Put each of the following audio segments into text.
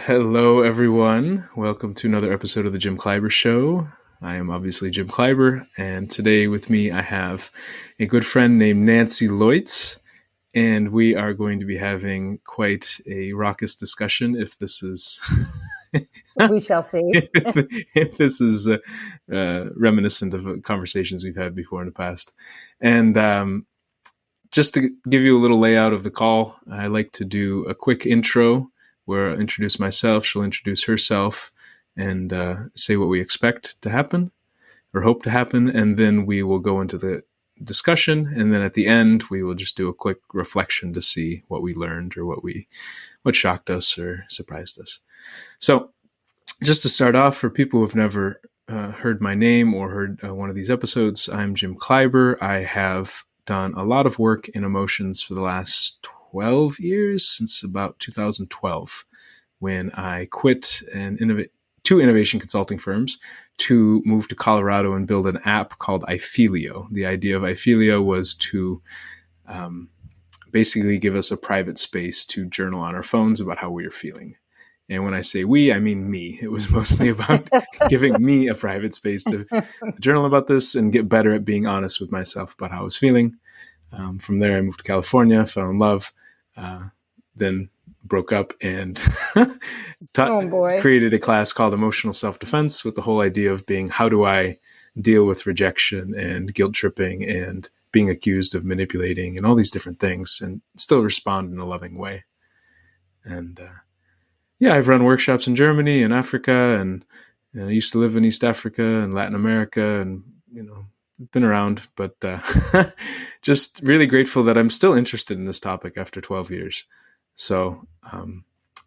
Hello, everyone. Welcome to another episode of the Jim Kleiber Show. I am obviously Jim Kleiber, and today with me I have a good friend named Nancy Loitz, and we are going to be having quite a raucous discussion. If this is, we shall see. if this is reminiscent of conversations we've had before in the past, and just to give you a little layout of the call, I like to do a quick intro where I'll introduce myself, she'll introduce herself, and say what we expect to happen or hope to happen. And then we will go into the discussion. And then at the end, we will just do a quick reflection to see what we learned or what shocked us or surprised us. So just to start off, for people who have never heard my name or heard one of these episodes, I'm Jim Kleiber. I have done a lot of work in emotions for the last 12 years, since about 2012, when I quit two innovation consulting firms to move to Colorado and build an app called iFeelio. The idea of iFeelio was to basically give us a private space to journal on our phones about how we are feeling. And when I say we, I mean me. It was mostly about giving me a private space to journal about this and get better at being honest with myself about how I was feeling. From there, I moved to California, fell in love, then broke up and created a class called Emotional Self-Defense with the whole idea of being, how do I deal with rejection and guilt tripping and being accused of manipulating and all these different things and still respond in a loving way. And I've run workshops in Germany and Africa, and I used to live in East Africa and Latin America, and been around, but just really grateful that I'm still interested in this topic after 12 years. So I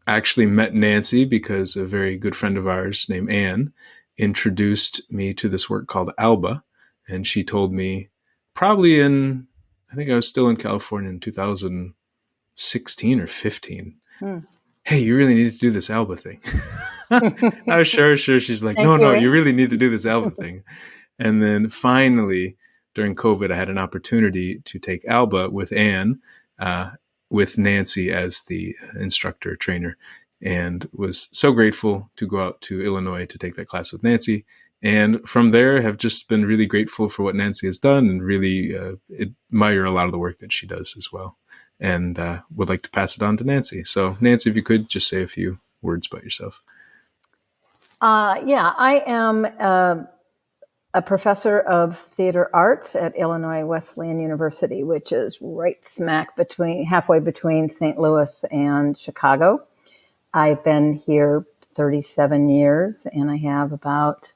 actually met Nancy because a very good friend of ours named Anne introduced me to this work called Alba. And she told me probably I think I was still in California in 2016 or 15. Hey, you really need to do this Alba thing. I was sure. She's like, no, you really need to do this Alba thing. And then finally, during COVID, I had an opportunity to take Alba with Anne, with Nancy as the instructor trainer, and was so grateful to go out to Illinois to take that class with Nancy. And from there, have just been really grateful for what Nancy has done and really admire a lot of the work that she does as well. And would like to pass it on to Nancy. So Nancy, if you could just say a few words about yourself. I am a professor of theater arts at Illinois Wesleyan University, which is right smack halfway between St. Louis and Chicago. I've been here 37 years, and I have about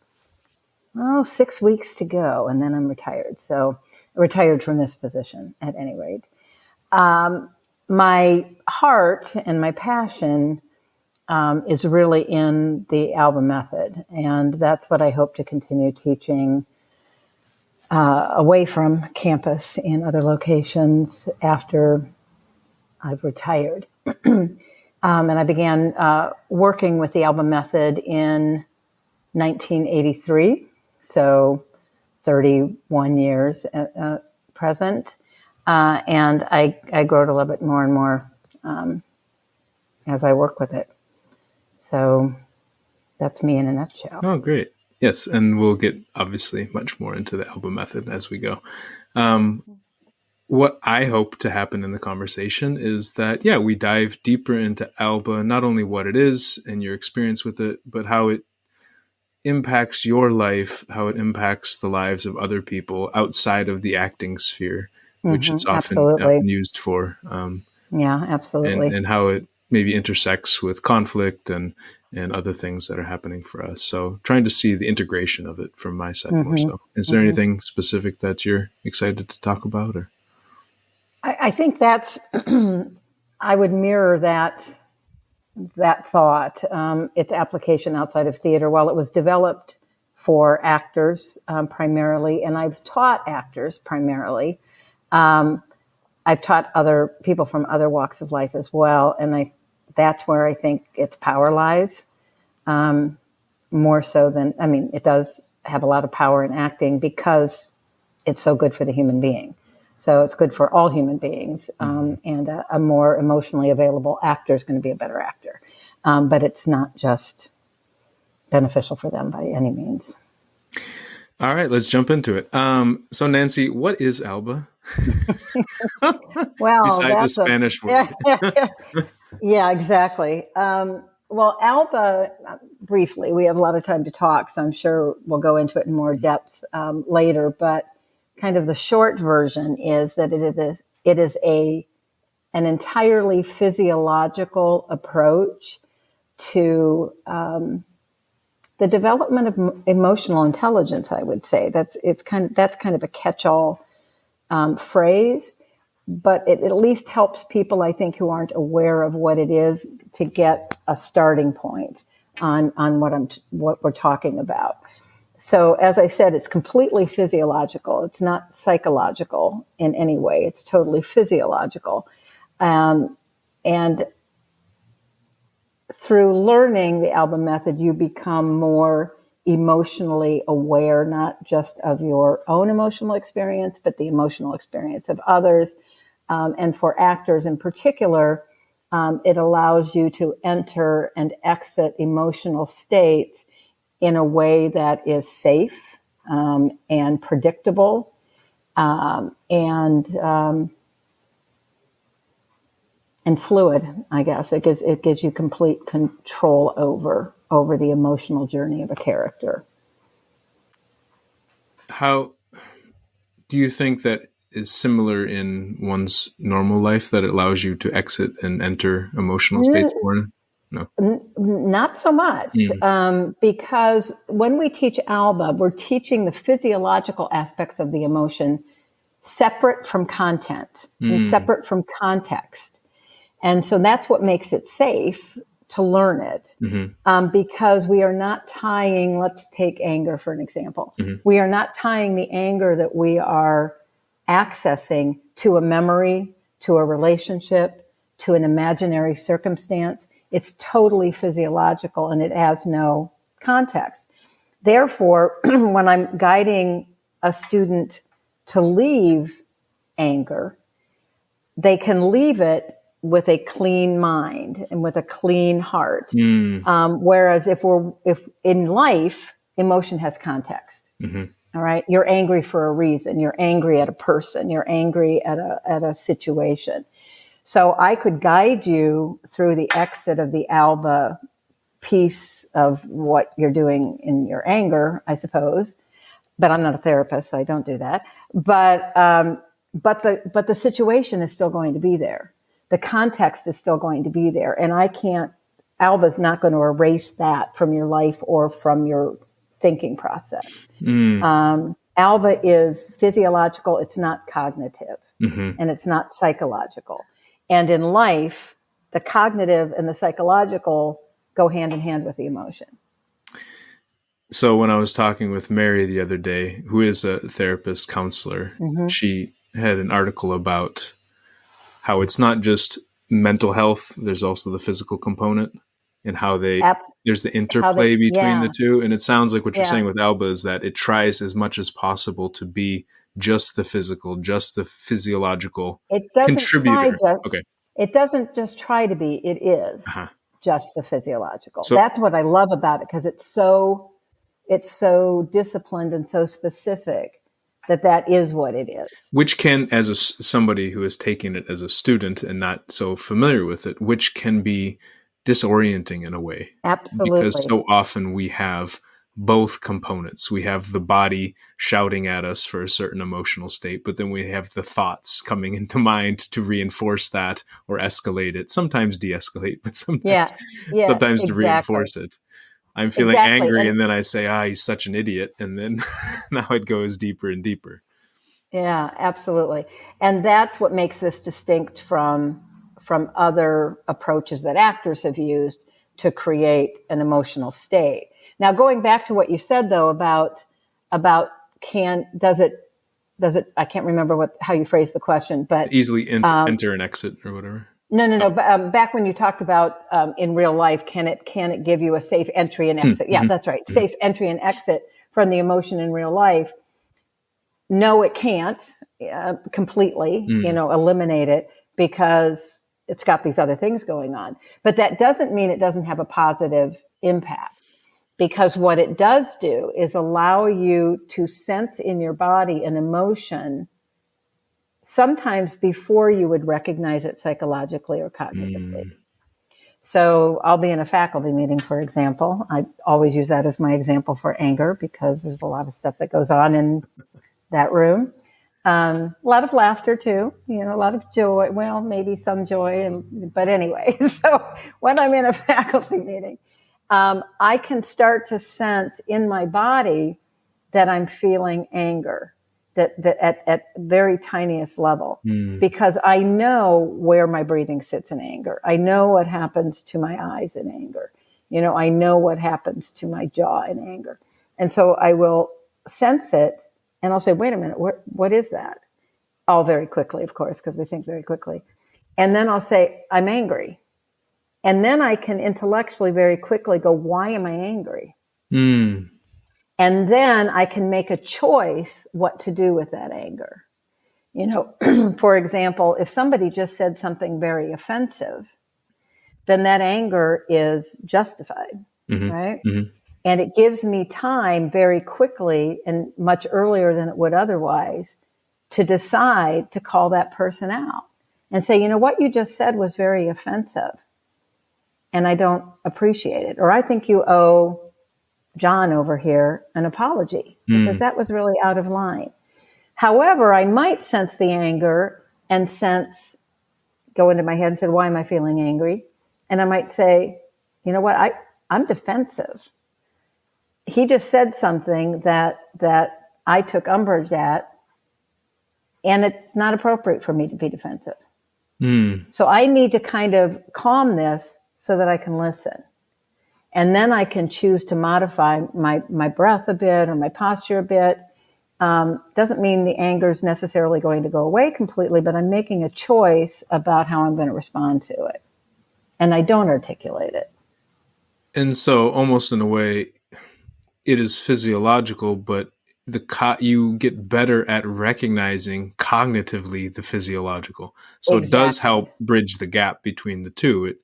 6 weeks to go, and then I'm retired. So retired from this position at any rate. My heart and my passion is really in the Alba Method. And that's what I hope to continue teaching away from campus in other locations after I've retired. And I began working with the Alba Method in 1983, so 31 years present. And I grow it a little bit more and more as I work with it. So that's me in a nutshell. Oh, great. Yes, and we'll get obviously much more into the Alba Method as we go. What I hope to happen in the conversation is that, we dive deeper into Alba, not only what it is and your experience with it, but how it impacts your life, how it impacts the lives of other people outside of the acting sphere, which it's often used for. Absolutely. And how it maybe intersects with conflict and other things that are happening for us. So trying to see the integration of it from my side more so. Is there anything specific that you're excited to talk about? Or I think that's, I would mirror that thought, its application outside of theater. While it was developed for actors primarily, and I've taught actors primarily, I've taught other people from other walks of life as well. And that's where I think its power lies, more so than, it does have a lot of power in acting because it's so good for the human being. So it's good for all human beings. And a more emotionally available actor is going to be a better actor. but it's not just beneficial for them by any means. All right, let's jump into it. So Nancy, what is Alba? Well, Besides a that's a Spanish word. yeah, exactly. Well, Alba, briefly, we have a lot of time to talk, so I'm sure we'll go into it in more depth later. But kind of the short version is that it is an entirely physiological approach to the development of emotional intelligence. I would say that's kind of a catch-all phrase, but it at least helps people, I think, who aren't aware of what it is to get a starting point on what we're talking about. So, as I said, it's completely physiological. It's not psychological in any way. It's totally physiological. And through learning the Alba Method, you become more emotionally aware, not just of your own emotional experience, but the emotional experience of others. And for actors in particular, it allows you to enter and exit emotional states in a way that is safe and predictable and fluid. I guess it gives you complete control over the emotional journey of a character. How do you think that is similar in one's normal life, that it allows you to exit and enter emotional states more? No. Not so much, because when we teach Alba, we're teaching the physiological aspects of the emotion separate from content and separate from context. And so that's what makes it safe to learn it, because we are not tying, let's take anger for an example. We are not tying the anger that we are accessing to a memory, to a relationship, to an imaginary circumstance. It's totally physiological and it has no context. Therefore, when I'm guiding a student to leave anger, they can leave it with a clean mind and with a clean heart. Whereas if in life, emotion has context. All right. You're angry for a reason. You're angry at a person. You're angry at a situation. So I could guide you through the exit of the Alba piece of what you're doing in your anger, I suppose. But I'm not a therapist, so I don't do that. But the situation is still going to be there. The context is still going to be there. And Alba's not going to erase that from your life or from your thinking process. Alba is physiological. It's not cognitive and it's not psychological. And in life, the cognitive and the psychological go hand in hand with the emotion. So when I was talking with Mary the other day, who is a therapist counselor, she had an article about how it's not just mental health, there's also the physical component, and how there's the interplay between the two. And it sounds like what you're saying with Alba is that it tries as much as possible to be just the physical, just the physiological contributor. It doesn't just try to be, it is just the physiological. So that's what I love about it, because it's so disciplined and so specific that is what it is. Which can, as somebody who is taking it as a student and not so familiar with it, which can be disorienting in a way. Absolutely. Because so often we have both components. We have the body shouting at us for a certain emotional state, but then we have the thoughts coming into mind to reinforce that or escalate it. Sometimes de-escalate, but sometimes to reinforce it. I'm feeling angry, and then I say, he's such an idiot. And then now it goes deeper and deeper. Yeah, absolutely. And that's what makes this distinct from other approaches that actors have used to create an emotional state. Now, going back to what you said, though, about does it, I can't remember how you phrased the question, but easily enter and exit or whatever. No. But back when you talked about in real life, can it give you a safe entry and exit? Yeah, that's right. Safe entry and exit from the emotion in real life. No, it can't completely, eliminate it, because it's got these other things going on. But that doesn't mean it doesn't have a positive impact, because what it does do is allow you to sense in your body an emotion sometimes before you would recognize it psychologically or cognitively. So I'll be in a faculty meeting, for example. I always use that as my example for anger, because there's a lot of stuff that goes on in that room. A lot of laughter too, a lot of joy. Well, maybe some joy, but anyway. So when I'm in a faculty meeting, I can start to sense in my body that I'm feeling anger, that at very tiniest level, because I know where my breathing sits in anger. I know what happens to my eyes in anger. I know what happens to my jaw in anger. And so I will sense it, and I'll say, wait a minute, what is that? All very quickly, of course, because we think very quickly. And then I'll say, I'm angry. And then I can intellectually very quickly go, why am I angry? And then I can make a choice what to do with that anger. For example, if somebody just said something very offensive, then that anger is justified, right? And it gives me time very quickly and much earlier than it would otherwise to decide to call that person out and say, what you just said was very offensive and I don't appreciate it. Or I think you owe John over here an apology because that was really out of line. However, I might sense the anger and go into my head and say, why am I feeling angry? And I might say, I'm defensive. He just said something that I took umbrage at, and it's not appropriate for me to be defensive. So I need to kind of calm this so that I can listen. And then I can choose to modify my breath a bit or my posture a bit. Doesn't mean the anger is necessarily going to go away completely, but I'm making a choice about how I'm going to respond to it. And I don't articulate it. And so almost in a way, it is physiological, but you get better at recognizing cognitively the physiological. So It does help bridge the gap between the two.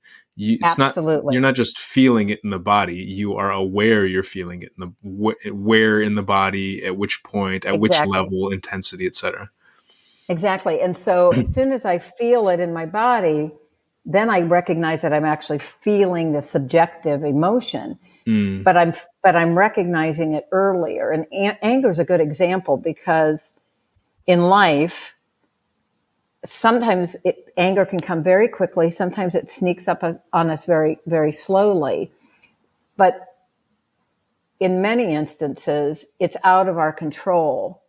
Absolutely. You're not just feeling it in the body. You are aware you're feeling it where in the body, at which point, at which level, intensity, etc. Exactly. And so as soon as I feel it in my body, then I recognize that I'm actually feeling the subjective emotion. But I'm recognizing it earlier. And anger is a good example because in life, sometimes anger can come very quickly. Sometimes it sneaks up on us very, very slowly. But in many instances, it's out of our control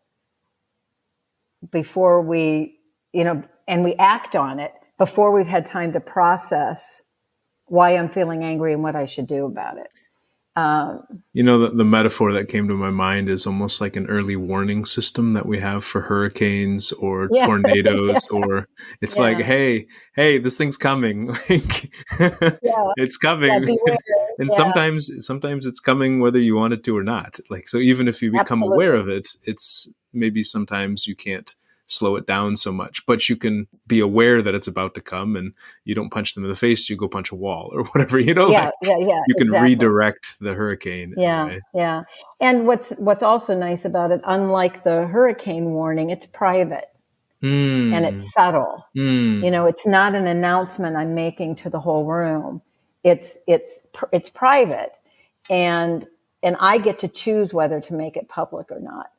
before we, and we act on it before we've had time to process why I'm feeling angry and what I should do about it. The metaphor that came to my mind is almost like an early warning system that we have for hurricanes or tornadoes, or it's like, hey, this thing's coming. It's coming. And sometimes it's coming whether you want it to or not. So even if you become aware of it, it's maybe sometimes you can't slow it down so much, but you can be aware that it's about to come, and you don't punch them in the face, you go punch a wall or whatever, you can redirect the hurricane. Yeah. And what's also nice about it, unlike the hurricane warning, it's private and it's subtle. It's not an announcement I'm making to the whole room. It's private, and I get to choose whether to make it public or not.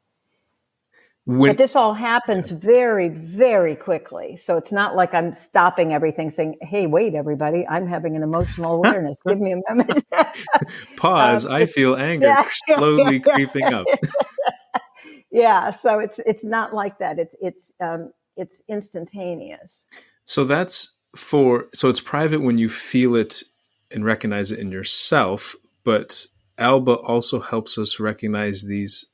But this all happens very, very quickly. So it's not like I'm stopping everything saying, hey, wait, everybody, I'm having an emotional awareness. Give me a moment. Pause. I feel anger slowly creeping up. So it's not like that. It's instantaneous. So so it's private when you feel it and recognize it in yourself, but Alba also helps us recognize these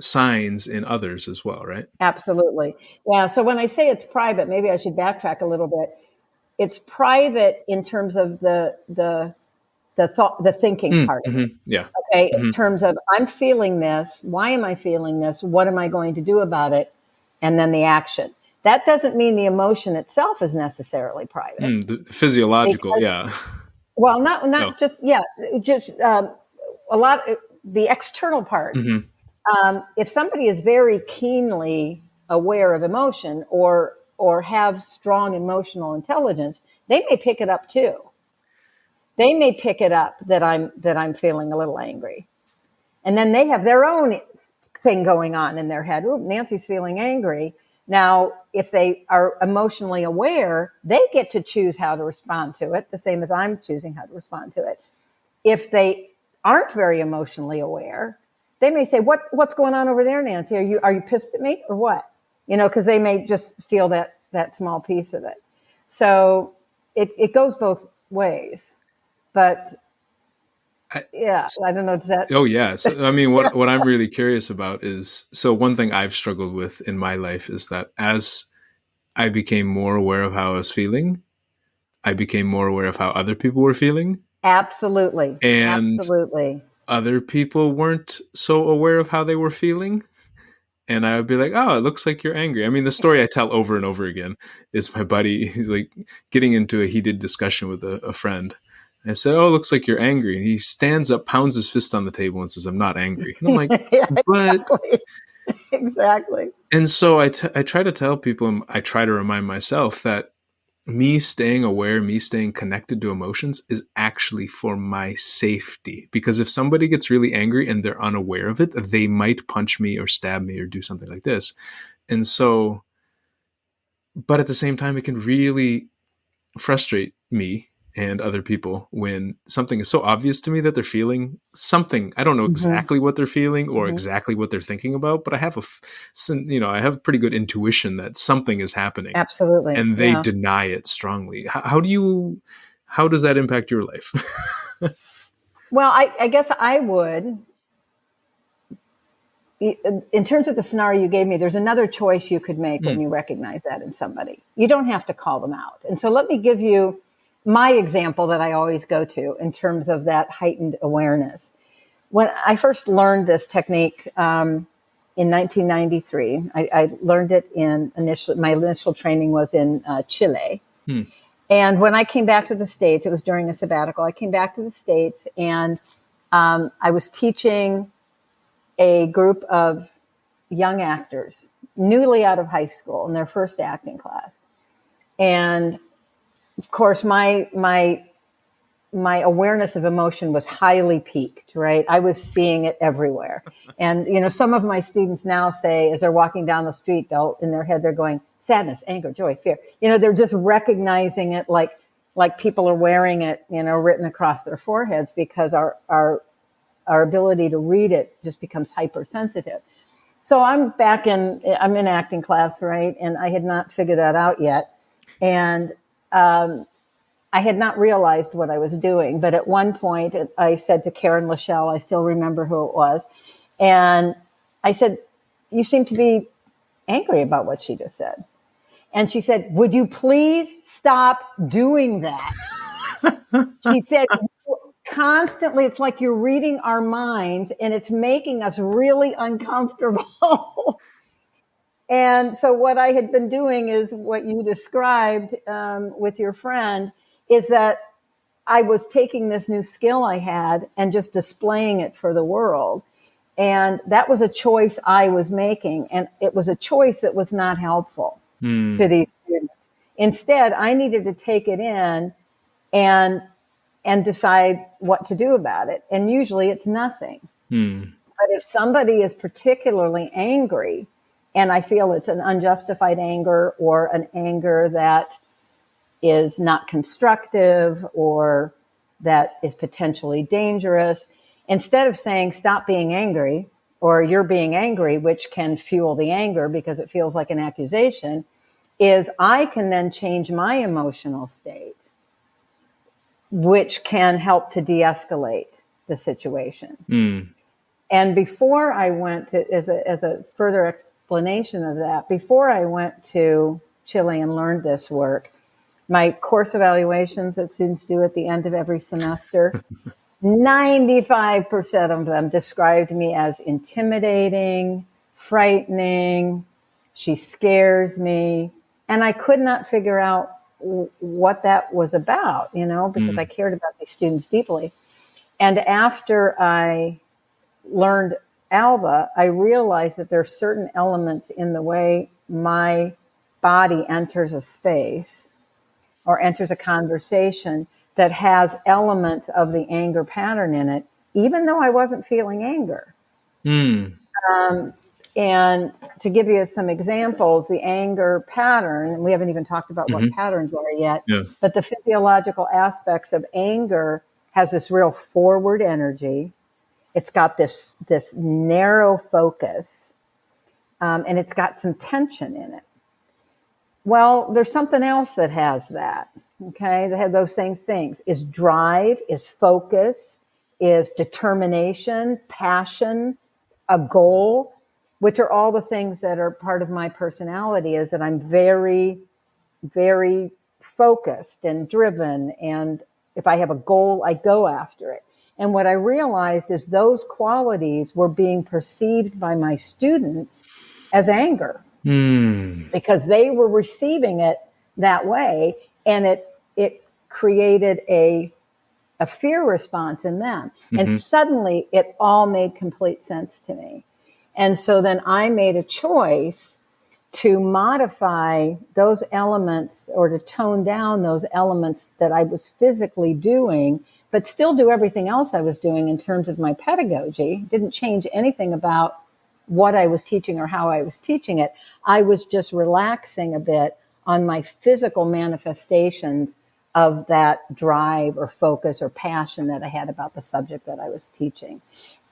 signs in others as well, right? Absolutely. Yeah. So when I say it's private, maybe I should backtrack a little bit. It's private in terms of the thought, the thinking part of it. Yeah. Okay. In terms of I'm feeling this. Why am I feeling this? What am I going to do about it? And then the action. That doesn't mean the emotion itself is necessarily private. The physiological, Because, yeah. well, Oh. not just, yeah, just a lot, the external parts. Mm-hmm. If somebody is very keenly aware of emotion or have strong emotional intelligence, they may pick it up too. They may pick it up that I'm feeling a little angry. And then they have their own thing going on in their head. Ooh, Nancy's feeling angry. Now, if they are emotionally aware, they get to choose how to respond to it, the same as I'm choosing how to respond to it. If they aren't very emotionally aware, they may say, what's going on over there, Nancy? Are you pissed at me or what? Because they may just feel that small piece of it. So it goes both ways. But yeah, I don't know. Does that? Oh yeah. So I mean, Yeah. what I'm really curious about is, so one thing I've struggled with in my life is that as I became more aware of how I was feeling, I became more aware of how other people were feeling, Absolutely. and Absolutely. other people weren't so aware of how they were feeling. And I would be like, "Oh, it looks like you're angry." I mean, the story I tell over and over again is my buddy. He's like getting into a heated discussion with a friend. I said, "Oh, it looks like you're angry." And he stands up, pounds his fist on the table, and says, "I'm not angry." And I'm like, Yeah, "But..." exactly. Exactly. And so I try to tell people, and I try to remind myself that me staying aware, me staying connected to emotions is actually for my safety. Because if somebody gets really angry and they're unaware of it, they might punch me or stab me or do something like this. And so, but at the same time, it can really frustrate me and other people when something is so obvious to me that they're feeling something. I don't know Mm-hmm. exactly what they're feeling or Mm-hmm. exactly what they're thinking about, but I have I have pretty good intuition that something is happening, Absolutely. and they Yeah. deny it strongly. How does that impact your life? Well, I guess I would, in terms of the scenario you gave me, there's another choice you could make when Mm, you recognize that in somebody. You don't have to call them out. And so let me give you my example that I always go to in terms of that heightened awareness. When I first learned this technique in 1993, I learned it my initial training was in Chile. mm, And when I came back to the States, it was during a sabbatical. I came back to the States and I was teaching a group of young actors, newly out of high school, in their first acting class. And of course, my awareness of emotion was highly peaked, right? I was seeing it everywhere. And, some of my students now say, as they're walking down the street, in their head, they're going sadness, anger, joy, fear. They're just recognizing it like people are wearing it, written across their foreheads, because our ability to read it just becomes hypersensitive. So I'm in acting class, right? And I had not figured that out yet. And I had not realized what I was doing. But at one point, I said to Karen Lachelle, I still remember who it was, and I said, "You seem to be angry about what she just said." And she said, "Would you please stop doing that?" She said, "Constantly, it's like you're reading our minds and it's making us really uncomfortable." And so what I had been doing is what you described with your friend, is that I was taking this new skill I had and just displaying it for the world. And that was a choice I was making. And it was a choice that was not helpful to mm, these students. Instead, I needed to take it in and decide what to do about it. And usually it's nothing. mm, But if somebody is particularly angry, and I feel it's an unjustified anger or an anger that is not constructive or that is potentially dangerous, instead of saying, "Stop being angry," or "You're being angry," which can fuel the anger because it feels like an accusation, is I can then change my emotional state, which can help to de-escalate the situation. mm. And before I went to, as a further explanation of that, before I went to Chile and learned this work, my course evaluations that students do at the end of every semester, 95% of them described me as intimidating, frightening, She scares me. And I could not figure out what that was about, because I cared about these students deeply. And after I learned Alba, I realized that there are certain elements in the way my body enters a space or enters a conversation that has elements of the anger pattern in it, even though I wasn't feeling anger. And to give you some examples, the anger pattern, and we haven't even talked about what patterns are yet, but the physiological aspects of anger has this real forward energy. It's got this narrow focus, and it's got some tension in it. Well, there's something else that has that, okay? That have those same things. Is drive, is focus, is determination, passion, a goal, which are all the things that are part of my personality, is that I'm very, very focused and driven. And if I have a goal, I go after it. And what I realized is those qualities were being perceived by my students as anger because they were receiving it that way. And it created a fear response in them. And suddenly it all made complete sense to me. And so then I made a choice to modify those elements or to tone down those elements that I was physically doing, but still do everything else I was doing in terms of my pedagogy. Didn't change anything about what I was teaching or how I was teaching it. I was just relaxing a bit on my physical manifestations of that drive or focus or passion that I had about the subject that I was teaching.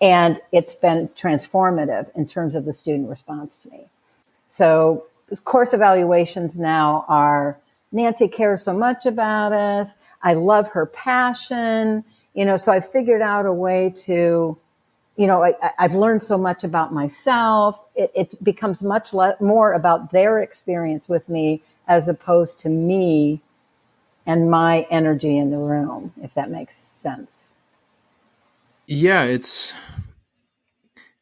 And it's been transformative in terms of the student response to me. So course evaluations now are, Nancy cares so much about us. I love her passion. So I figured out a way to, I've learned so much about myself. It becomes much more about their experience with me as opposed to me and my energy in the room, if that makes sense. Yeah,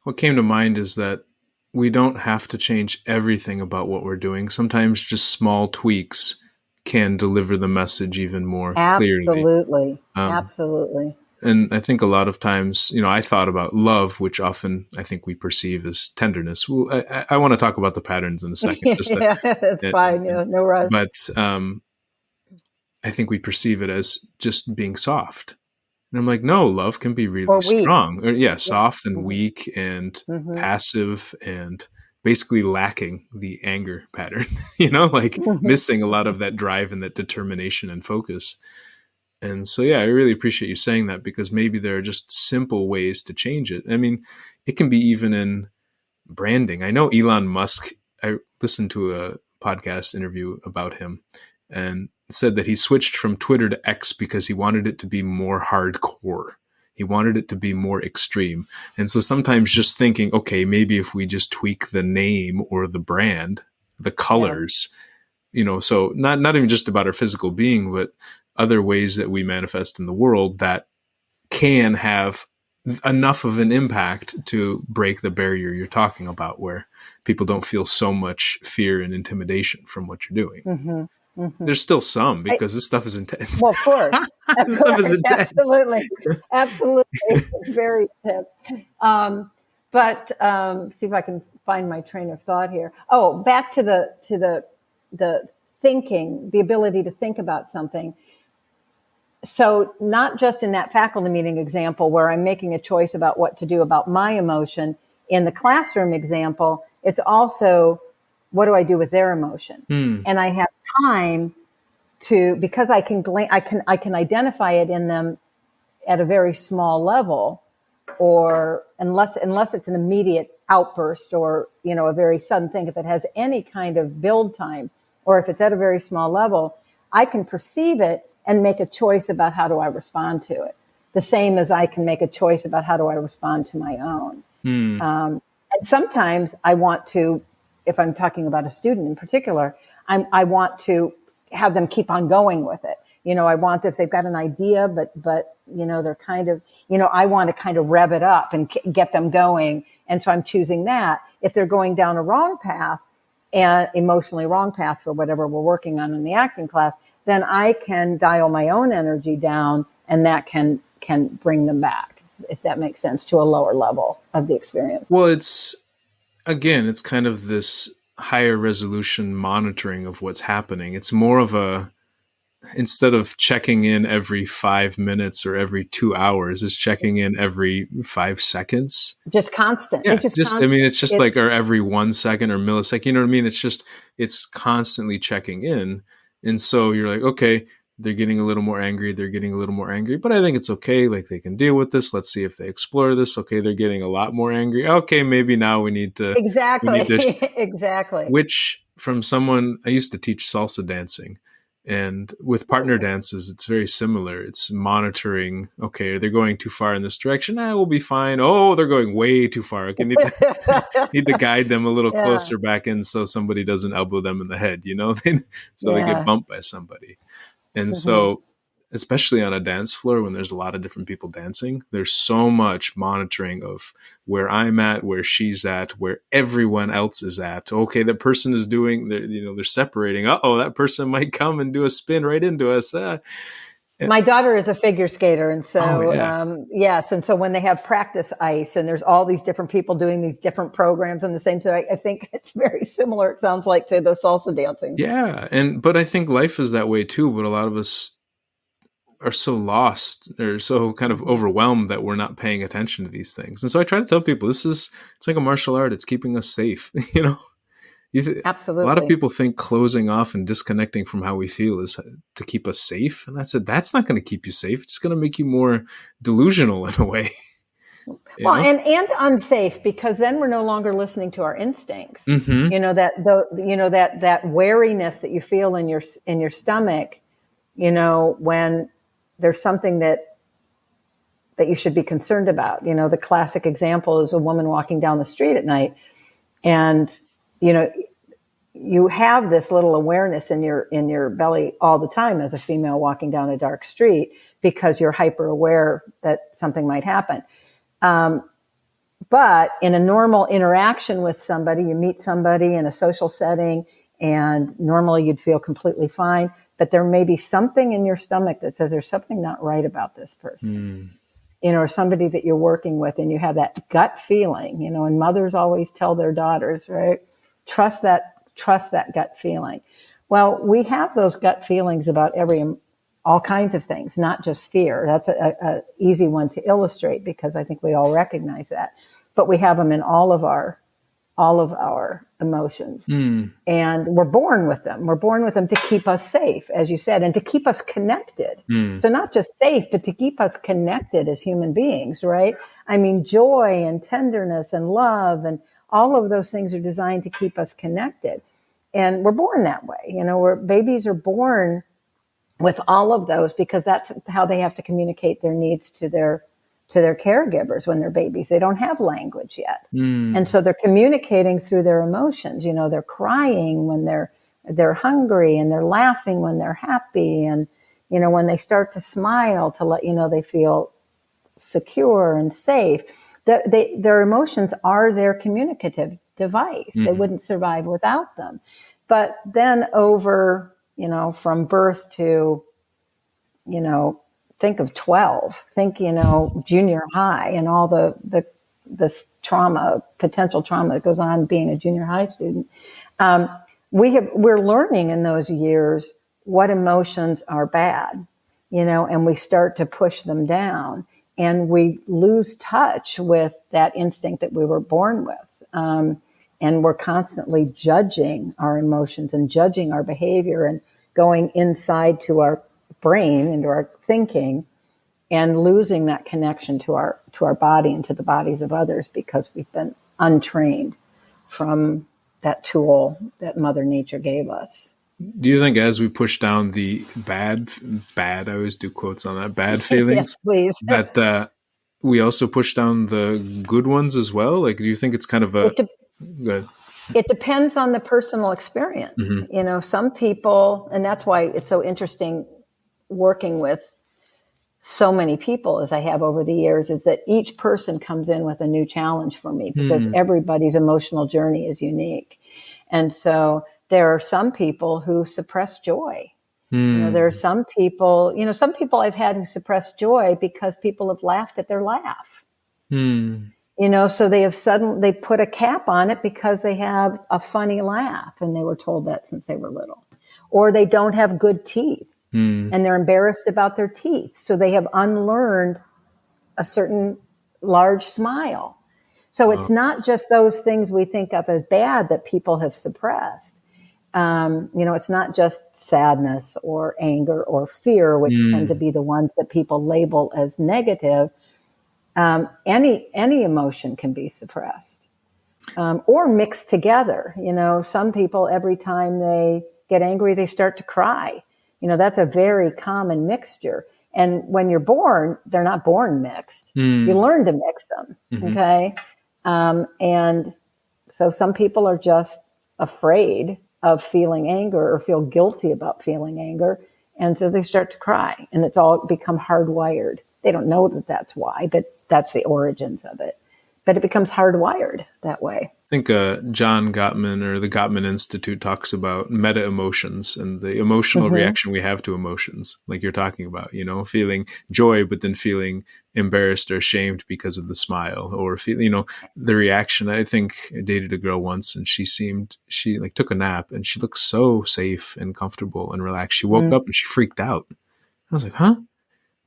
what came to mind is that we don't have to change everything about what we're doing. Sometimes just small tweaks can deliver the message even more clearly. Absolutely. And I think a lot of times, I thought about love, which often I think we perceive as tenderness. Well, I want to talk about the patterns in a second. That's fine. No rush. But I think we perceive it as just being soft. And I'm like, no, love can be really strong. Soft and weak and passive and basically lacking the anger pattern, missing a lot of that drive and that determination and focus. And so, I really appreciate you saying that, because maybe there are just simple ways to change it. I mean, it can be even in branding. I know Elon Musk, I listened to a podcast interview about him and said that he switched from Twitter to X because he wanted it to be more hardcore. He wanted it to be more extreme. And so sometimes just thinking, okay, maybe if we just tweak the name or the brand, the colors, so not even just about our physical being, but other ways that we manifest in the world that can have enough of an impact to break the barrier you're talking about, where people don't feel so much fear and intimidation from what you're doing. There's still some, because this stuff is intense. Well, of course. This stuff is intense. Absolutely. It's very intense. But see if I can find my train of thought here. Oh, back to the thinking, the ability to think about something. So not just in that faculty meeting example where I'm making a choice about what to do about my emotion, in the classroom example, it's also, what do I do with their emotion? And I have time to, because I can identify it in them at a very small level, or unless it's an immediate outburst or, a very sudden thing, if it has any kind of build time, or if it's at a very small level, I can perceive it and make a choice about how do I respond to it. The same as I can make a choice about how do I respond to my own. And sometimes I want to, if I'm talking about a student in particular, I want to have them keep on going with it. I want, if they've got an idea, but they're kind of, I want to kind of rev it up and get them going. And so I'm choosing that. If they're going down a wrong path, and emotionally wrong path for whatever we're working on in the acting class, then I can dial my own energy down, and that can bring them back, if that makes sense, to a lower level of the experience. Well, it's kind of this higher resolution monitoring of what's happening. It's more of a, instead of checking in every 5 minutes or every 2 hours, is checking in every 5 seconds. Just constant. Yeah, It's just constant. I mean, it's just like, or every 1 second or millisecond, you know what I mean? It's constantly checking in. And so you're like, okay, they're getting a little more angry. They're getting a little more angry, but I think it's okay. Like, they can deal with this. Let's see if they explore this. Okay, they're getting a lot more angry. Okay, maybe now we need to, exactly. Exactly. which, from someone, I used to teach salsa dancing, and with partner dances, it's very similar. It's monitoring. Okay, they're going too far in this direction. We'll be fine. Oh, they're going way too far. Okay, need to guide them a little closer back in, so somebody doesn't elbow them in the head, so they get bumped by somebody. And so, especially on a dance floor, when there's a lot of different people dancing, there's so much monitoring of where I'm at, where she's at, where everyone else is at. Okay, that person is doing, they're separating. Uh-oh, that person might come and do a spin right into us. My daughter is a figure skater. And so, yes. And so when they have practice ice and there's all these different people doing these different programs in the same time, I think it's very similar, it sounds like, to the salsa dancing. Yeah. But I think life is that way too. But a lot of us are so lost or so kind of overwhelmed that we're not paying attention to these things. And so I try to tell people, it's like a martial art. It's keeping us safe. Absolutely. A lot of people think closing off and disconnecting from how we feel is to keep us safe. And I said, that's not going to keep you safe. It's going to make you more delusional in a way. Well, and unsafe, because then we're no longer listening to our instincts. That wariness that you feel in your stomach, when there's something that you should be concerned about. The classic example is a woman walking down the street at night, and you have this little awareness in your belly all the time as a female walking down a dark street, because you're hyper aware that something might happen. But in a normal interaction with somebody, you meet somebody in a social setting, and normally you'd feel completely fine, but there may be something in your stomach that says there's something not right about this person. Or somebody that you're working with, and you have that gut feeling, and mothers always tell their daughters, right? Trust that gut feeling. Well, we have those gut feelings about all kinds of things, not just fear. That's a easy one to illustrate, because I think we all recognize that. But we have them in all of our emotions. And we're born with them. We're born with them to keep us safe, as you said, and to keep us connected. So not just safe, but to keep us connected as human beings, right? I mean, joy and tenderness and love and all of those things are designed to keep us connected. And we're born that way. Babies are born with all of those, because that's how they have to communicate their needs to their caregivers when they're babies. They don't have language yet. And so they're communicating through their emotions. They're crying when they're hungry, and they're laughing when they're happy. And, when they start to smile, to let they feel secure and safe. Their emotions are their communicative device. They wouldn't survive without them. But then over, from birth to, think of 12, junior high, and all the potential trauma that goes on being a junior high student. We're learning in those years what emotions are bad, and we start to push them down, and we lose touch with that instinct that we were born with. And we're constantly judging our emotions and judging our behavior and going inside to our brain, into our thinking, and losing that connection to our body and to the bodies of others, because we've been untrained from that tool that Mother Nature gave us. Do you think as we push down the bad, I always do quotes on that, bad feelings, yes, please, that we also push down the good ones as well? Like, do you think it's kind of a... Good. It depends on the personal experience. Some people, and that's why it's so interesting working with so many people as I have over the years, is that each person comes in with a new challenge for me, because everybody's emotional journey is unique. And so there are some people who suppress joy. There are some people, I've had who suppress joy because people have laughed at their laugh. So they put a cap on it because they have a funny laugh and they were told that since they were little. Or they don't have good teeth and they're embarrassed about their teeth. So they have unlearned a certain large smile. So it's not just those things we think of as bad that people have suppressed. It's not just sadness or anger or fear, which tend to be the ones that people label as negative. Any emotion can be suppressed or mixed together. Some people, every time they get angry, they start to cry. That's a very common mixture. And when you're born, they're not born mixed. You learn to mix them. Okay. And so some people are just afraid of feeling anger or feel guilty about feeling anger. And so they start to cry and it's all become hardwired. They don't know that that's why, but that's the origins of it. But it becomes hardwired that way. I think John Gottman or the Gottman Institute talks about meta emotions and the emotional reaction we have to emotions, like you're talking about, feeling joy, but then feeling embarrassed or ashamed because of the smile or the reaction. I think I dated a girl once and she took a nap and she looked so safe and comfortable and relaxed. She woke up and she freaked out. I was like, huh?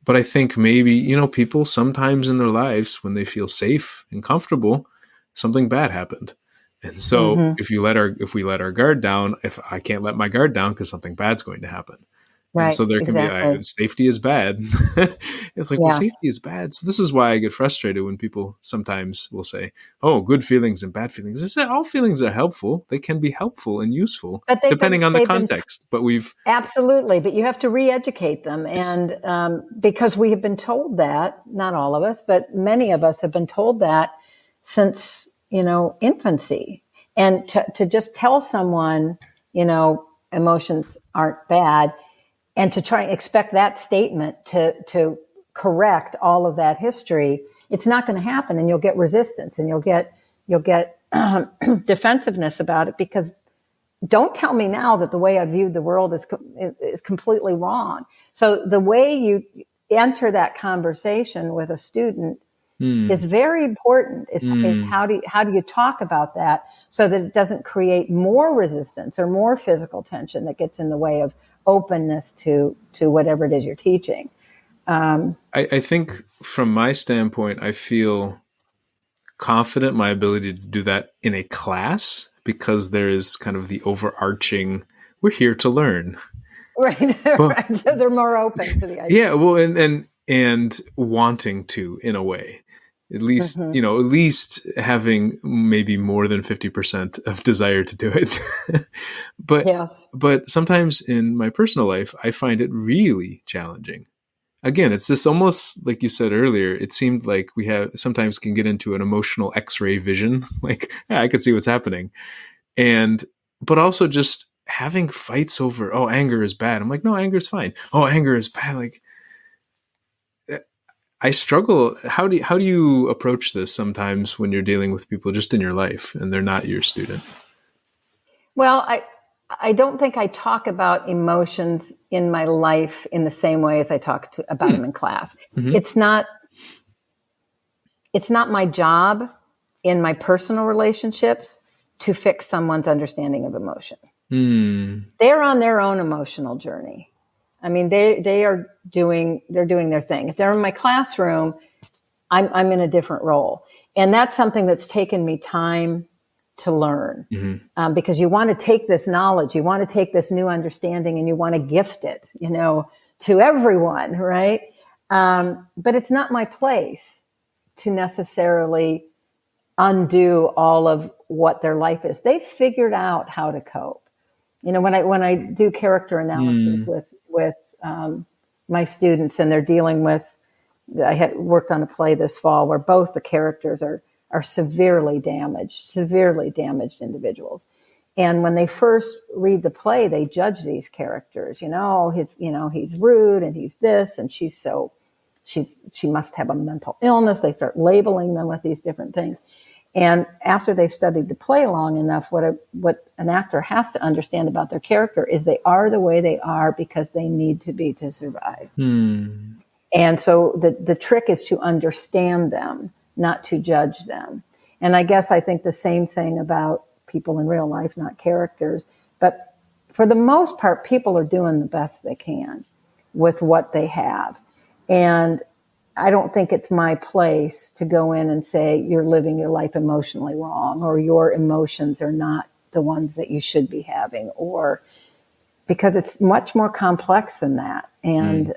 But I think maybe, people sometimes in their lives, when they feel safe and comfortable, something bad happened. And so if we let our guard down, if I can't let my guard down because something bad's going to happen. Right. And so there can be safety is bad. It's like, well, safety is bad. So this is why I get frustrated when people sometimes will say, oh, good feelings and bad feelings. I said all feelings are helpful. They can be helpful and useful depending on the context. But absolutely. But you have to re-educate them. And because we have been told that, not all of us, but many of us have been told that since, infancy. And to just tell someone, emotions aren't bad, and to try and expect that statement to correct all of that history, it's not going to happen, and you'll get resistance, and you'll get defensiveness about it, because don't tell me now that the way I viewed the world is completely wrong. So the way you enter that conversation with a student is very important. Is how do you talk about that so that it doesn't create more resistance or more physical tension that gets in the way of openness to whatever it is you're teaching. I think from my standpoint, I feel confident in my ability to do that in a class because there is kind of the overarching, we're here to learn. Right. Well, right. So they're more open to the idea. Yeah. Well, and wanting to, in a way, at least, at least having maybe more than 50% of desire to do it. But sometimes in my personal life, I find it really challenging. Again, it's just almost like you said earlier, it seemed like we sometimes can get into an emotional X-ray vision. Like, yeah, I could see what's happening. But also just having fights over, oh, anger is bad. I'm like, no, anger is fine. Oh, anger is bad. Like, I struggle. How do you approach this sometimes when you're dealing with people just in your life and they're not your student? Well, I don't think I talk about emotions in my life in the same way as I talk about them in class. It's not my job in my personal relationships to fix someone's understanding of emotion. They're on their own emotional journey. I mean, they're doing their thing. If they're in my classroom, I'm in a different role. And that's something that's taken me time to learn, because you want to take this knowledge, you want to take this new understanding, and you want to gift it, to everyone, right? But it's not my place to necessarily undo all of what their life is. They've figured out how to cope. When I do character analysis with my students, and they're dealing with, I had worked on a play this fall where both the characters are severely damaged individuals. And when they first read the play, they judge these characters. He's rude and he's this, and she must have a mental illness. They start labeling them with these different things. And after they've studied the play long enough, what an actor has to understand about their character is they are the way they are because they need to be to survive. And so the trick is to understand them, not to judge them. And I guess I think the same thing about people in real life, not characters. But for the most part, people are doing the best they can with what they have. And I don't think it's my place to go in and say, you're living your life emotionally wrong, or your emotions are not the ones that you should be having, or because it's much more complex than that. And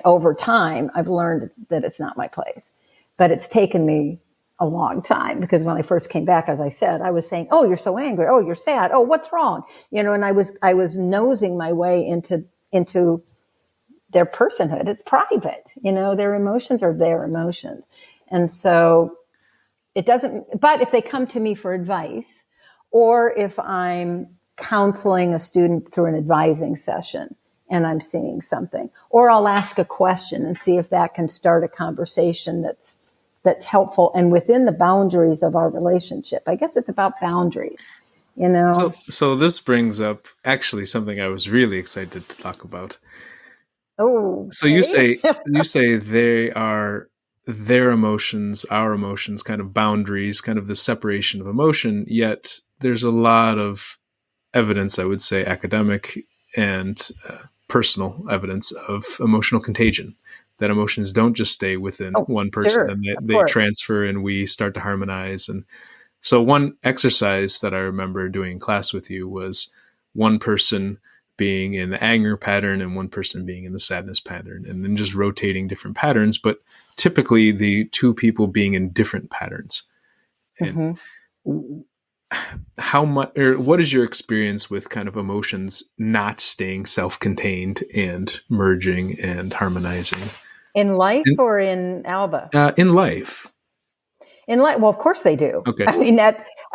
over time, I've learned that it's not my place. But it's taken me a long time, because when I first came back, as I said, I was saying, oh, you're so angry. Oh, you're sad. Oh, what's wrong? And I was nosing my way into their personhood. It's private. Their emotions are their emotions. And so it doesn't, but if they come to me for advice, or if I'm counseling a student through an advising session and I'm seeing something, or I'll ask a question and see if that can start a conversation that's helpful and within the boundaries of our relationship. I guess it's about boundaries, So this brings up actually something I was really excited to talk about. Oh, So you say they are their emotions, our emotions, kind of boundaries, kind of the separation of emotion. Yet there's a lot of evidence, I would say, academic and personal evidence of emotional contagion. That emotions don't just stay within one person, sure, and they transfer, and we start to harmonize. And so one exercise that I remember doing in class with you was one person being in the anger pattern and one person being in the sadness pattern, and then just rotating different patterns, but typically the two people being in different patterns. And how much, or what is your experience with kind of emotions not staying self-contained and merging and harmonizing? In life or in Alba? In life. In life, well, of course they do. Okay. I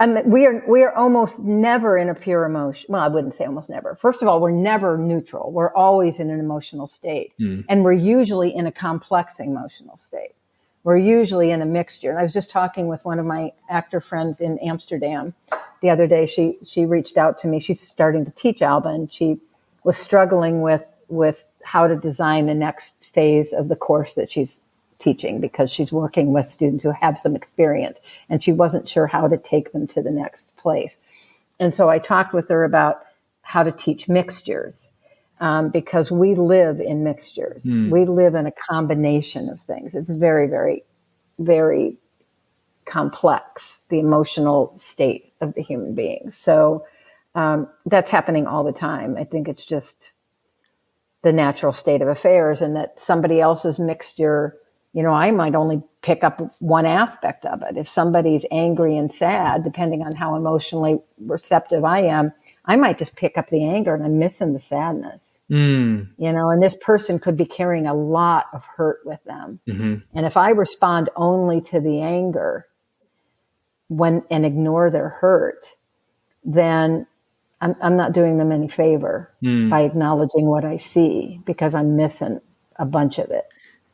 mean, we are almost never in a pure emotion. Well, I wouldn't say almost never. First of all, we're never neutral. We're always in an emotional state. And we're usually in a complex emotional state. We're usually in a mixture. And I was just talking with one of my actor friends in Amsterdam the other day. She reached out to me. She's starting to teach Alba, and she was struggling with how to design the next phase of the course that she's teaching, because she's working with students who have some experience, and she wasn't sure how to take them to the next place. And so I talked with her about how to teach mixtures, because we live in mixtures. We live in a combination of things. It's very, very, very complex, the emotional state of the human being. So that's happening all the time. I think it's just the natural state of affairs, and that somebody else's mixture, I might only pick up one aspect of it. If somebody's angry and sad, depending on how emotionally receptive I am, I might just pick up the anger and I'm missing the sadness. And this person could be carrying a lot of hurt with them. And if I respond only to the anger and ignore their hurt, then I'm not doing them any favor by acknowledging what I see, because I'm missing a bunch of it.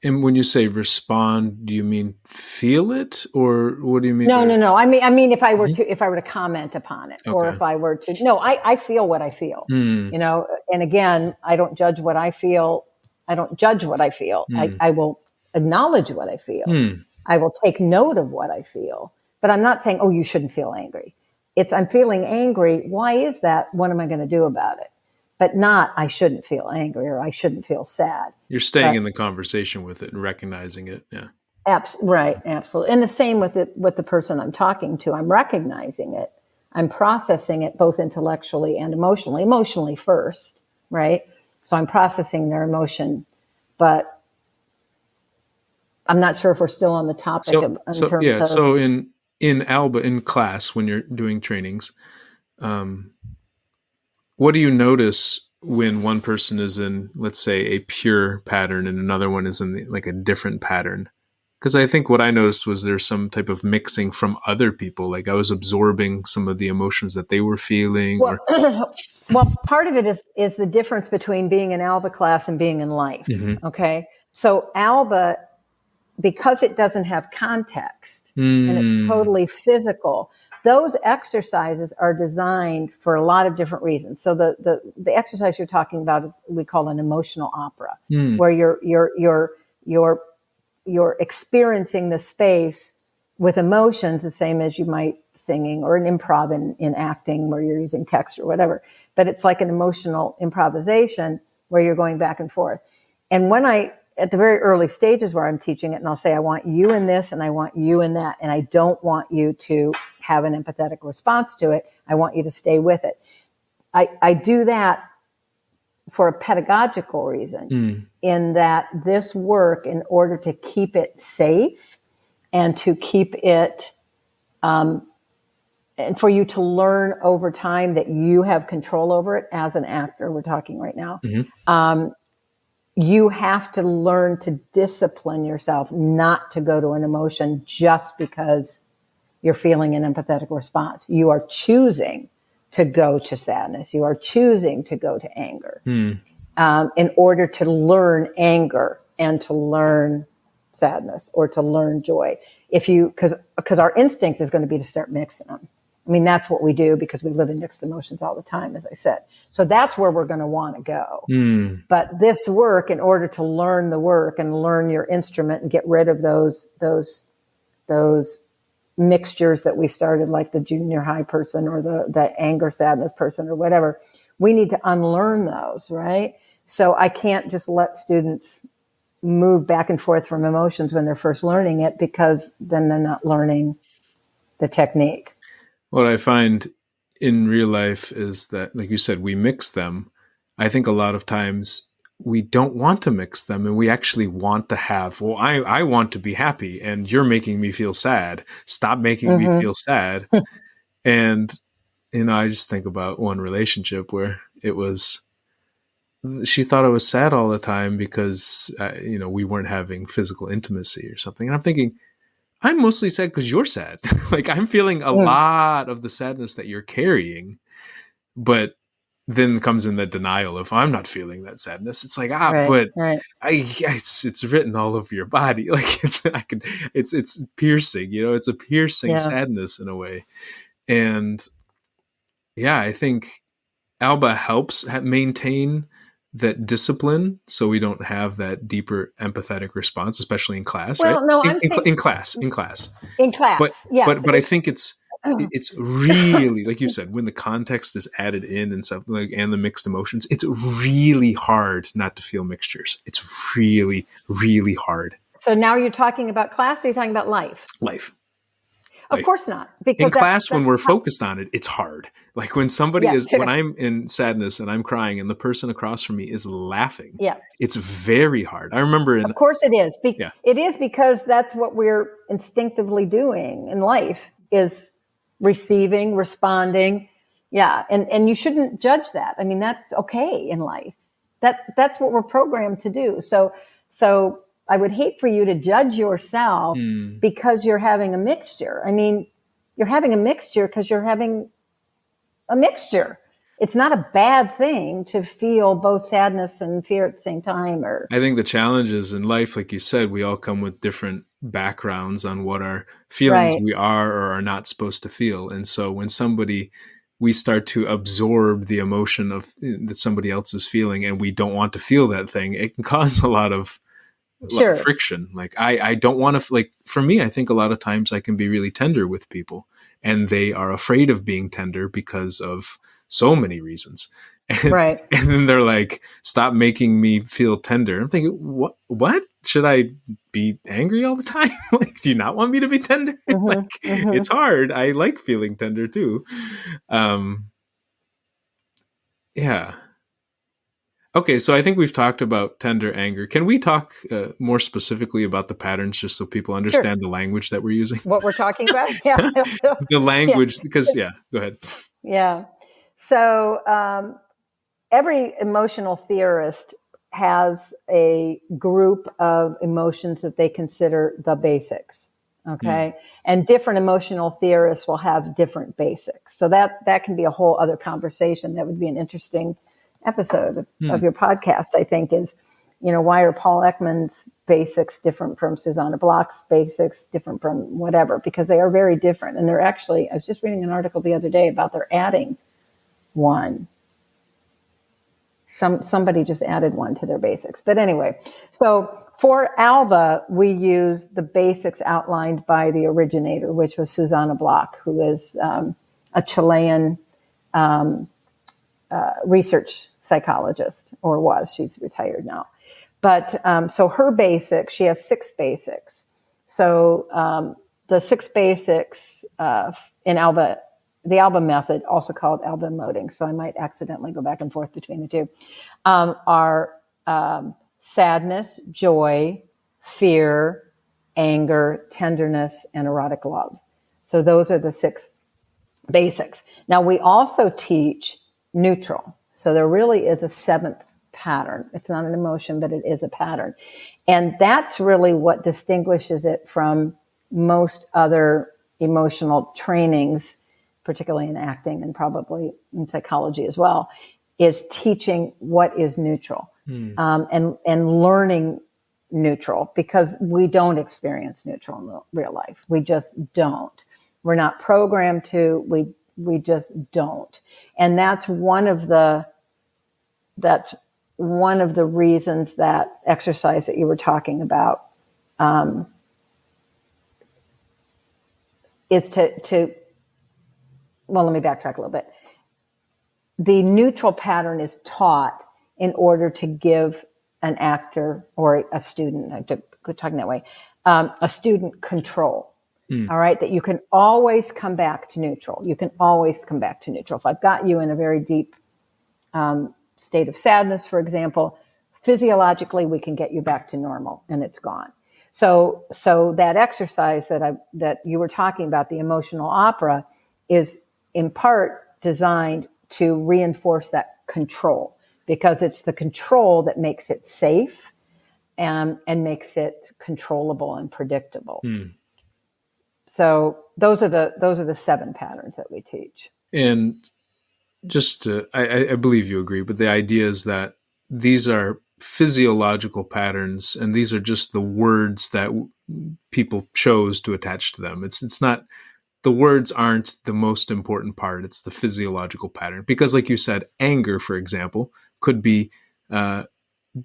And when you say respond, do you mean feel it, or what do you mean? No. I mean, if I were to comment upon it, or if I were to, I feel what I feel, and again, I don't judge what I feel. I don't judge what I feel. I will acknowledge what I feel. I will take note of what I feel, but I'm not saying, oh, you shouldn't feel angry. I'm feeling angry. Why is that? What am I going to do about it? But not, I shouldn't feel angry or I shouldn't feel sad. You're staying in the conversation with it and recognizing it. Yeah. Right. Absolutely. And the same with the person I'm talking to. I'm recognizing it. I'm processing it both intellectually and emotionally. Emotionally first, right? So I'm processing their emotion, but I'm not sure if we're still on the topic So in Alba, in class, when you're doing trainings, what do you notice when one person is in, let's say, a pure pattern and another one is in a different pattern? Because I think what I noticed was there's some type of mixing from other people. Like I was absorbing some of the emotions that they were feeling. Well, part of it is the difference between being in Alba class and being in life. Okay. So Alba, because it doesn't have context and it's totally physical, those exercises are designed for a lot of different reasons. So the exercise you're talking about is we call an emotional opera, where you're experiencing the space with emotions the same as you might singing, or an improv in acting where you're using text or whatever. But it's like an emotional improvisation where you're going back and forth. And when at the very early stages where I'm teaching it, and I'll say, I want you in this and I want you in that, and I don't want you to have an empathetic response to it. I want you to stay with it. I do that for a pedagogical reason, in that this work, in order to keep it safe and to keep it, and for you to learn over time that you have control over it as an actor, we're talking right now, you have to learn to discipline yourself not to go to an emotion just because you're feeling an empathetic response. You are choosing to go to sadness. You are choosing to go to anger in order to learn anger and to learn sadness or to learn joy. Because our instinct is going to be to start mixing them. I mean, that's what we do because we live in mixed emotions all the time, as I said. So that's where we're going to want to go. But this work, in order to learn the work and learn your instrument and get rid of those mixtures that we started, like the junior high person or the anger sadness person or whatever, we need to unlearn those, right? So I can't just let students move back and forth from emotions when they're first learning it, because then they're not learning the technique. What I find in real life is that, like you said, we mix them. I think a lot of times we don't want to mix them, and we actually want to have, well, I want to be happy and you're making me feel sad. Stop making me feel sad. And, I just think about one relationship where she thought I was sad all the time because, we weren't having physical intimacy or something. And I'm thinking, I'm mostly sad because you're sad. Like, I'm feeling a lot of the sadness that you're carrying, but then comes in the denial of, I'm not feeling that sadness. It's like, it's written all over your body. Like it's piercing, it's a piercing sadness in a way. And I think Alba helps maintain that discipline, so we don't have that deeper empathetic response, especially in class, right? No, in class. But I think it's really, like you said, when the context is added in and stuff, like, and the mixed emotions, it's really hard not to feel mixtures. It's really, really hard. So now you're talking about class, or you're talking about life? Life. Of course not. Because in class, when we're focused on it, it's hard. Like when when I'm in sadness and I'm crying and the person across from me is laughing, it's very hard. I remember of course it is. It is, because that's what we're instinctively doing in life, is receiving, responding. Yeah. And you shouldn't judge that. I mean, that's okay in life. That's what we're programmed to do. So I would hate for you to judge yourself because you're having a mixture. I mean, you're having a mixture because you're having a mixture. It's not a bad thing to feel both sadness and fear at the same time. I think the challenges in life, like you said, we all come with different backgrounds on what our feelings we are or are not supposed to feel. And so when we start to absorb the emotion that somebody else is feeling, and we don't want to feel that thing, it can cause a lot of friction. Like I don't want to, like, for me, I think a lot of times I can be really tender with people, and they are afraid of being tender because of so many reasons. And, and then they're like, stop making me feel tender. I'm thinking, what? Should I be angry all the time? Like, do you not want me to be tender? It's hard. I like feeling tender too. Okay, so I think we've talked about tender anger. Can we talk more specifically about the patterns, just so people understand the language that we're using? What we're talking about? The language, because, go ahead. Yeah. So every emotional theorist has a group of emotions that they consider the basics. Okay. And different emotional theorists will have different basics. So that can be a whole other conversation. That would be an interesting episode of your podcast, I think, is why are Paul Ekman's basics different from Susanna Block's basics, different from whatever? Because they are very different. And they're actually, I was just reading an article the other day about they're adding one. Somebody just added one to their basics. But anyway, so for Alba, we use the basics outlined by the originator, which was Susanna Block, who is a Chilean research psychologist, or was. She's retired now. But so her basics, she has 6 basics. So the 6 basics in Alba, the Alba Method, also called Alba Moding, so I might accidentally go back and forth between the two, are sadness, joy, fear, anger, tenderness, and erotic love. So those are the 6 basics. Now we also teach neutral. So there really is a 7th pattern. It's not an emotion, but it is a pattern. And that's really what distinguishes it from most other emotional trainings, particularly in acting and probably in psychology as well, is teaching what is neutral and learning neutral, because we don't experience neutral in real life. We just don't. We're not programmed to. We just don't. And that's one of the reasons that exercise that you were talking about is to well, let me backtrack a little bit. The neutral pattern is taught in order to give an actor or a student, I'm talking that way, a student control. All right, that you can always come back to neutral. You can always come back to neutral. If I've got you in a very deep state of sadness, for example, physiologically we can get you back to normal and it's gone. So that exercise that you were talking about, the emotional opera, is in part designed to reinforce that control, because it's the control that makes it safe and makes it controllable and predictable. So those are the 7 patterns that we teach. And just to, I believe you agree, but the idea is that these are physiological patterns, and these are just the words that people chose to attach to them. It's not, the words aren't the most important part. It's the physiological pattern. Because like you said, anger, for example, could be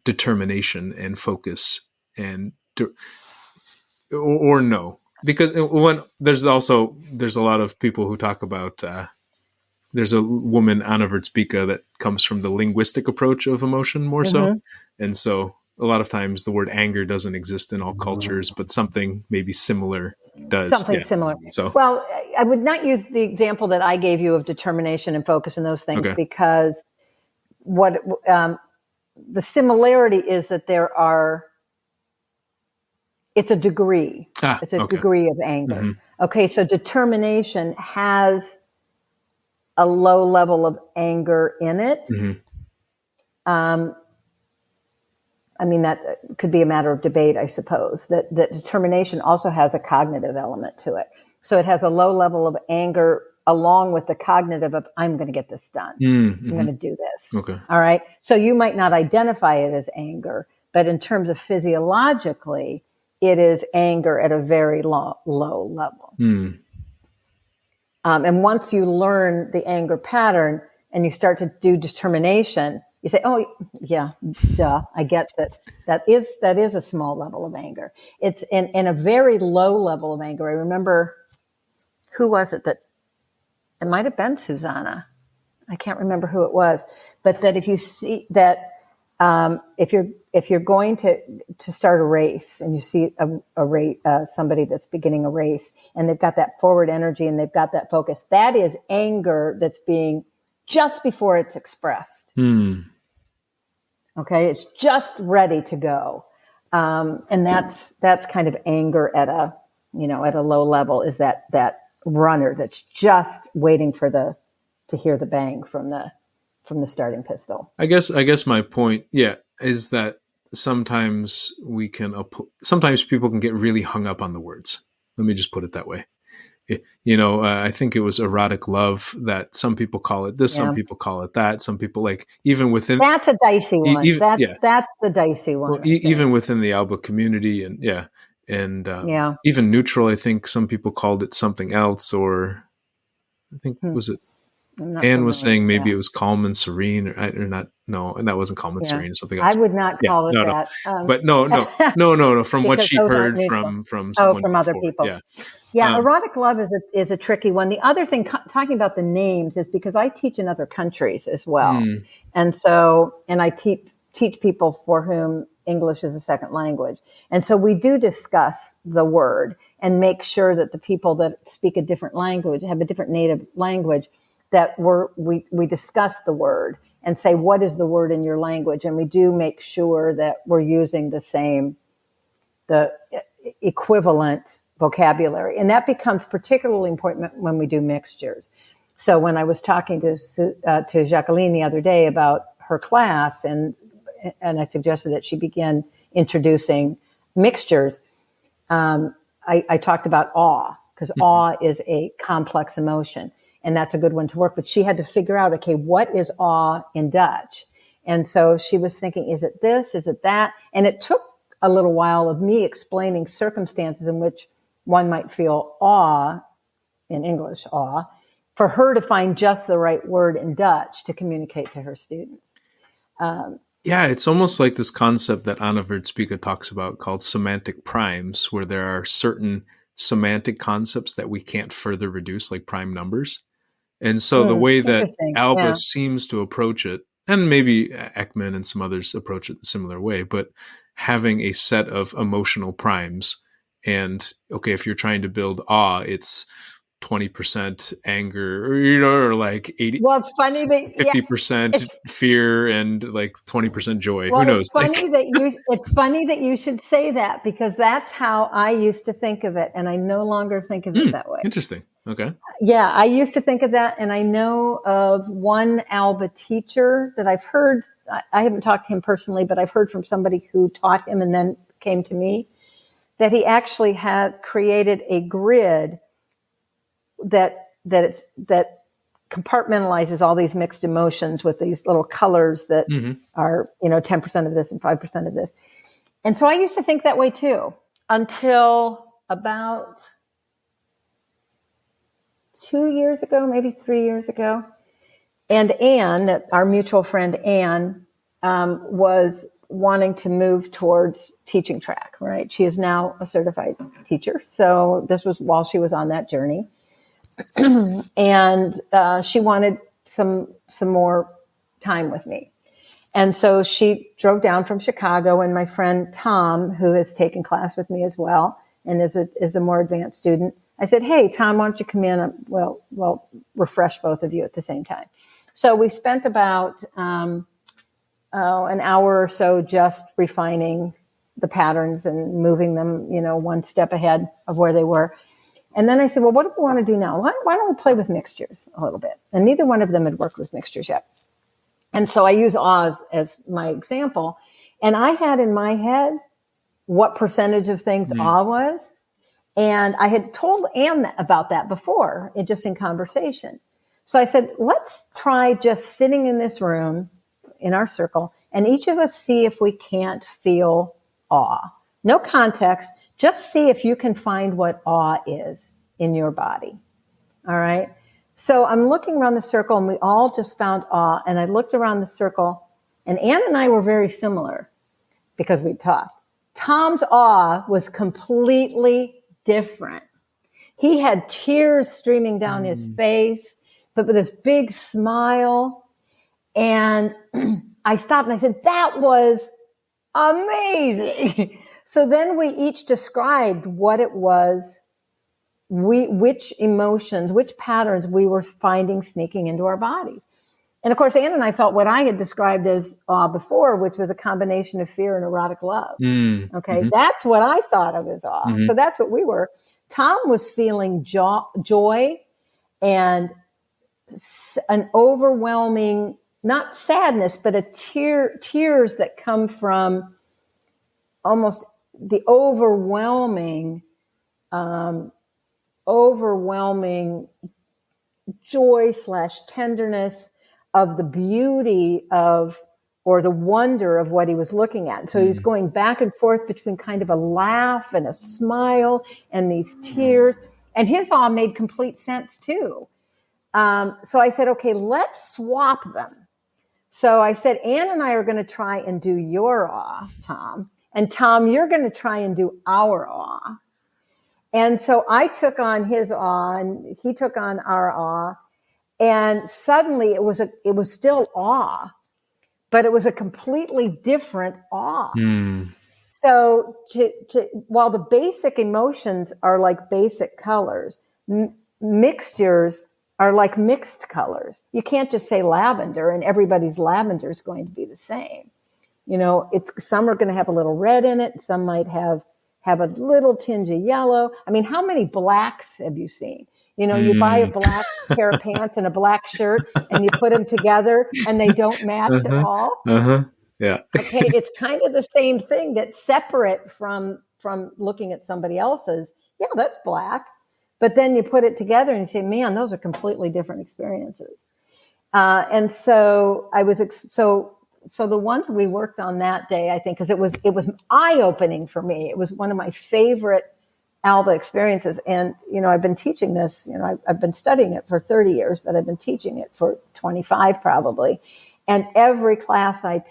determination and focus and or no. Because when there's a lot of people who talk about there's a woman, Anna Wurtzbika, that comes from the linguistic approach of emotion more so. And so a lot of times the word anger doesn't exist in all cultures, but something maybe similar does. Something similar. So, well, I would not use the example that I gave you of determination and focus and those things, because what the similarity is that it's a degree. It's a degree of anger. Okay, so determination has a low level of anger in it. I mean, that could be a matter of debate, I suppose, that determination also has a cognitive element to it. So it has a low level of anger along with the cognitive of, I'm going to get this done. I'm going to do this. All right. So you might not identify it as anger, but in terms of physiologically, it is anger at a very low level. And once you learn the anger pattern and you start to do determination, you say, oh, yeah, duh, I get that. That is a small level of anger. It's in a very low level of anger. I remember, who was it that, it might have been Susanna. I can't remember who it was. But that if you see that, if you're going to start a race and you see a race, somebody that's beginning a race and they've got that forward energy and they've got that focus, that is anger that's being just before it's expressed. Okay, it's just ready to go, and that's kind of anger at a low level, is that runner that's just waiting to hear the bang from the starting pistol. I guess my point, is that sometimes people can get really hung up on the words. Let me just put it that way. I think it was erotic love that some people call it this, some Yeah. people call it that, some people like even within, That's a dicey one. even, That's the dicey well, one, I even think. within the Alba community, and Yeah. even neutral, I think some people called it something else, or I think Hmm. was it I'm not Anne was familiar saying with maybe that. it was calm and serene, or not. No, and that wasn't calm and Yeah. serene. It's something I else. would not Yeah, call it no, no, that. but no. From what Because she those aren't heard neutral. from Oh, someone from other before, people. yeah, Yeah, um, erotic love is a tricky one. The other thing, talking about the names, is because I teach in other countries as well, mm, and I teach people for whom English is a second language, and so we do discuss the word and make sure that the people that speak a different language, have a different native language, that we discuss the word and say, what is the word in your language, and we do make sure that we're using the equivalent vocabulary. And that becomes particularly important when we do mixtures. So when I was talking to Jacqueline the other day about her class, and I suggested that she begin introducing mixtures, I talked about awe, because mhm. awe is a complex emotion. And that's a good one to work. But she had to figure out, okay, what is awe in Dutch? And so she was thinking, is it this? Is it that? And it took a little while of me explaining circumstances in which one might feel awe, in English, awe, for her to find just the right word in Dutch to communicate to her students. Yeah, it's almost like this concept that Anna Verdspieker talks about called semantic primes, where there are certain semantic concepts that we can't further reduce, like prime numbers. And so the way that Interesting. Alba Yeah. seems to approach it, and maybe Ekman and some others approach it in a similar way, but having a set of emotional primes. And okay, if you're trying to build awe, it's 20% anger, or like 80, Well, it's funny that, yeah, 50% it's fear and like 20% joy. Who Well, knows? Like, it's funny that you should say that, because that's how I used to think of it, and I no longer think of it that way. interesting. Okay. Yeah, I used to think of that, and I know of one Alba teacher that I've heard. I haven't talked to him personally, but I've heard from somebody who taught him and then came to me, that he actually had created a grid that compartmentalizes all these mixed emotions with these little colors that Mm-hmm. are 10% of this and 5% of this. And so I used to think that way too, until about 2 years ago, maybe 3 years ago. And Anne, our mutual friend Anne, was wanting to move towards teaching track, right? She is now a certified teacher. So this was while she was on that journey. And she wanted some more time with me. And so she drove down from Chicago, and my friend Tom, who has taken class with me as well and is a more advanced student, I said, hey, Tom, why don't you come in? We'll refresh both of you at the same time. So we spent about an hour or so just refining the patterns and moving them, one step ahead of where they were. And then I said, well, what do we want to do now? Why don't we play with mixtures a little bit? And neither one of them had worked with mixtures yet. And so I use Oz as my example. And I had in my head what percentage of things Mm-hmm. awe was. And I had told Anne about that before, just in conversation. So I said, let's try just sitting in this room in our circle, and each of us see if we can't feel awe. No context, just see if you can find what awe is in your body. All right. So I'm looking around the circle, and we all just found awe. And I looked around the circle, and Anne and I were very similar because we talked. Tom's awe was completely different. He had tears streaming down his face, but with this big smile. And I stopped and I said, that was amazing. So then we each described what it was, which emotions, which patterns we were finding sneaking into our bodies. And of course, Anne and I felt what I had described as awe before, which was a combination of fear and erotic love. Okay, Mm-hmm. that's what I thought of as awe. Mm-hmm. So that's what we were. Tom was feeling joy and an overwhelming, not sadness, but tears that come from almost the overwhelming overwhelming joy / tenderness of the beauty of, or the wonder of what he was looking at. So he was going back and forth between kind of a laugh and a smile and these tears. And his awe made complete sense too. So I said, okay, let's swap them. So I said, Anne and I are going to try and do your awe, Tom. And Tom, you're going to try and do our awe. And so I took on his awe and he took on our awe. And suddenly it was still awe, but it was a completely different awe. So while the basic emotions are like basic colors, mixtures are like mixed colors. You can't just say lavender and everybody's lavender is going to be the same. You know, some are going to have a little red in it. Some might have a little tinge of yellow. I mean, how many blacks have you seen? You know, you buy a black pair of pants and a black shirt and you put them together and they don't match at all. Yeah. Okay. It's kind of the same thing that's separate from looking at somebody else's. Yeah, that's black. But then you put it together and you say, man, those are completely different experiences. And so so the ones we worked on that day, I think, because it was eye-opening for me. It was one of my favorite Alba experiences. And, you know, I've been teaching this, you know, I've been studying it for 30 years, but I've been teaching it for 25 probably. And every class I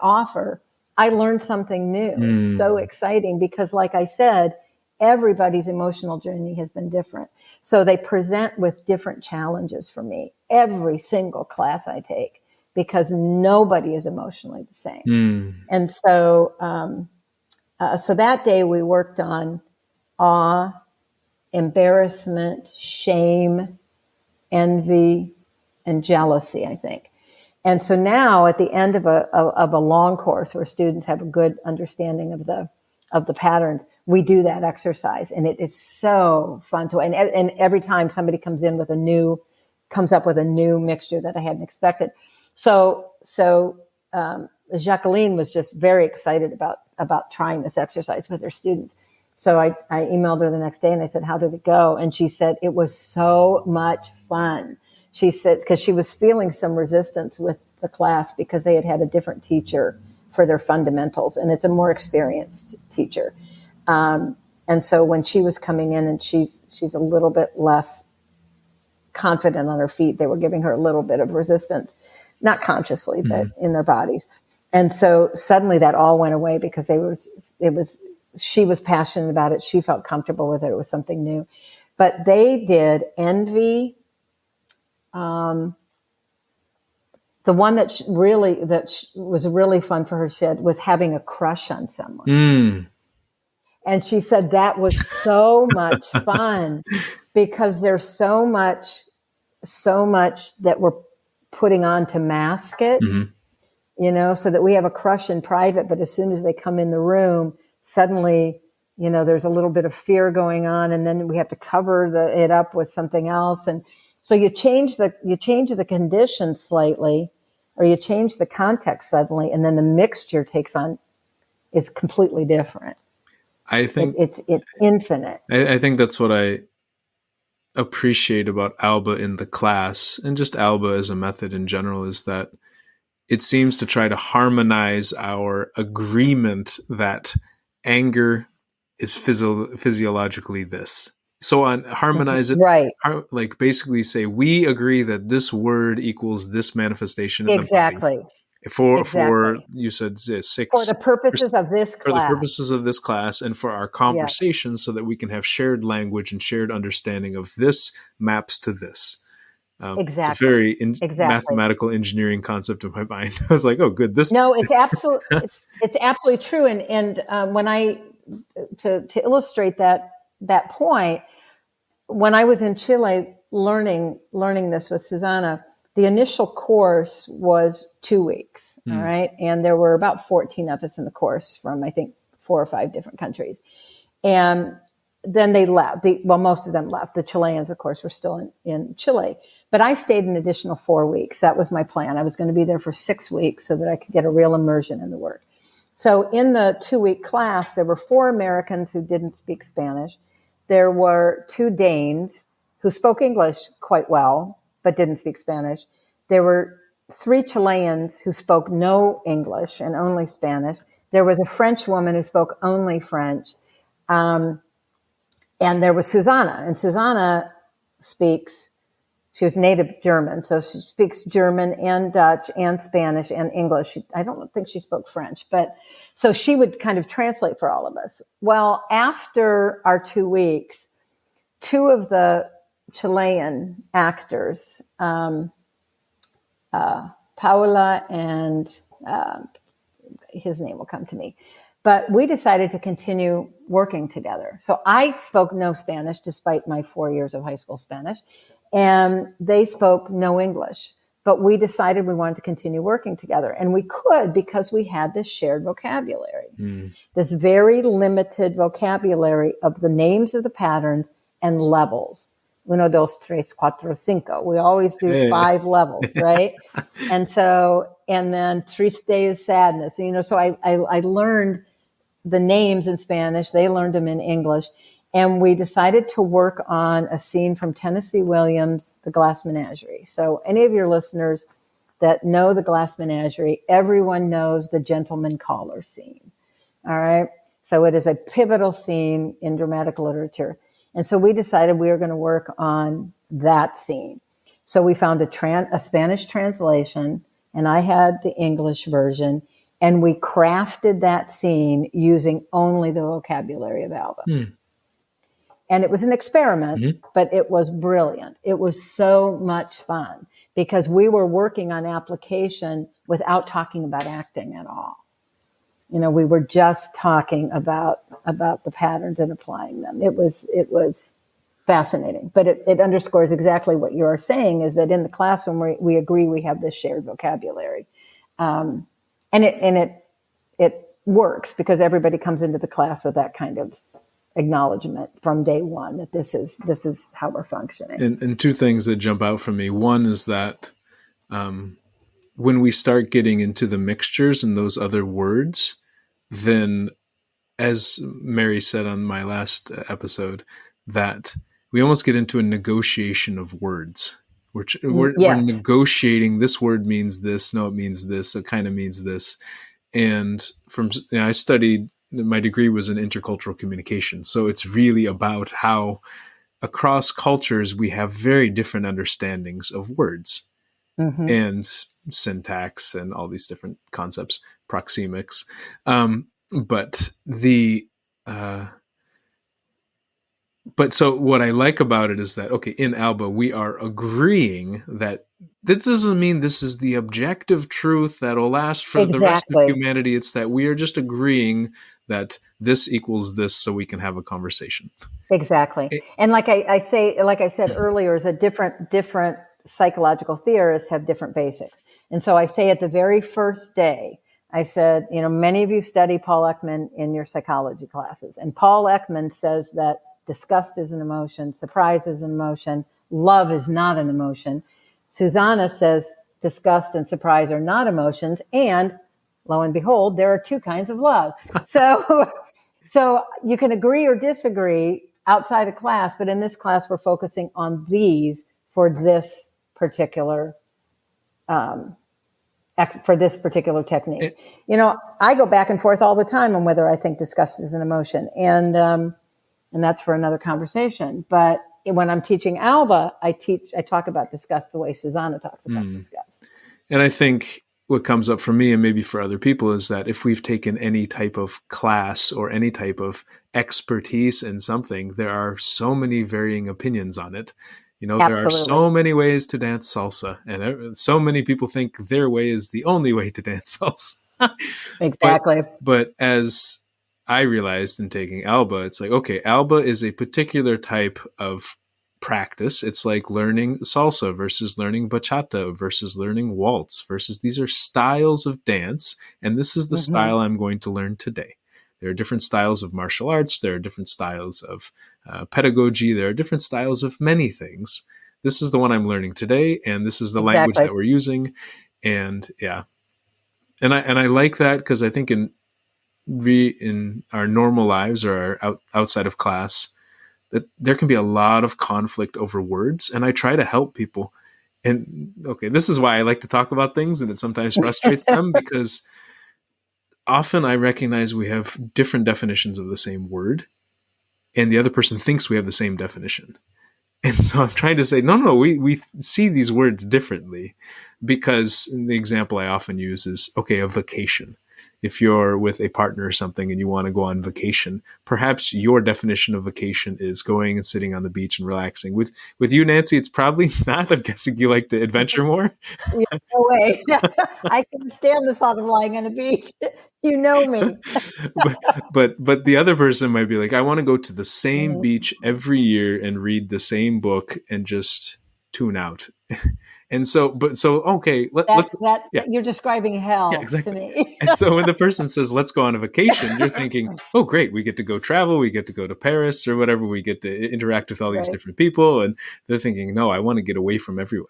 offer, I learn something new. It's so exciting because, like I said, everybody's emotional journey has been different. So they present with different challenges for me every single class I take because nobody is emotionally the same. And so, so that day we worked on awe, embarrassment, shame, envy, and jealousy, I think. And so now at the end of a long course where students have a good understanding of the patterns, we do that exercise. And it is so fun and every time somebody comes up with a new mixture that I hadn't expected. So Jacqueline was just very excited about trying this exercise with her students. So I emailed her the next day and I said, how did it go? And she said, it was so much fun. She said, because she was feeling some resistance with the class because they had a different teacher for their fundamentals. And it's a more experienced teacher. And so when she was coming in and she's a little bit less confident on her feet, they were giving her a little bit of resistance, not consciously, but in their bodies. And so suddenly that all went away because she was passionate about it. She felt comfortable with it. It was something new. But they did envy. The one that was really fun for her, she said, was having a crush on someone. And she said that was so much fun because there's so much that we're putting on to mask it, you know, so that we have a crush in private, but as soon as they come in the room, suddenly, you know, there's a little bit of fear going on, and then we have to cover it up with something else. And so you change the conditions slightly, or you change the context suddenly, and then the mixture is completely different. I think it's infinite. I think that's what I appreciate about Alba in the class, and just Alba as a method in general, is that it seems to try to harmonize our agreement that anger is physiologically this. So on harmonize it, right? Like basically say we agree that this word equals this manifestation in the body. For you said 6 for the purposes of this class. For the purposes of this class and for our conversation, so that we can have shared language and shared understanding of this maps to this. It's a very mathematical engineering concept in my mind. I was like, oh, good. No, it's absolutely true. And when to illustrate that point, when I was in Chile learning this with Susanna, the initial course was 2 weeks. All right. And there were about 14 of us in the course from, I think, 4 or 5 different countries. And then they left. Most of them left. The Chileans, of course, were still in Chile. But I stayed an additional 4 weeks. That was my plan. I was going to be there for 6 weeks so that I could get a real immersion in the work. So in the 2-week class, there were 4 Americans who didn't speak Spanish, there were 2 Danes who spoke English quite well, but didn't speak Spanish. There were 3 Chileans who spoke no English and only Spanish. There was a French woman who spoke only French. And there was Susanna. And Susanna she was native German, so she speaks German and Dutch and Spanish and English. I don't think she spoke French, but so she would kind of translate for all of us. Well, after our 2 weeks, 2 of the Chilean actors, Paula and his name will come to me. But we decided to continue working together. So I spoke no Spanish despite my 4 years of high school Spanish, and they spoke no English. But we decided we wanted to continue working together. And we could because we had this shared vocabulary, this very limited vocabulary of the names of the patterns and levels. Uno, dos, tres, cuatro, cinco. We always do 5 levels, right? And then triste is sadness. So I learned the names in Spanish. They learned them in English. And we decided to work on a scene from Tennessee Williams' The Glass Menagerie. So any of your listeners that know The Glass Menagerie, everyone knows the gentleman caller scene. All right? So it is a pivotal scene in dramatic literature. And so we decided we were going to work on that scene. So we found a Spanish translation, and I had the English version, and we crafted that scene using only the vocabulary of Alba. And it was an experiment, but it was brilliant. It was so much fun because we were working on application without talking about acting at all. We were just talking about the patterns and applying them. It was fascinating, but it underscores exactly what you are saying, is that in the classroom we agree we have this shared vocabulary, and it works because everybody comes into the class with that kind of acknowledgement from day one that this is how we're functioning. And 2 things that jump out from me. One is that when we start getting into the mixtures and those other words, then, as Mary said on my last episode, that we almost get into a negotiation of words. We're negotiating, this word means this, no, it means this, it kind of means this. And I studied, my degree was in intercultural communication. So it's really about how across cultures we have very different understandings of words and syntax and all these different concepts, proxemics. But so what I like about it is that, okay, in Alba, we are agreeing that this doesn't mean this is the objective truth that will last for the rest of humanity. It's that we are just agreeing that this equals this so we can have a conversation. Exactly. And like I said earlier, is that different psychological theorists have different basics. And so I say at the very first day, I said, many of you study Paul Ekman in your psychology classes. And Paul Ekman says that disgust is an emotion, surprise is an emotion, love is not an emotion. Susanna says disgust and surprise are not emotions. And lo and behold, there are 2 kinds of love. So you can agree or disagree outside of class, but in this class, we're focusing on these for this particular technique. I go back and forth all the time on whether I think disgust is an emotion, and that's for another conversation. But when I'm teaching Alba, I talk about disgust the way Susanna talks about disgust. And I think what comes up for me and maybe for other people is that if we've taken any type of class or any type of expertise in something, there are so many varying opinions on it. There are so many ways to dance salsa, and so many people think their way is the only way to dance salsa. Exactly. But as I realized in taking Alba, it's like, okay, Alba is a particular type of practice. It's like learning salsa versus learning bachata versus learning waltz versus these are styles of dance. And this is the style I'm going to learn today. There are different styles of martial arts. There are different styles of pedagogy. There are different styles of many things. This is the one I'm learning today, and this is the language that we're using. And yeah, and I like that because I think in our normal lives or our outside of class, that there can be a lot of conflict over words, and I try to help people. And okay, this is why I like to talk about things, and it sometimes frustrates them, because often I recognize we have different definitions of the same word, and the other person thinks we have the same definition. And so I'm trying to say, no, we see these words differently, because the example I often use is, okay, a vacation. If you're with a partner or something and you want to go on vacation, perhaps your definition of vacation is going and sitting on the beach and relaxing. With you, Nancy, it's probably not. I'm guessing you like to adventure more. Yeah, no way. I can't stand the thought of lying on a beach. You know me. but the other person might be like, I want to go to the same Mhm. beach every year and read the same book and just tune out. And so, okay, let's, yeah, You're describing yeah, hell to exactly. me. And so when the person says, let's go on a vacation, you're thinking, oh, great, we get to go travel, we get to go to Paris or whatever, we get to interact with all these Right. different people. And they're thinking, no, I want to get away from everyone.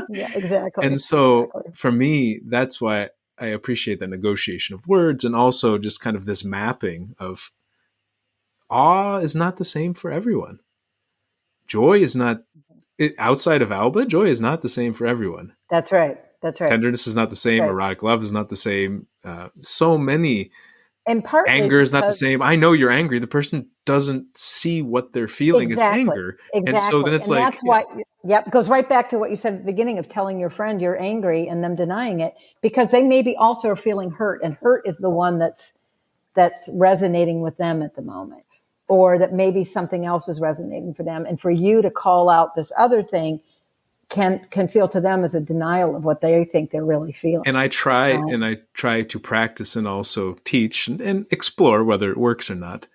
Yeah, exactly. And so Exactly. for me, that's why I appreciate the negotiation of words, and also just kind of this mapping of awe is not the same for everyone. Joy is not, outside of Alba, joy is not the same for everyone. That's right. That's right. Tenderness is not the That's same. right. Erotic love is not the same. So many. And partly Anger is not the because same. I know you're angry. The person doesn't see what they're feeling as exactly, anger. And so then exactly. it's And like, that's yeah. why, yep, goes right back to what you said at the beginning of telling your friend you're angry and them denying it, because they maybe also are feeling hurt, and hurt is the one that's resonating with them at the moment, or that maybe something else is resonating for them. And for you to call out this other thing can feel to them as a denial of what they think they're really feeling. And I try to practice and also teach and explore whether it works or not,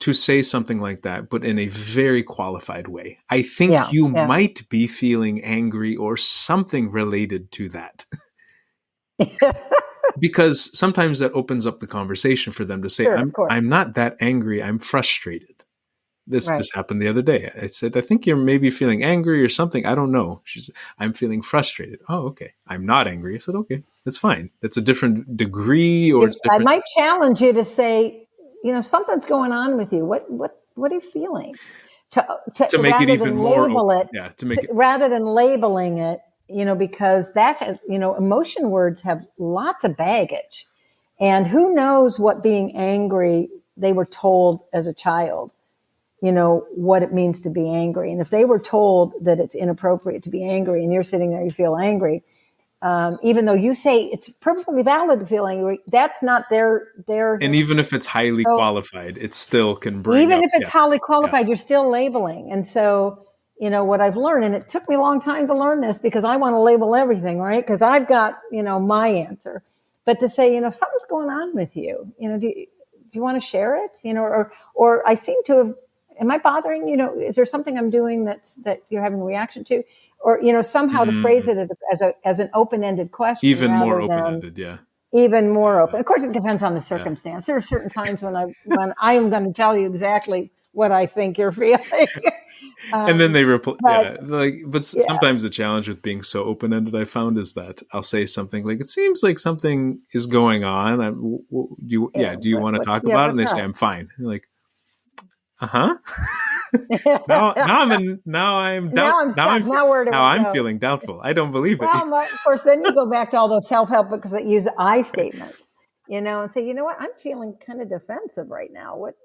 to say something like that, but in a very qualified way. I think Yeah, you yeah. might be feeling angry or something related to that. Because sometimes that opens up the conversation for them to say, Sure, of course. I'm not that angry, I'm frustrated. Right. This happened the other day. I said, I think you're maybe feeling angry or something. I don't know. She said, I'm feeling frustrated. Oh, okay. I'm not angry. I said, okay, that's fine. That's a different degree, or it's I different. might challenge you to say, something's going on with you. What are you feeling? To To make it rather even than more label open. it, Yeah, to make it. rather than labeling it, because that has, emotion words have lots of baggage, and who knows what being angry they were told as a child. What it means to be angry, and if they were told that it's inappropriate to be angry, and you're sitting there, you feel angry. Even though you say it's perfectly valid to feel angry, that's not their And even history. if it's highly So qualified, it still can bring even up. if it's Yeah, highly yeah. qualified, you're still labeling. And so, what I've learned, and it took me a long time to learn this because I want to label everything, right? Because I've got, my answer. But to say, something's going on with you, do you want to share it? Or I seem to have, am I bothering, is there something I'm doing that you're having a reaction to? Or, somehow to phrase Mm, it as an open-ended question even more rather open than ended. Yeah, even more yeah, open. Of course, it depends on the yeah. circumstance. There are certain times when I am going to tell you exactly what I think you're feeling. And then they reply. But Yeah, like, but yeah, sometimes the challenge with being so open ended, I found, is that I'll say something like, "It seems like something is going on. yeah, do you want to talk about it?" And what's they say, up? "I'm fine." You're like, huh? Now I'm doubt Now I'm now stuck. Now where do now we I'm go? feeling doubtful. I don't believe it. Well, of course, then you go back to all those self-help books that use I statements, and say, what, I'm feeling kind of defensive right now. What.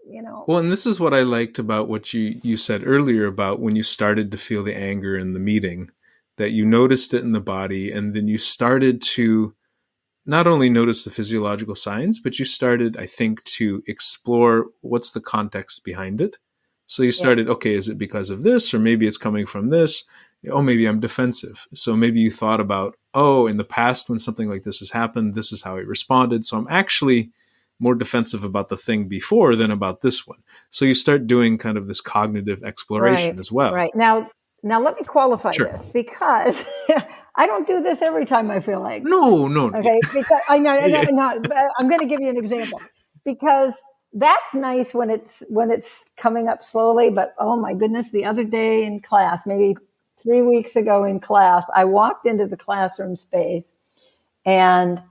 Well, and this is what I liked about what you said earlier about when you started to feel the anger in the meeting, that you noticed it in the body, and then you started to not only notice the physiological signs, but you started, I think, to explore what's the context behind it. So you Yeah, started, okay, is it because of this? Or maybe it's coming from this. Oh, maybe I'm defensive. So maybe you thought about, oh, in the past, when something like this has happened, this is how I responded. So I'm actually more defensive about the thing before than about this one. So you start doing kind of this cognitive exploration right, as well. right. Now let me qualify Sure. this because I don't do this every time I feel angry. No, no, no. Okay, because I know, Yeah. I'm going to give you an example because that's nice when it's coming up slowly. But oh my goodness, the other day in class, maybe 3 weeks ago in class, I walked into the classroom space and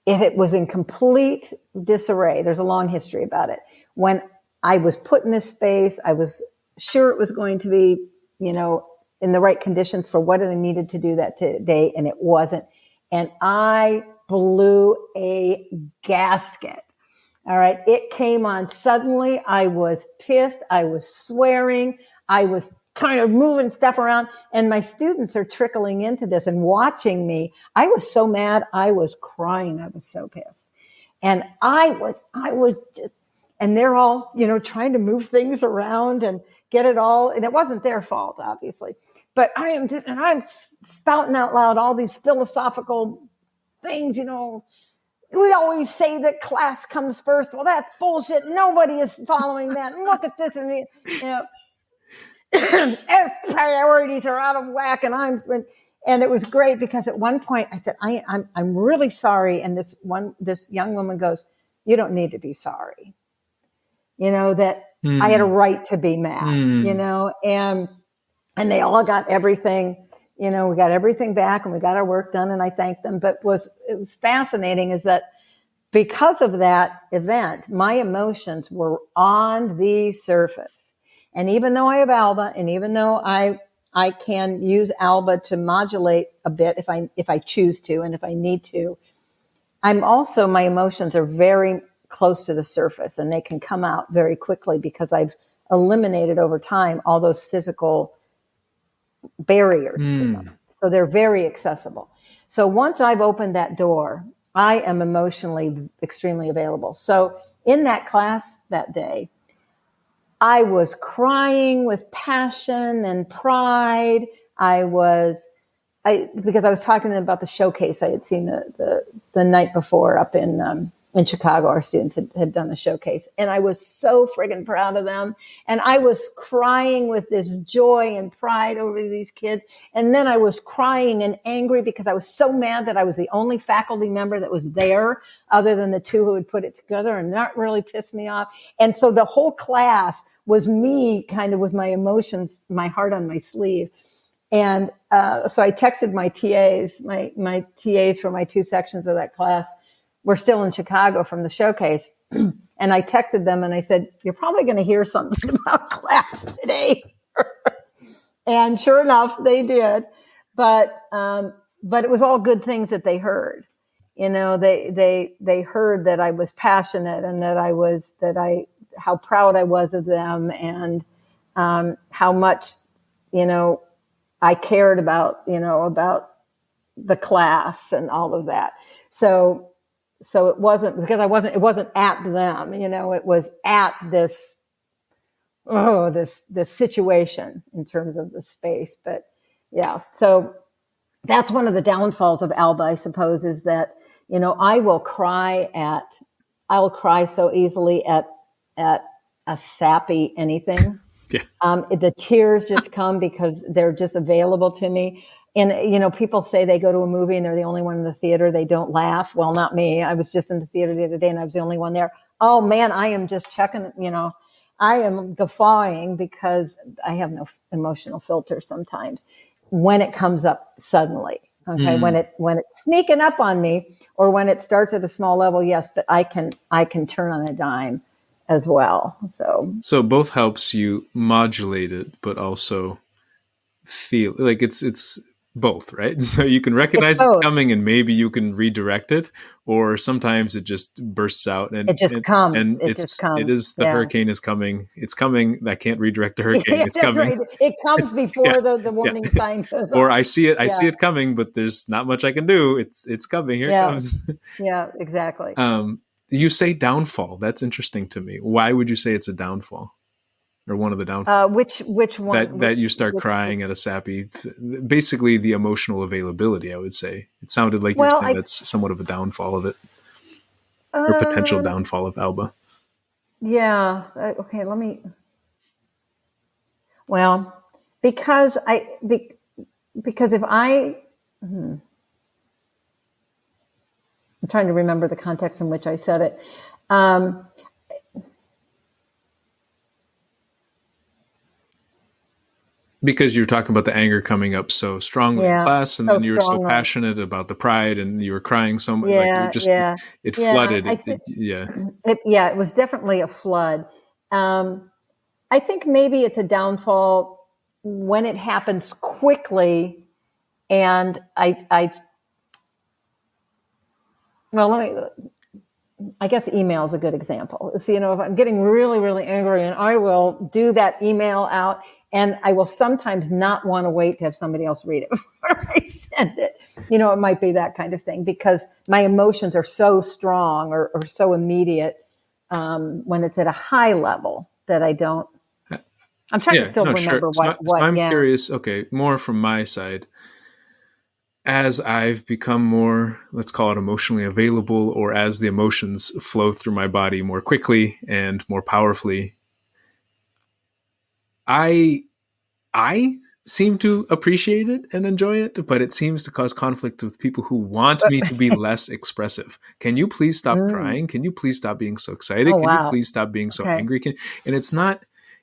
it was in complete disarray. There's a long history about it. When I was put in this space. I was sure it was going to be, in the right conditions for what I needed to do that day, and it wasn't. And I blew a gasket. All right. It came on suddenly. I was pissed. I was swearing. I was kind of moving stuff around, and my students are trickling into this and watching me. I was so mad. I was crying. I was so pissed. And I was just, and they're all, trying to move things around and get it all. And it wasn't their fault, obviously, but I'm spouting out loud all these philosophical things, we always say that class comes first. Well, that's bullshit. Nobody is following that. And look at this. And, priorities are out of whack. And it was great because at one point I said, I'm really sorry. And this young woman goes, you don't need to be sorry. That I had a right to be mad, and they all got everything. We got everything back and we got our work done, and I thanked them. But it was fascinating is that because of that event, my emotions were on the surface. And even though I have Alba, and even though I can use Alba to modulate a bit if I choose to and if I need to, my emotions are very close to the surface, and they can come out very quickly because I've eliminated over time all those physical barriers to them. So they're very accessible. So once I've opened that door, I am emotionally extremely available. So in that class that day, I was crying with passion and pride. Because I was talking to them about the showcase I had seen the night before up in Chicago. Our students had done the showcase, and I was so friggin' proud of them. And I was crying with this joy and pride over these kids. And then I was crying and angry because I was so mad that I was the only faculty member that was there other than the two who had put it together, and that really pissed me off. And so the whole class was me kind of with my emotions, my heart on my sleeve. And so I texted my TAs, my TAs for my two sections of that class. We're still in Chicago from the showcase. And I texted them and I said, you're probably going to hear something about class today. And sure enough, they did. But it was all good things that they heard. They heard that I was passionate and how proud I was of them, and how much, I cared about the class and all of that. So it wasn't because it wasn't at them, it was at this situation in terms of the space. But yeah, so that's one of the downfalls of Alba, I suppose, is that, I will cry so easily at a sappy anything. Yeah. The tears just come because they're just available to me. And, people say they go to a movie and they're the only one in the theater. They don't laugh. Well, not me. I was just in the theater the other day and I was the only one there. Oh man, I am just checking, I am guffawing because I have no emotional filter sometimes when it comes up suddenly. Okay. When it's sneaking up on me, or when it starts at a small level, yes, but I can turn on a dime as well. So both helps you modulate it, but also feel like it's both, right? So you can recognize it's coming and maybe you can redirect it, or sometimes it just bursts out and it just comes. And it is the hurricane is coming. It's coming. I can't redirect the hurricane. It's coming. Right. It comes before the warning sign goes Or off. I see it. I see it coming, but there's not much I can do. It's coming. Here it comes. Yeah, exactly. You say downfall. That's interesting to me. Why would you say it's a downfall? Or one of the downfalls? Which one? That you start crying at a sappy, basically the emotional availability, I would say. It sounded like you're saying that's somewhat of a downfall of it, or potential downfall of Alba. Yeah. Okay. Well, because if I'm trying to remember the context in which I said it. Because you're talking about the anger coming up so strongly in class, and then you were so passionate about the pride, and you were crying so much. It flooded. It was definitely a flood. I think maybe it's a downfall when it happens quickly, and I guess email is a good example. So, if I'm getting really, really angry, and I will do that email out, and I will sometimes not want to wait to have somebody else read it before I send it. It might be that kind of thing because my emotions are so strong or so immediate when it's at a high level that I don't. I'm trying to still remember sure. what. I'm curious. Okay, more from my side. As I've become more, let's call it emotionally available, or as the emotions flow through my body more quickly and more powerfully, I seem to appreciate it and enjoy it, but it seems to cause conflict with people who want me to be less expressive. Can you please stop crying? Can you please stop being so excited? Oh, Can you wow. please stop being so Okay. angry? And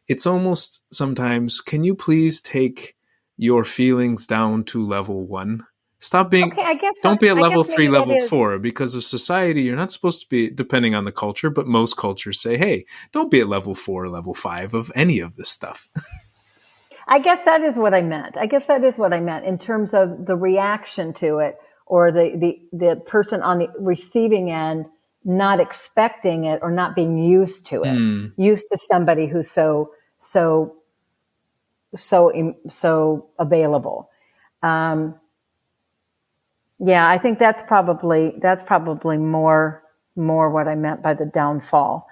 it's almost sometimes, can you please take your feelings down to level 1? Stop being, Okay, don't be at I level guess 3, maybe that level is. 4, because of society, you're not supposed to be, depending on the culture, but most cultures say, hey, don't be at level 4, level 5 of any of this stuff. I guess that is what I meant. In terms of the reaction to it, or the person on the receiving end not expecting it or not being used to it, used to somebody who's so available. Yeah, I think that's probably more what I meant by the downfall.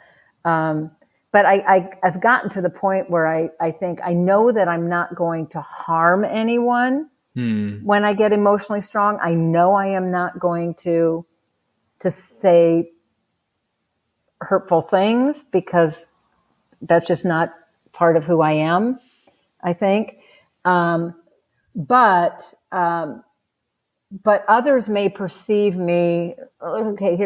But I've gotten to the point where I think I know that I'm not going to harm anyone when I get emotionally strong. I know I am not going to say hurtful things because that's just not part of who I am, I think. But others may perceive me. Okay,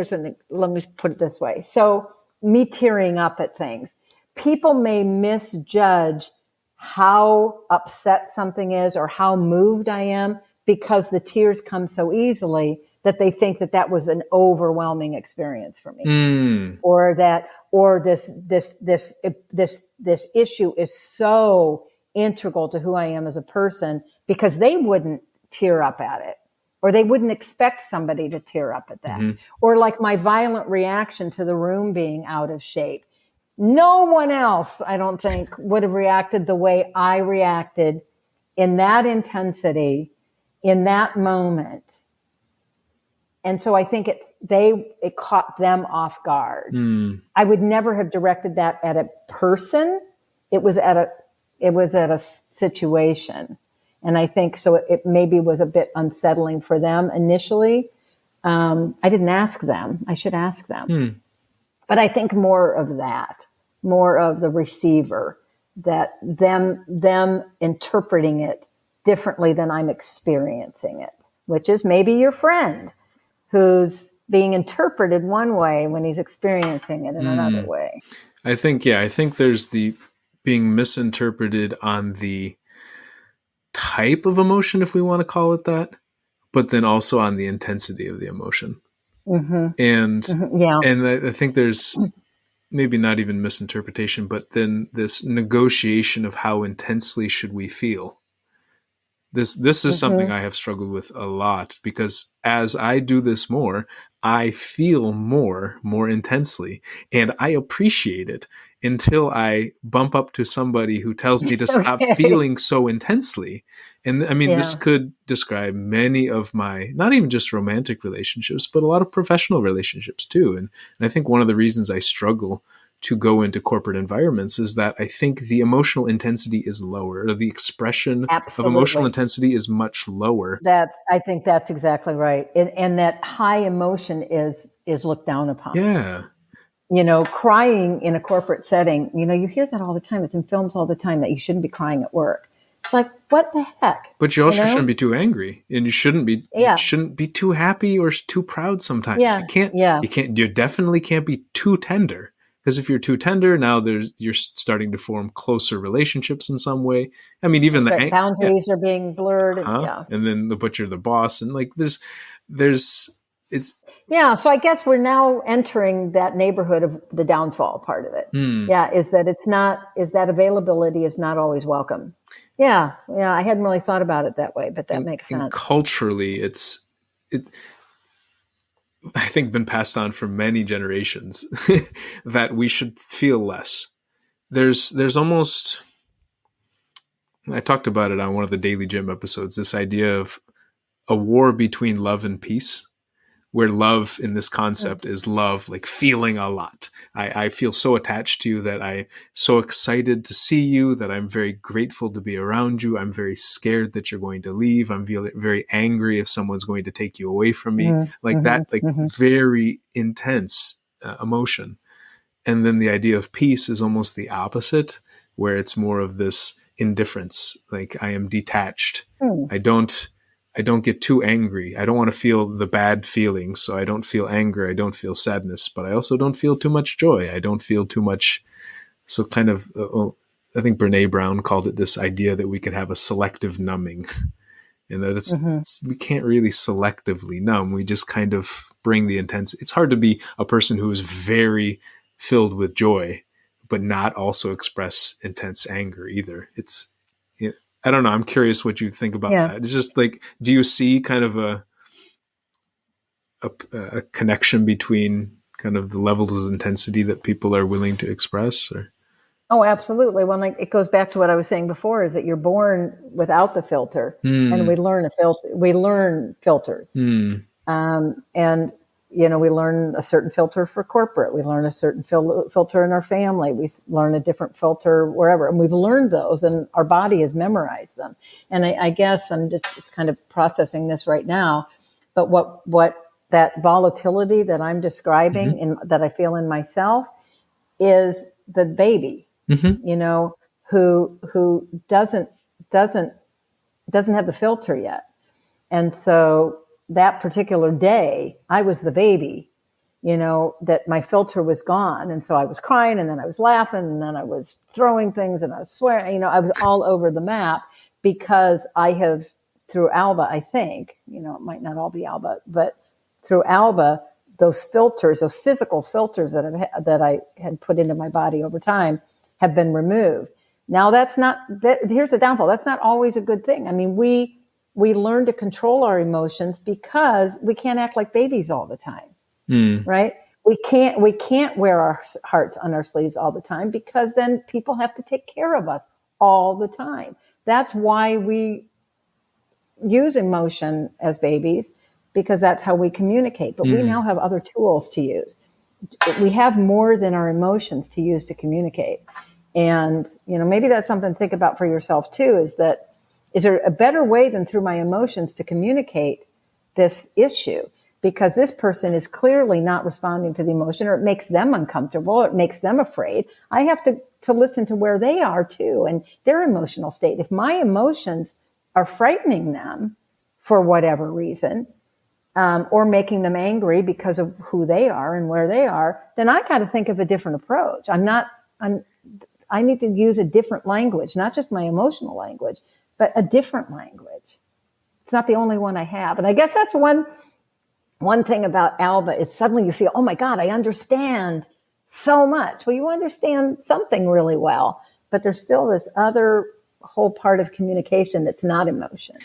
let me put it this way. So me tearing up at things, people may misjudge how upset something is or how moved I am because the tears come so easily that they think that was an overwhelming experience for me, or this issue is so integral to who I am as a person because they wouldn't tear up at it. Or they wouldn't expect somebody to tear up at that. Or like my violent reaction to the room being out of shape. No one else, I don't think, would have reacted the way I reacted in that intensity, in that moment. And so I think it caught them off guard. I would never have directed that at a person. It was at a situation. And I think so it maybe was a bit unsettling for them initially. I didn't ask them. I should ask them. But I think more of the receiver, that them interpreting it differently than I'm experiencing it, which is maybe your friend who's being interpreted one way when he's experiencing it in another way. I think there's the being misinterpreted on the type of emotion, if we want to call it that, but then also on the intensity of the emotion. And Yeah. and I think there's maybe not even misinterpretation, but then this negotiation of how intensely should we feel. This is something I have struggled with a lot, because as I do this more, I feel more intensely, and I appreciate it until I bump up to somebody who tells me to stop feeling so intensely. And I mean, this could describe many of my, not even just romantic relationships, but a lot of professional relationships too. And I think one of the reasons I struggle to go into corporate environments is that I think the emotional intensity is lower, or the expression of emotional intensity is much lower. I think that's exactly right. And that high emotion is looked down upon. Yeah. Crying in a corporate setting, you hear that all the time. It's in films all the time that you shouldn't be crying at work. It's like, what the heck? But you also shouldn't be too angry, and you shouldn't be too happy or too proud sometimes. You definitely can't be too tender. Because if you're too tender, now you're starting to form closer relationships in some way. I mean, even the boundaries are being blurred. And then but you're the boss, and like there's Yeah, so I guess we're now entering that neighborhood of the downfall part of it. Yeah, is that availability is not always welcome. Yeah, I hadn't really thought about it that way, but that makes And sense. culturally, it I think been passed on for many generations that we should feel less. There's almost, I talked about it on one of the Daily Gym episodes, this idea of a war between love and peace, where love in this concept is love, like feeling a lot. I feel so attached to you that I'm so excited to see you, that I'm very grateful to be around you. I'm very scared that you're going to leave. I'm very angry if someone's going to take you away from me. Like that, like very intense emotion. And then the idea of peace is almost the opposite, where it's more of this indifference. Like I am detached. I don't get too angry. I don't want to feel the bad feelings. So I don't feel anger. I don't feel sadness, but I also don't feel too much joy. I don't feel too much. So kind of, I think Brene Brown called it this idea that we could have a selective numbing, and that we can't really selectively numb. We just kind of bring the intense. It's hard to be a person who is very filled with joy, but not also express intense anger either. It's, I don't know. I'm curious what you think about Yeah. that. It's just like, do you see kind of a connection between kind of the levels of intensity that people are willing to express? Or? Oh, absolutely. Well, like it goes back to what I was saying before: is that you're born without the filter, and we learn a filter. We learn filters, and we learn a certain filter for corporate. We learn a certain filter in our family. We learn a different filter wherever. And we've learned those, and our body has memorized them. And I guess it's kind of processing this right now. But what that volatility that I'm describing and that I feel in myself is the baby, who doesn't have the filter yet. And so that particular day, I was the baby, that my filter was gone. And so I was crying, and then I was laughing, and then I was throwing things, and I was swearing, I was all over the map, because I have, through Alba, I think, it might not all be Alba, but through Alba, those filters, those physical filters that I had put into my body over time have been removed. Now here's the downfall. That's not always a good thing. I mean, we learn to control our emotions because we can't act like babies all the time, right? We can't wear our hearts on our sleeves all the time, because then people have to take care of us all the time. That's why we use emotion as babies, because that's how we communicate. But we now have other tools to use. We have more than our emotions to use to communicate. And, maybe that's something to think about for yourself too, is there a better way than through my emotions to communicate this issue? Because this person is clearly not responding to the emotion, or it makes them uncomfortable, or it makes them afraid. I have to listen to where they are too, and their emotional state. If my emotions are frightening them for whatever reason, or making them angry because of who they are and where they are, then I got to think of a different approach. I need to use a different language, not just my emotional language, but a different language. It's not the only one I have. And I guess that's one thing about Alba, is suddenly you feel, oh my God, I understand so much. Well, you understand something really well, but there's still this other whole part of communication that's not emotion.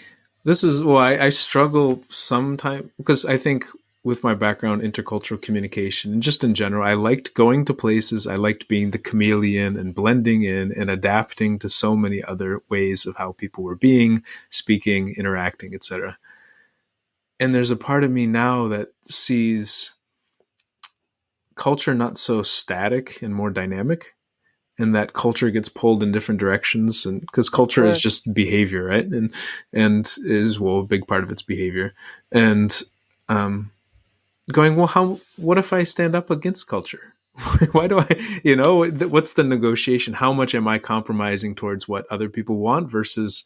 This is why I struggle sometimes, because I think with my background, intercultural communication, and just in general, I liked going to places. I liked being the chameleon and blending in and adapting to so many other ways of how people were being, speaking, interacting, etc. And there's a part of me now that sees culture not so static and more dynamic, and that culture gets pulled in different directions, and because culture is just behavior, right? And is, well, a big part of its behavior. And going, well, what if I stand up against culture? Why do I, what's the negotiation? How much am I compromising towards what other people want versus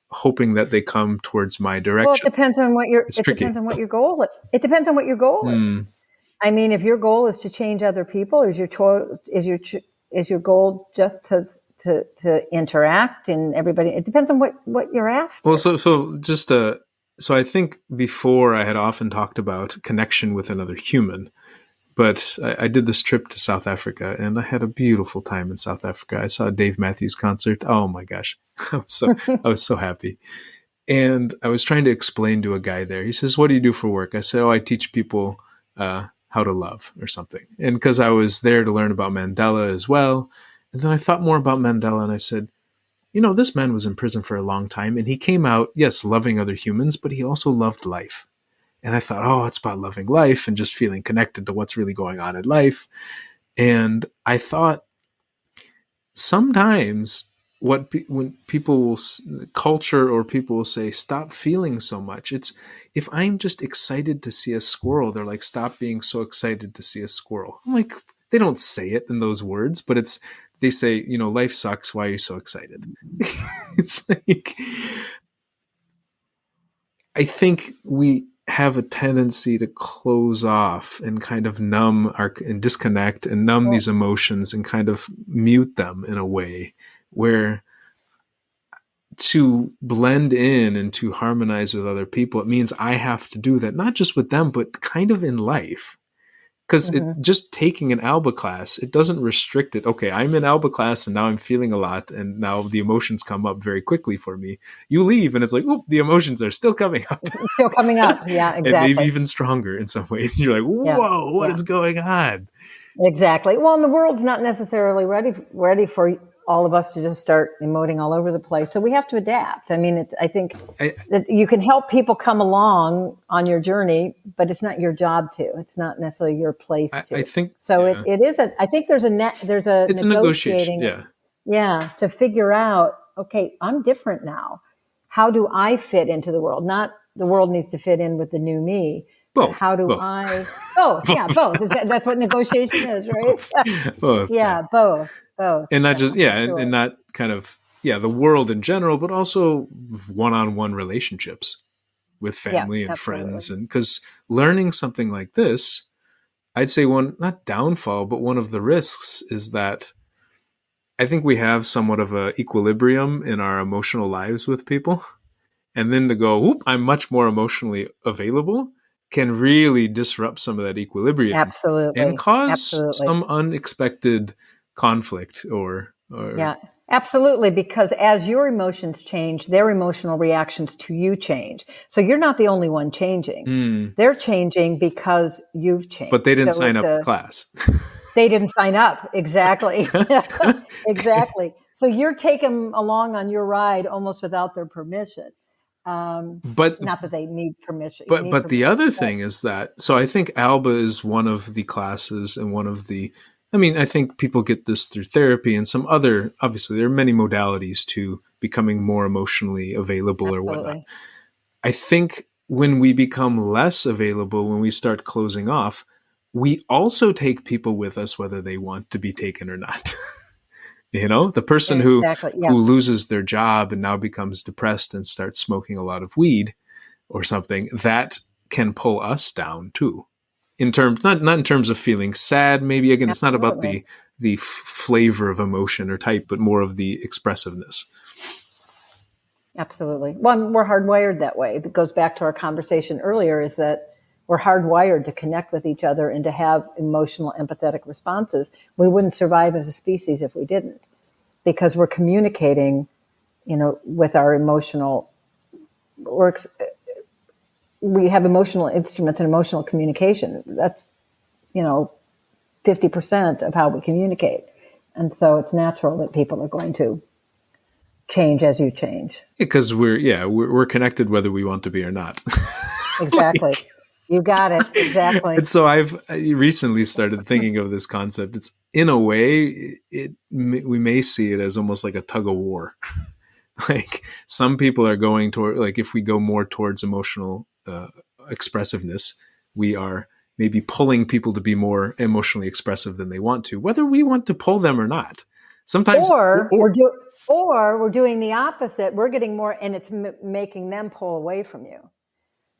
hoping that they come towards my direction? Well, it depends on what your goal is. It depends on what your goal is. I mean, if your goal is to change other people, is your goal just to interact and everybody? It depends on what you're after. Well, so just so I think before I had often talked about connection with another human, but I did this trip to South Africa and I had a beautiful time in South Africa. I saw a Dave Matthews concert. Oh my gosh. I was so happy. And I was trying to explain to a guy there. He says, "What do you do for work?" I said, "Oh, I teach people how to love or something." And because I was there to learn about Mandela as well. And then I thought more about Mandela and I said, this man was in prison for a long time and he came out, yes, loving other humans, but he also loved life. And I thought, oh, it's about loving life and just feeling connected to what's really going on in life. And I thought sometimes when people culture or people will say stop feeling so much, it's if I'm just excited to see a squirrel, they're like, stop being so excited to see a squirrel. I'm like, they don't say it in those words, but they say, life sucks, why are you so excited? It's like, I think we have a tendency to close off and kind of and disconnect and numb these emotions and kind of mute them in a way where to blend in and to harmonize with other people, it means I have to do that, not just with them, but kind of in life. Because just taking an Alba class, it doesn't restrict it. Okay, I'm in Alba class and now I'm feeling a lot and now the emotions come up very quickly for me. You leave and it's like, oop, the emotions are still coming up. Still coming up. Yeah, exactly. And maybe even stronger in some ways. You're like, whoa, what is going on? Exactly. Well, and the world's not necessarily ready for all of us to just start emoting all over the place. So we have to adapt. I mean, I think that you can help people come along on your journey, but it's not your job to. It's not necessarily your place to. I think so. Yeah. It is I think there's a negotiation. Yeah, to figure out. Okay, I'm different now. How do I fit into the world? Not the world needs to fit in with the new me. Both. How do I? Both. Yeah, both. That's what negotiation is, right? Both. Yeah, both. And not just, and not kind of, the world in general, but also one-on-one relationships with family and friends. And because learning something like this, I'd say not downfall, but one of the risks is that I think we have somewhat of an equilibrium in our emotional lives with people. And then to go, whoop, I'm much more emotionally available can really disrupt some of that equilibrium. Absolutely. And cause some unexpected conflict or absolutely, because as your emotions change, their emotional reactions to you change. So you're not the only one changing. They're changing because you've changed. But they didn't sign up for class. They didn't sign up. Exactly. Exactly. So you're taking them along on your ride almost without their permission. But not that they need permission. But the other thing is that, so I think Alba is one of the classes and one of the, I think people get this through therapy and some other, obviously there are many modalities to becoming more emotionally available or whatnot. I think when we become less available, when we start closing off, we also take people with us, whether they want to be taken or not. The person who loses their job and now becomes depressed and starts smoking a lot of weed or something, that can pull us down too. In terms, not in terms of feeling sad, maybe again, it's not about the flavor of emotion or type, but more of the expressiveness. Absolutely. Well, we're hardwired that way. It goes back to our conversation earlier, is that we're hardwired to connect with each other and to have emotional, empathetic responses. We wouldn't survive as a species if we didn't, because we're communicating, with our emotional works. We have emotional instruments and emotional communication. That's, 50% of how we communicate. And so it's natural that people are going to change as you change. Because we're connected whether we want to be or not. Exactly. You got it. Exactly. And so I've recently started thinking of this concept. It's in a way, we may see it as almost like a tug of war. Like some people are going toward, like if we go more towards emotional expressiveness, we are maybe pulling people to be more emotionally expressive than they want to, whether we want to pull them or not. Sometimes, or we're doing the opposite. We're getting more, and it's making them pull away from you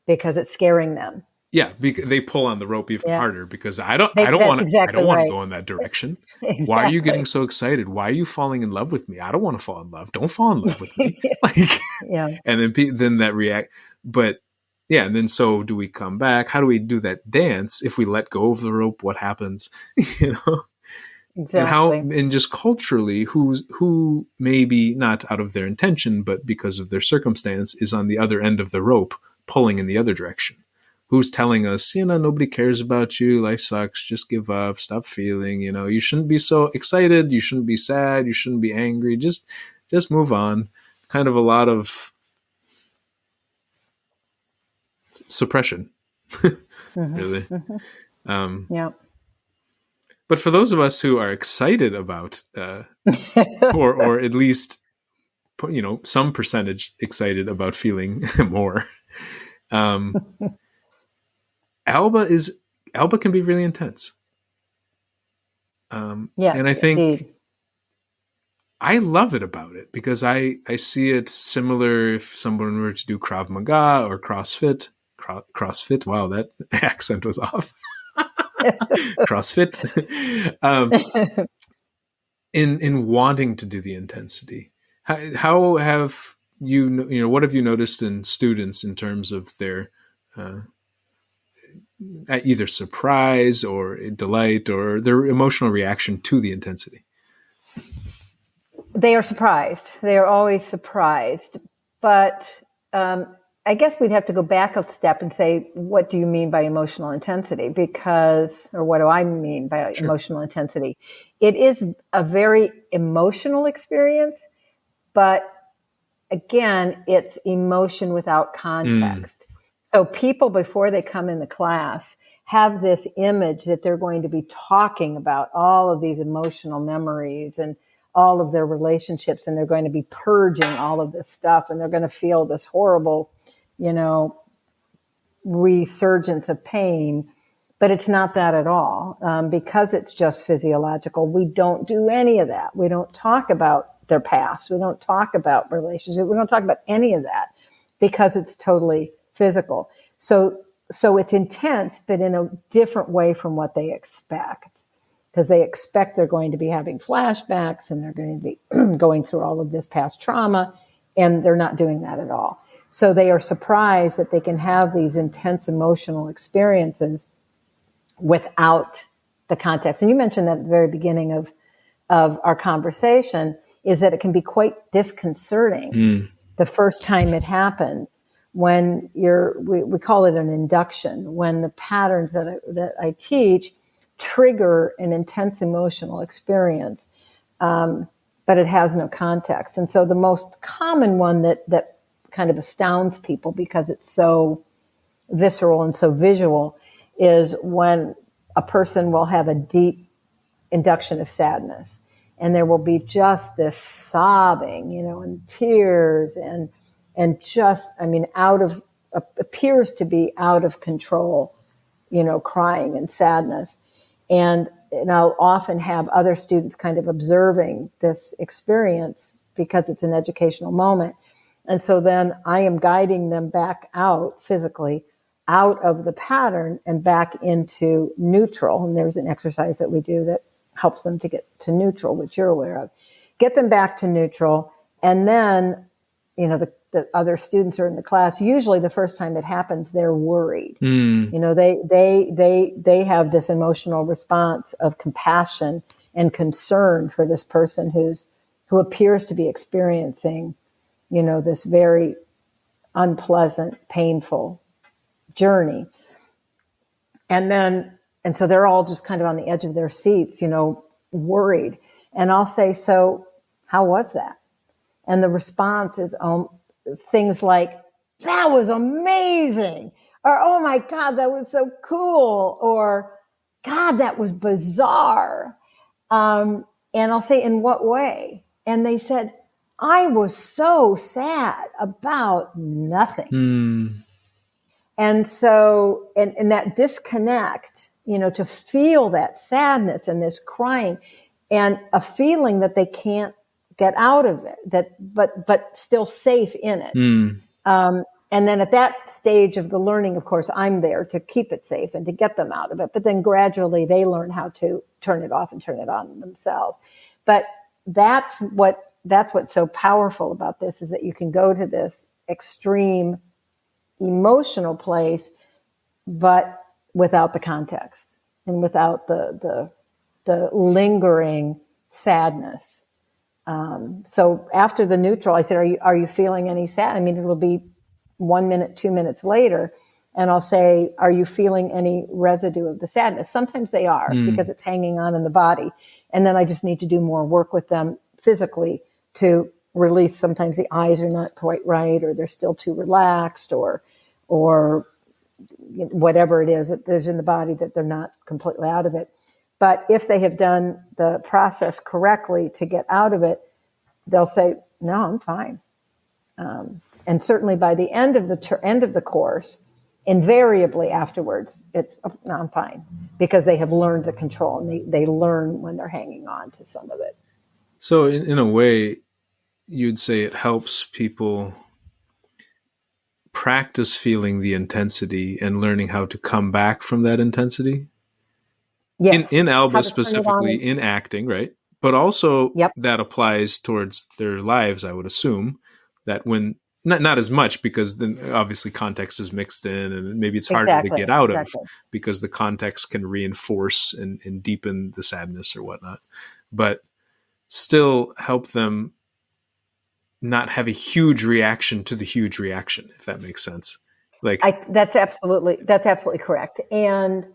because it's scaring them. Yeah, they pull on the rope even harder because I don't want to go in that direction. Exactly. Why are you getting so excited? Why are you falling in love with me? I don't want to fall in love. Don't fall in love with me. And then that react. But yeah, and then so do we come back? How do we do that dance? If we let go of the rope, what happens? you know, and how, Exactly. and just culturally, who maybe not out of their intention, but because of their circumstance, is on the other end of the rope, pulling in the other direction. Who's telling us, nobody cares about you, life sucks, just give up, stop feeling, you shouldn't be so excited, you shouldn't be sad, you shouldn't be angry, just move on. Kind of a lot of suppression, really. Yeah. But for those of us who are excited about, or at least, some percentage excited about feeling more, um, Alba can be really intense. Yes, And I think indeed. I love it about it because I see it similar if someone were to do Krav Maga or CrossFit. CrossFit, wow, that accent was off. CrossFit. In wanting to do the intensity. How have what have you noticed in students in terms of their uh, either surprise or delight or their emotional reaction to the intensity? They are surprised. They are always surprised. But um, I guess we'd have to go back a step and say, what do you mean by emotional intensity? Or what do I mean by Sure. emotional intensity? It is a very emotional experience, but again, it's emotion without Mm. context. So people, before they come in the class, have this image that they're going to be talking about all of these emotional memories and all of their relationships, and they're going to be purging all of this stuff, and they're going to feel this horrible, you know, resurgence of pain. But it's not that at all, because it's just physiological. We don't do any of that. We don't talk about their past. We don't talk about relationships. We don't talk about any of that because it's totally physical. So it's intense, but in a different way from what they expect, because they expect they're going to be having flashbacks and they're going to be going through all of this past trauma, and they're not doing that at all. So they are surprised that they can have these intense emotional experiences without the context. And you mentioned that at the very beginning of our conversation, is that it can be quite disconcerting Mm. the first time it happens, when we call it an induction, when the patterns that I teach trigger an intense emotional experience, but it has no context. And so the most common one that kind of astounds people because it's so visceral and so visual is when a person will have a deep induction of sadness, and there will be just this sobbing, and tears, and just, appears to be out of control, crying and sadness. And I'll often have other students kind of observing this experience because it's an educational moment. And so then I am guiding them back out physically, out of the pattern and back into neutral. And there's an exercise that we do that helps them to get to neutral, which you're aware of. Get them back to neutral. And then, the other students are in the class. Usually the first time it happens, they're worried. Mm. They have this emotional response of compassion and concern for this person who appears to be experiencing, this very unpleasant, painful journey. And so they're all just kind of on the edge of their seats, worried. And I'll say, so how was that? And the response is things like, that was amazing. Or, oh my God, that was so cool. Or, God, that was bizarre. And I'll say, in what way? And they said, I was so sad about nothing. Mm. And so, and that disconnect, to feel that sadness and this crying and a feeling that they can't get out of it, but still safe in it. Mm. And then at that stage of the learning, of course, I'm there to keep it safe and to get them out of it. But then gradually they learn how to turn it off and turn it on themselves. But that's what's so powerful about this, is that you can go to this extreme emotional place, but without the context and without the lingering sadness. So after the neutral, I said, are you feeling any sad? I mean, it'll be 1 minute, 2 minutes later, and I'll say, are you feeling any residue of the sadness? Sometimes they are, because it's hanging on in the body. And then I just need to do more work with them physically to release. Sometimes the eyes are not quite right, or they're still too relaxed, or whatever it is that there's in the body that they're not completely out of it. But if they have done the process correctly to get out of it, they'll say, no, I'm fine. And certainly by the end of the course, invariably afterwards, it's, oh, no, I'm fine, because they have learned the control, and they learn when they're hanging on to some of it. So in a way, you'd say it helps people practice feeling the intensity and learning how to come back from that intensity. Yes. In Alba specifically, in acting, right? But also that applies towards their lives, I would assume, that when, not as much, because then obviously context is mixed in, and maybe it's harder to get out of, because the context can reinforce and deepen the sadness or whatnot. But still help them not have a huge reaction to the huge reaction, if that makes sense. Like that's absolutely correct. And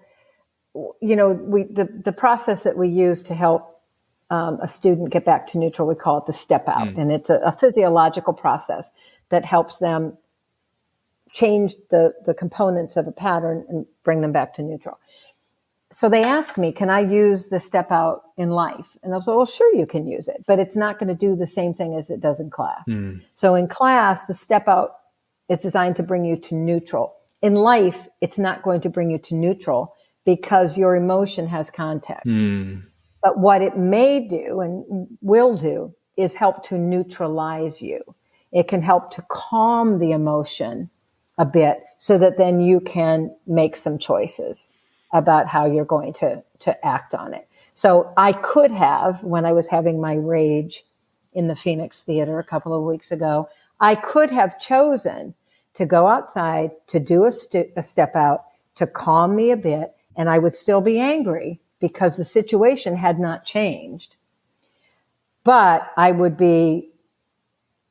the process that we use to help a student get back to neutral, we call it the step out, and it's a physiological process that helps them change the components of a pattern and bring them back to neutral. So they ask me, can I use the step out in life? And I was like, well, sure, you can use it, but it's not going to do the same thing as it does in class. So in class, the step out is designed to bring you to neutral. In life, it's not going to bring you to neutral, because your emotion has context. But what it may do and will do is help to neutralize you. It can help to calm the emotion a bit, so that then you can make some choices about how you're going to act on it. So I could have, when I was having my rage in the Phoenix Theater a couple of weeks ago, I could have chosen to go outside, to do a step out, to calm me a bit, and I would still be angry because the situation had not changed. But I would be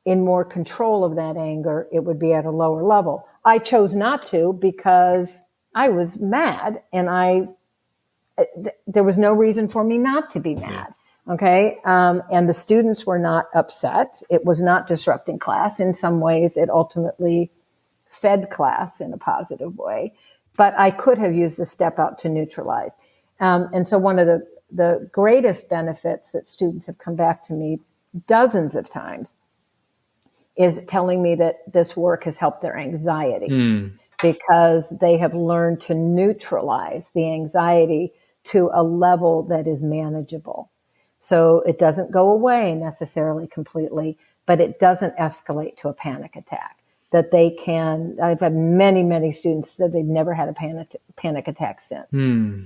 in more control of that anger. It would be at a lower level. I chose not to, because I was mad, and there was no reason for me not to be mad. Okay. And the students were not upset. It was not disrupting class. In some ways, it ultimately fed class in a positive way, but I could have used the step out to neutralize. And so one of the greatest benefits that students have come back to me dozens of times is telling me that this work has helped their anxiety, because they have learned to neutralize the anxiety to a level that is manageable. So it doesn't go away necessarily completely, but it doesn't escalate to a panic attack. That they can, I've had many, many students that they've never had a panic attack since,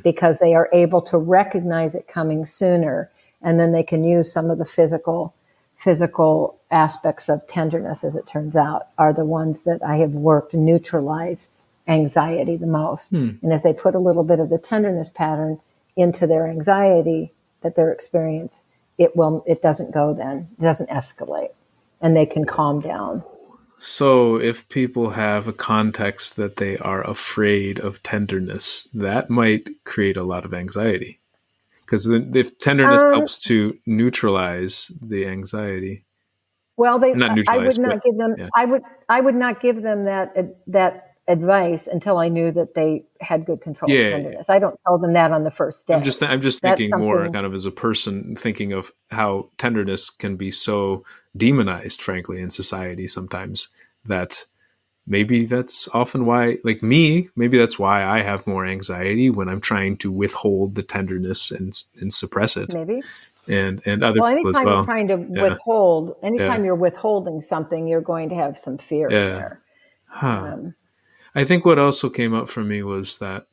because they are able to recognize it coming sooner, and then they can use some of the physical aspects of tenderness, as it turns out, are the ones that I have worked to neutralize anxiety the most. And if they put a little bit of the tenderness pattern into their anxiety that they're experiencing, it doesn't go then. It doesn't escalate, and they can calm down. So if people have a context that they are afraid of tenderness, that might create a lot of anxiety. Because if tenderness helps to neutralize the anxiety. Well, I would not give them. Yeah. I would not give them that advice until I knew that they had good control of tenderness. I don't tell them that on the first day. I'm just thinking more kind of as a person, thinking of how tenderness can be so demonized, frankly, in society sometimes, that maybe that's often why, like me, maybe that's why I have more anxiety when I'm trying to withhold the tenderness and suppress it. Maybe. And other people as well. Anytime you're trying to withhold, anytime you're withholding something, you're going to have some fear there. I think what also came up for me was that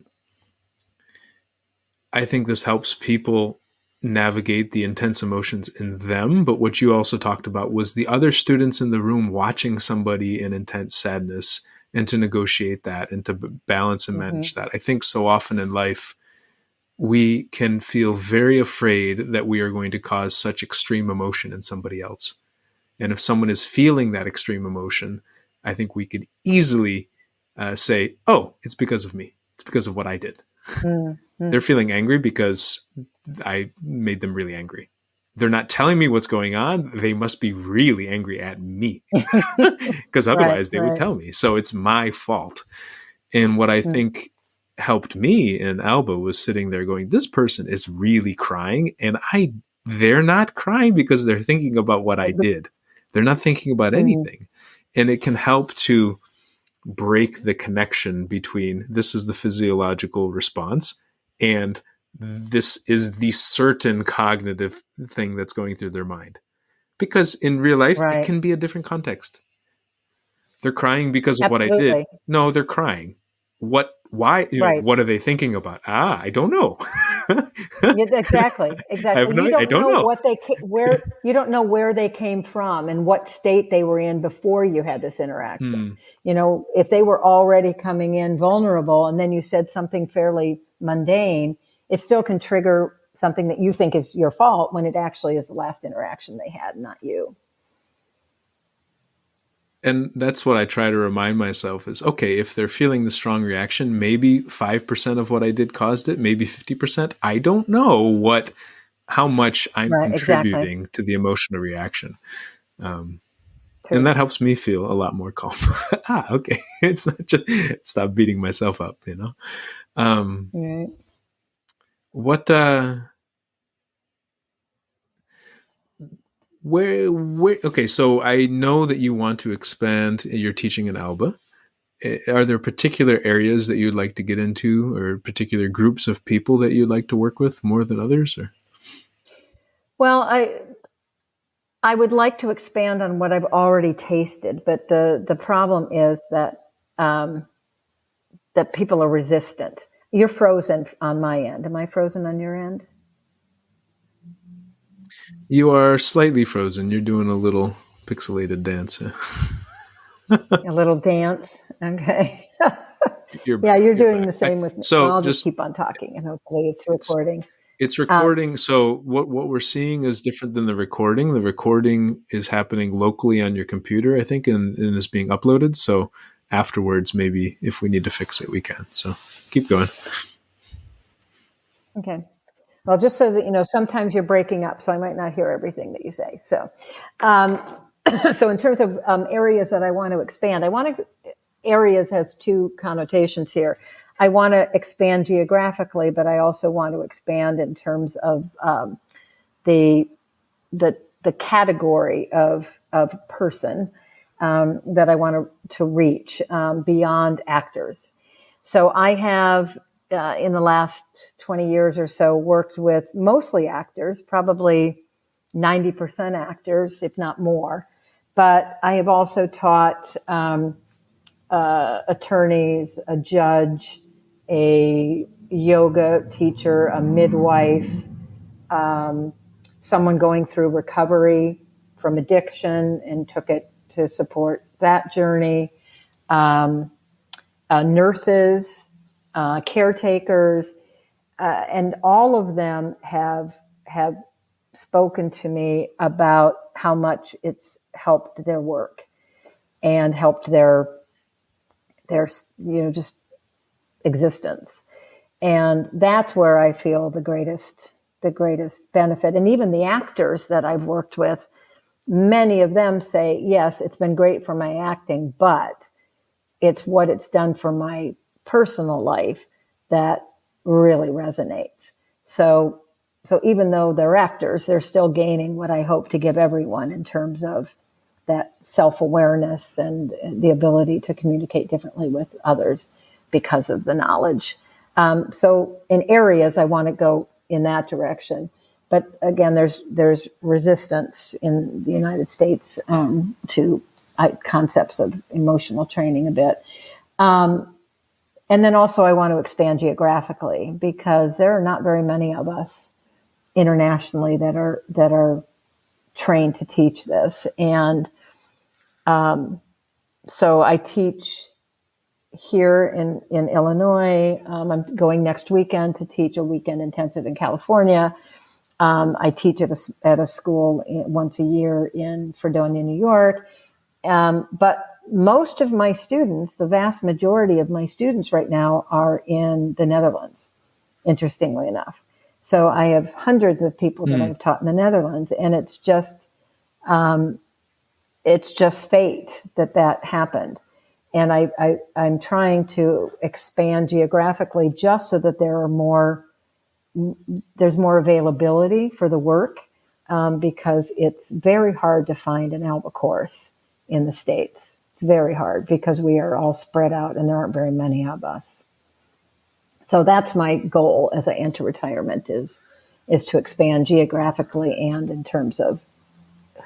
I think this helps people navigate the intense emotions in them. But what you also talked about was the other students in the room watching somebody in intense sadness and to negotiate that and to balance and manage that. I think so often in life, we can feel very afraid that we are going to cause such extreme emotion in somebody else. And if someone is feeling that extreme emotion, I think we could easily say, oh, it's because of me. It's because of what I did. They're feeling angry because I made them really angry. They're not telling me what's going on. They must be really angry at me because otherwise they would tell me. So it's my fault. And what I think helped me and Alba was sitting there going, this person is really crying. And they're not crying because they're thinking about what I did. They're not thinking about anything. And it can help to break the connection between this is the physiological response and this is the certain cognitive thing that's going through their mind. Because in real life, it can be a different context. They're crying because of what I did. No, they're crying. Why? What are they thinking about? I don't know. Exactly. I don't know you don't know where they came from and what state they were in before you had this interaction. If they were already coming in vulnerable and then you said something fairly mundane, it still can trigger something that you think is your fault when it actually is the last interaction they had, not you. And that's what I try to remind myself is, okay, if they're feeling the strong reaction, maybe 5% of what I did caused it, maybe 50%. I don't know how much I'm contributing to the emotional reaction. And that helps me feel a lot more calm. Okay. It's not just stop beating myself up, Okay, so I know that you want to expand your teaching in Alba. Are there particular areas that you'd like to get into or particular groups of people that you'd like to work with more than others? Or? Well, I would like to expand on what I've already tasted, but the problem is that that people are resistant. You're frozen on my end. Am I frozen on your end? You are slightly frozen. You're doing a little pixelated dance. A little dance. Okay. You're doing the same with me. So I'll just keep on talking and hopefully it's recording. It's recording. So what we're seeing is different than the recording. The recording is happening locally on your computer, I think, and is being uploaded. So afterwards, maybe if we need to fix it, we can. So keep going. Okay. Well, just so that sometimes you're breaking up, so I might not hear everything that you say. So, so in terms of areas that I want to expand, areas has two connotations here. I want to expand geographically, but I also want to expand in terms of the category of person that I want to reach beyond actors. So I have, in the last 20 years or so, worked with mostly actors, probably 90% actors, if not more. But I have also taught attorneys, a judge, a yoga teacher, a midwife, someone going through recovery from addiction and took it to support that journey, nurses, caretakers, and all of them have spoken to me about how much it's helped their work and helped their just existence. And that's where I feel the greatest benefit. And even the actors that I've worked with, many of them say, yes, it's been great for my acting, but it's what it's done for my personal life that really resonates. So even though they're actors, they're still gaining what I hope to give everyone in terms of that self-awareness and the ability to communicate differently with others because of the knowledge. So in areas, I want to go in that direction. But again, there's resistance in the United States to concepts of emotional training a bit. And then also I want to expand geographically because there are not very many of us internationally that are trained to teach this. And so I teach here in Illinois. I'm going next weekend to teach a weekend intensive in California. I teach at a school once a year in Fredonia, New York. But most of my students, the vast majority of my students right now are in the Netherlands, interestingly enough. So I have hundreds of people that I've taught in the Netherlands, and it's just fate that happened. And I'm trying to expand geographically just so that there's more availability for the work, because it's very hard to find an Alba course in the States. It's very hard because we are all spread out and there aren't very many of us. So that's my goal as I enter retirement is to expand geographically and in terms of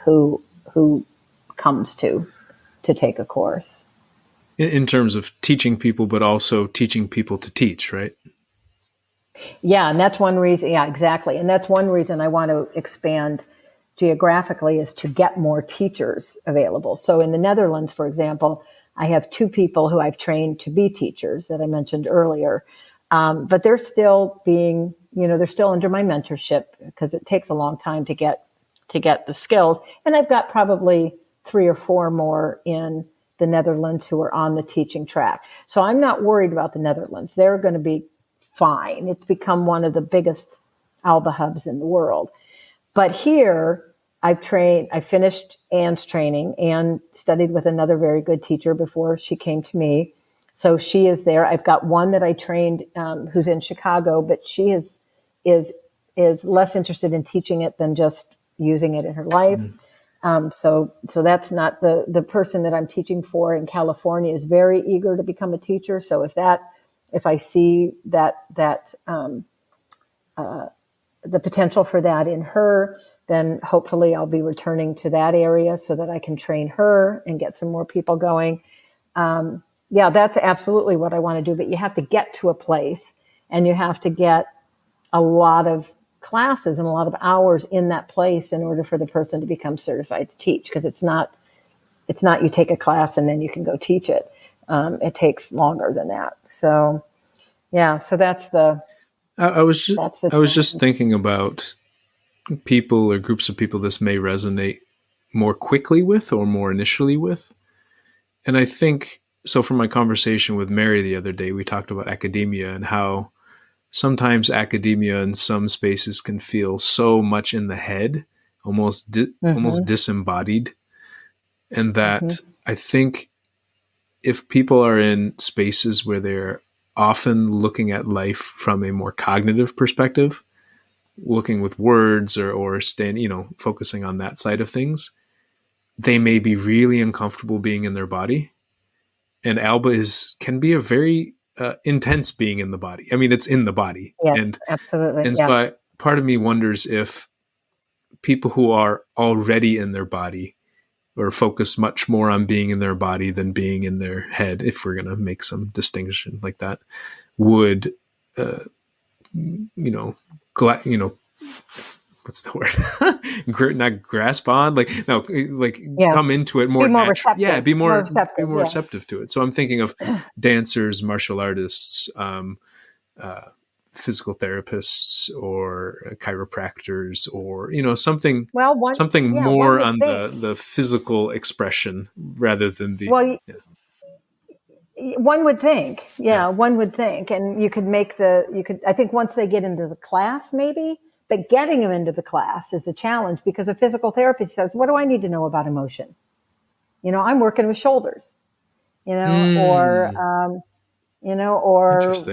who comes to take a course. In terms of teaching people, but also teaching people to teach, right? Yeah, and that's one reason. Yeah, exactly. And that's one reason I want to expand geographically is to get more teachers available. So in the Netherlands, for example, I have 2 people who I've trained to be teachers that I mentioned earlier. But they're still they're still under my mentorship because it takes a long time to get the skills. And I've got probably 3 or 4 more in the Netherlands who are on the teaching track. So I'm not worried about the Netherlands. They're going to be fine. It's become one of the biggest Alba hubs in the world. But here I finished Anne's training and studied with another very good teacher before she came to me. So she is there. I've got one that I trained who's in Chicago, but she is less interested in teaching it than just using it in her life. So that's not the person that I'm teaching for in California is very eager to become a teacher. So if I see that the potential for that in her, then hopefully I'll be returning to that area so that I can train her and get some more people going. Yeah, that's absolutely what I want to do. But you have to get to a place and you have to get a lot of classes and a lot of hours in that place in order for the person to become certified to teach. Because it's not you take a class and then you can go teach it. It takes longer than that. So, yeah, so that's the. I was just thinking about people or groups of people this may resonate more quickly with or more initially with. And I think, so from my conversation with Mary the other day, we talked about academia and how sometimes academia in some spaces can feel so much in the head, almost disembodied. And that I think if people are in spaces where they're often looking at life from a more cognitive perspective, looking with words or focusing on that side of things, they may be really uncomfortable being in their body. And Alba can be a very intense being in the body. I mean, it's in the body. Yes, absolutely. And so part of me wonders if people who are already in their body or focus much more on being in their body than being in their head, if we're going to make some distinction like that, would, what's the word? Not grasp on, come into it more. Be more receptive. Yeah, be more receptive to it. So I'm thinking of dancers, martial artists, physical therapists, or chiropractors, or something. More on the physical expression rather than the. Well, one would think, one would think, and you could I think once they get into the class, maybe. But getting them into the class is a challenge because a physical therapist says, what do I need to know about emotion? I'm working with shoulders, or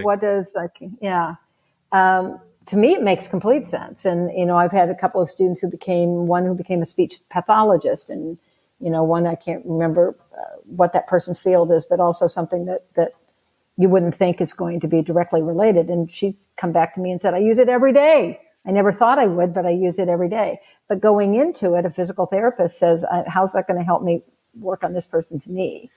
what does, to me, it makes complete sense. And, I've had a couple of students one who became a speech pathologist and, one, I can't remember what that person's field is, but also something that you wouldn't think is going to be directly related. And she's come back to me and said, I use it every day. I never thought I would, but I use it every day. But going into it, a physical therapist says, how's that going to help me work on this person's knee?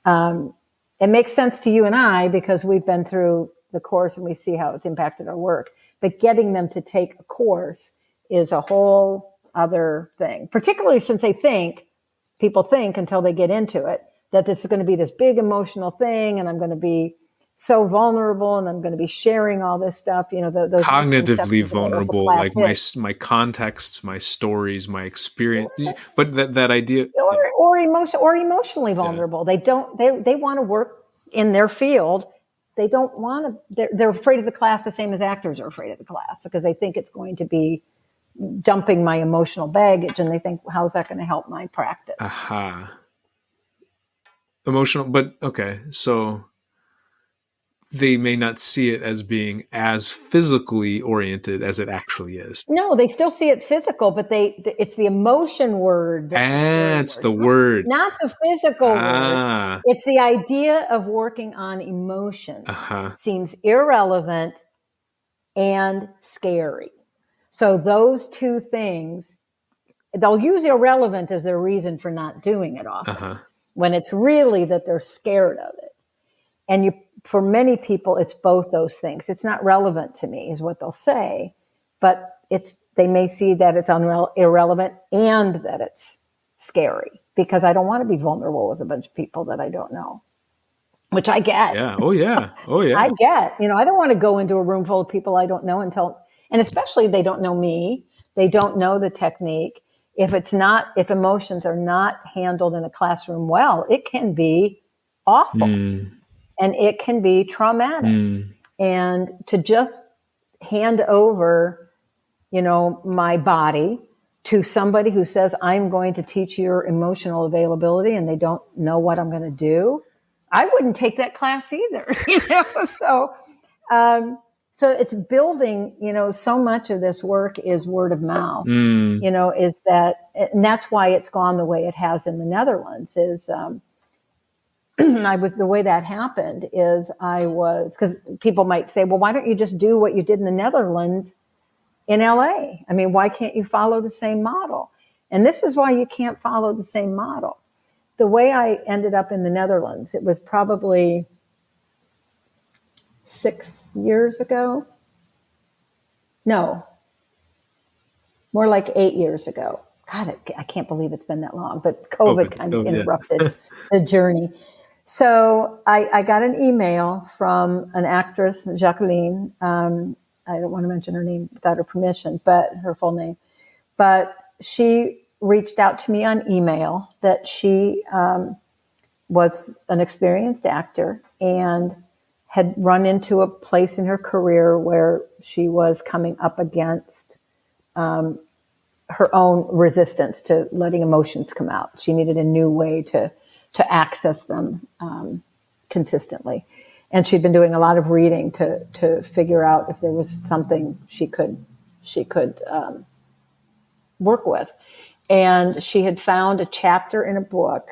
It makes sense to you and I because we've been through the course and we see how it's impacted our work. But getting them to take a course is a whole other thing, particularly since people think until they get into it that this is going to be this big emotional thing, and I'm going to be so vulnerable, and I'm going to be sharing all this stuff, those Cognitively misconceptions about upper vulnerable, class like hits. my contexts, my stories, my experience. But that idea, Or emotionally yeah. vulnerable. They want to work in their field. They don't want to, they're afraid of the class the same as actors are afraid of the class, because they think it's going to be dumping my emotional baggage, and they think, how's that going to help my practice? Aha. Emotional, but okay. So they may not see it as being as physically oriented as it actually is. No, they still see it physical, but it's the emotion word that's the scary That's word, the word. not the physical word. Ah. It's the idea of working on emotions Uh-huh. seems irrelevant and scary. So those two things, they'll use irrelevant as their reason for not doing it often, Uh-huh. when it's really that they're scared of it. And for many people, it's both those things. It's not relevant to me, is what they'll say, but they may see that it's irrelevant and that it's scary, because I don't want to be vulnerable with a bunch of people that I don't know, which I get. Yeah. Oh yeah. Oh yeah. I get. I don't want to go into a room full of people I don't know and especially they don't know me. They don't know the technique. If emotions are not handled in a classroom well, it can be awful. And it can be traumatic. And to just hand over, my body to somebody who says, I'm going to teach your emotional availability, and they don't know what I'm going to do, I wouldn't take that class either. So it's building, so much of this work is word of mouth, is that, and that's why it's gone the way it has in the Netherlands is, the way that happened is because people might say, well, why don't you just do what you did in the Netherlands in LA? I mean, why can't you follow the same model? And this is why you can't follow the same model. The way I ended up in the Netherlands, it was probably 6 years ago. No, more like 8 years ago. God, I can't believe it's been that long, but COVID kind of interrupted the journey. So I got an email from an actress, Jacqueline. I don't want to mention her name without her permission, but her full name. But she reached out to me on email that she was an experienced actor and had run into a place in her career where she was coming up against her own resistance to letting emotions come out. She needed a new way to access them consistently. And she'd been doing a lot of reading to figure out if there was something she could work with. And she had found a chapter in a book,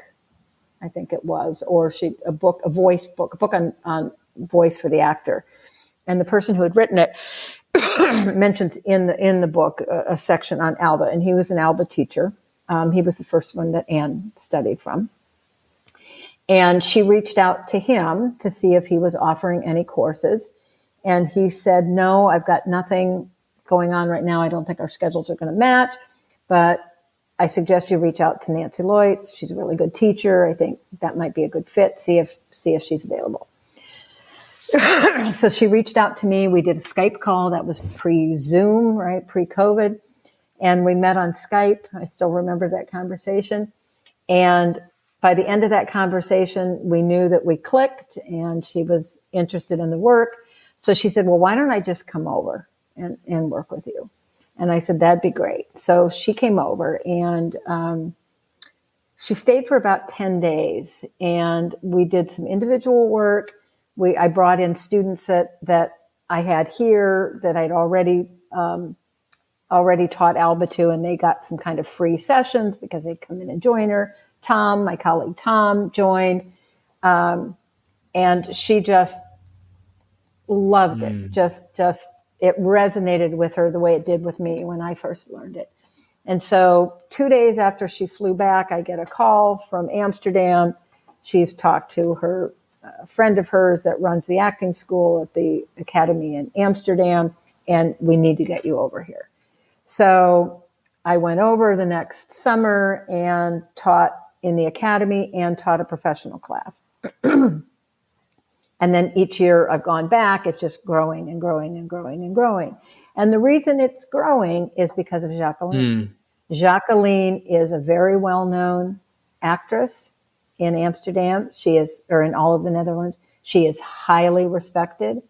I think it was, or a book on voice for the actor. And the person who had written it mentions in the book a section on Alba, and he was an Alba teacher. He was the first one that Anne studied from. And she reached out to him to see if he was offering any courses. And he said, no, I've got nothing going on right now. I don't think our schedules are going to match, but I suggest you reach out to Nancy Loitz. She's a really good teacher. I think that might be a good fit. See if she's available. So she reached out to me. We did a Skype call. That was pre-Zoom, right? Pre-COVID. And we met on Skype. I still remember that conversation. And by the end of that conversation, we knew that we clicked and she was interested in the work. So she said, well, why don't I just come over and work with you? And I said, that'd be great. So she came over and she stayed for about 10 days and we did some individual work. I brought in students that I had here that I'd already taught Alba to, and they got some kind of free sessions because they'd come in and join her. My colleague Tom, joined, and she just loved it. Just it resonated with her the way it did with me when I first learned it. And so 2 days after she flew back, I get a call from Amsterdam. She's talked to her friend of hers that runs the acting school at the academy in Amsterdam, and we need to get you over here. So I went over the next summer and taught in the academy and taught a professional class. And then each year I've gone back, it's just growing and growing and growing and growing. And the reason it's growing is because of Jacqueline. Jacqueline is a very well-known actress in Amsterdam. She is, or in all of the Netherlands. She is highly respected.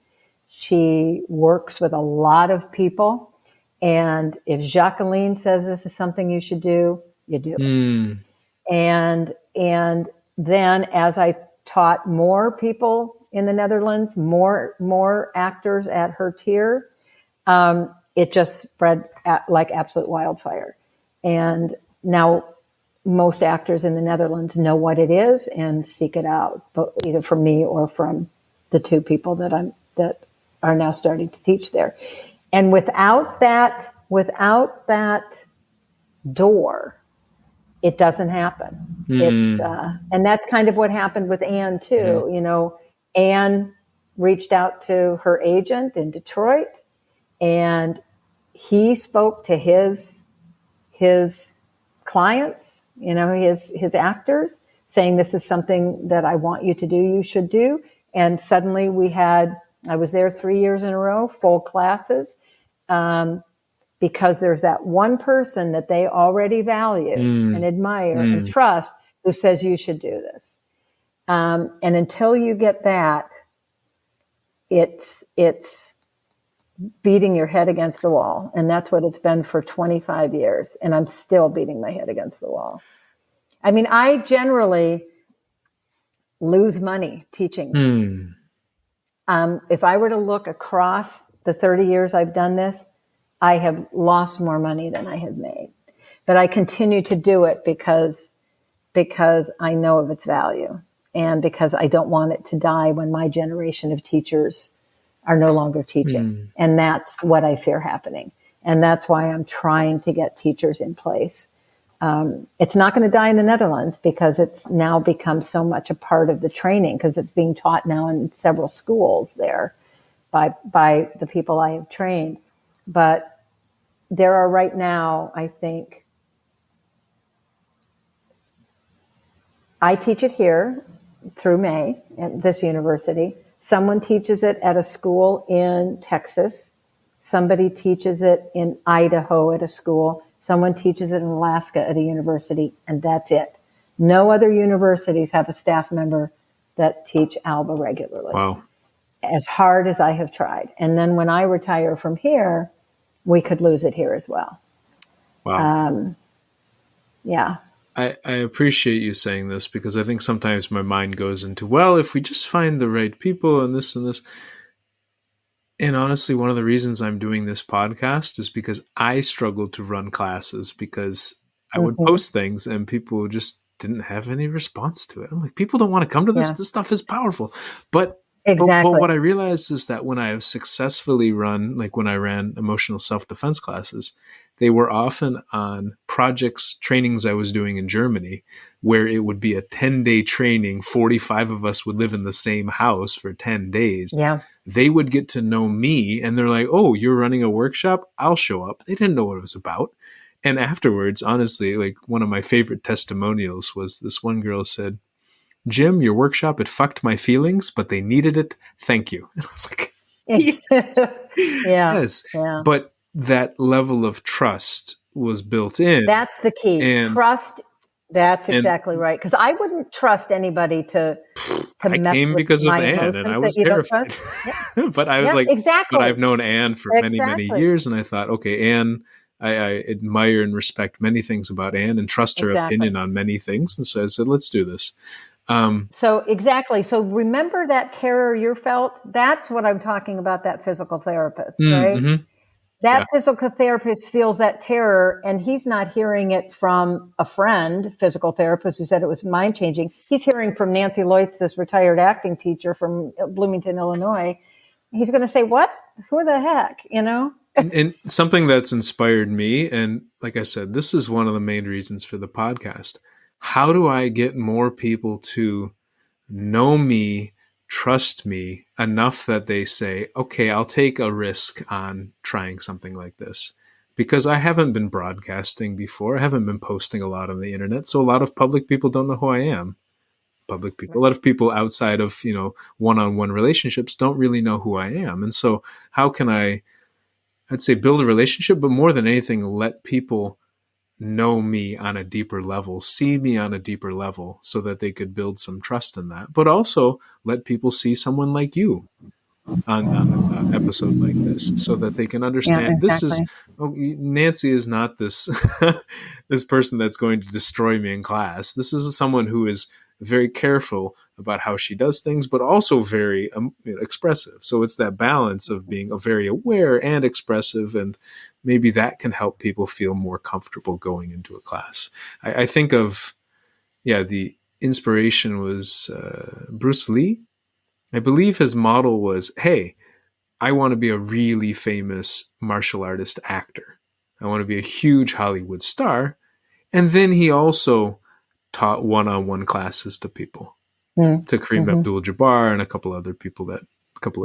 She works with a lot of people. And if Jacqueline says this is something you should do, you do it. And then as I taught more people in the Netherlands, more actors at her tier, it just spread like absolute wildfire. And now most actors in the Netherlands know what it is and seek it out, but either from me or from the two people that are now starting to teach there. And without that door, it doesn't happen. It's and that's kind of what happened with Anne too. You know, Anne reached out to her agent in Detroit, and he spoke to his clients, you know, his actors, saying this is something that I want you to do, you should do. And suddenly I was there 3 years in a row, full classes, because there's that one person that they already value and admire and trust who says you should do this. And until you get that, it's beating your head against the wall. And that's what it's been for 25 years. And I'm still beating my head against the wall. I mean, I generally lose money teaching. If I were to look across the 30 years I've done this, I have lost more money than I have made. But I continue to do it because I know of its value and because I don't want it to die when my generation of teachers are no longer teaching. And that's what I fear happening. And that's why I'm trying to get teachers in place. It's not going to die in the Netherlands because it's now become so much a part of the training because it's being taught now in several schools there by the people I have trained. But there are right now, I think, I teach it here through May at this university. Someone teaches it at a school in Texas. Somebody teaches it in Idaho at a school. Someone teaches it in Alaska at a university, and that's it. No other universities have a staff member that teach Alba regularly. Wow. As hard as I have tried. And then when I retire from here, we could lose it here as well. Wow. Yeah. I appreciate you saying this because I think sometimes my mind goes into, well, if we just find the right people and this and this. And honestly, one of the reasons I'm doing this podcast is because I struggled to run classes because I would post things and people just didn't have any response to it. I'm like, people don't want to come to this. This stuff is powerful. But what I realized is that when I have successfully run, like when I ran emotional self-defense classes, they were often on projects, trainings I was doing in Germany, where it would be a 10-day training. 45 of us would live in the same house for 10 days. Yeah. They would get to know me and they're like, oh, you're running a workshop? I'll show up. They didn't know what it was about. And afterwards, honestly, like one of my favorite testimonials was this one girl said, Jim, your workshop, it fucked my feelings, but they needed it. Thank you. And I was like, yes. Yeah. But that level of trust was built in. That's the key. Trust. That's exactly right. Because I wouldn't trust anybody to I mess came with because of my Anne, and I was terrified. But I was like, exactly. But I've known Anne for many years, and I thought, okay, Anne, I admire and respect many things about Anne and trust her opinion on many things. And so I said, let's do this. So remember that terror you felt? That's what I'm talking about, that physical therapist, right? Mm-hmm. That physical therapist feels that terror, and he's not hearing it from a friend, physical therapist, who said it was mind-changing. He's hearing from Nancy Loitz, this retired acting teacher from Bloomington, Illinois. He's going to say, what? Who the heck? You know? And something that's inspired me, and like I said, this is one of the main reasons for the podcast. How do I get more people to know me, trust me enough that they say, okay, I'll take a risk on trying something like this? because I haven't been broadcasting before. I haven't been posting a lot on the internet. So a lot of public people don't know who I am. Public people, a lot of people outside of, one-on-one relationships don't really know who I am. And so how can I'd say build a relationship, but more than anything, let people know me on a deeper level, see me on a deeper level so that they could build some trust in that. But also let people see someone like you on an episode like this so that they can Yeah, understand exactly. Nancy is not this this person that's going to destroy me in class. This is someone who is very careful about how she does things, but also very expressive. So it's that balance of being very aware and expressive, and maybe that can help people feel more comfortable going into a class. I think of, the inspiration was Bruce Lee. I believe his model was, hey, I want to be a really famous martial artist actor. I want to be a huge Hollywood star. And then he also taught one-on-one classes to people, to Kareem Mm-hmm. Abdul-Jabbar and a couple other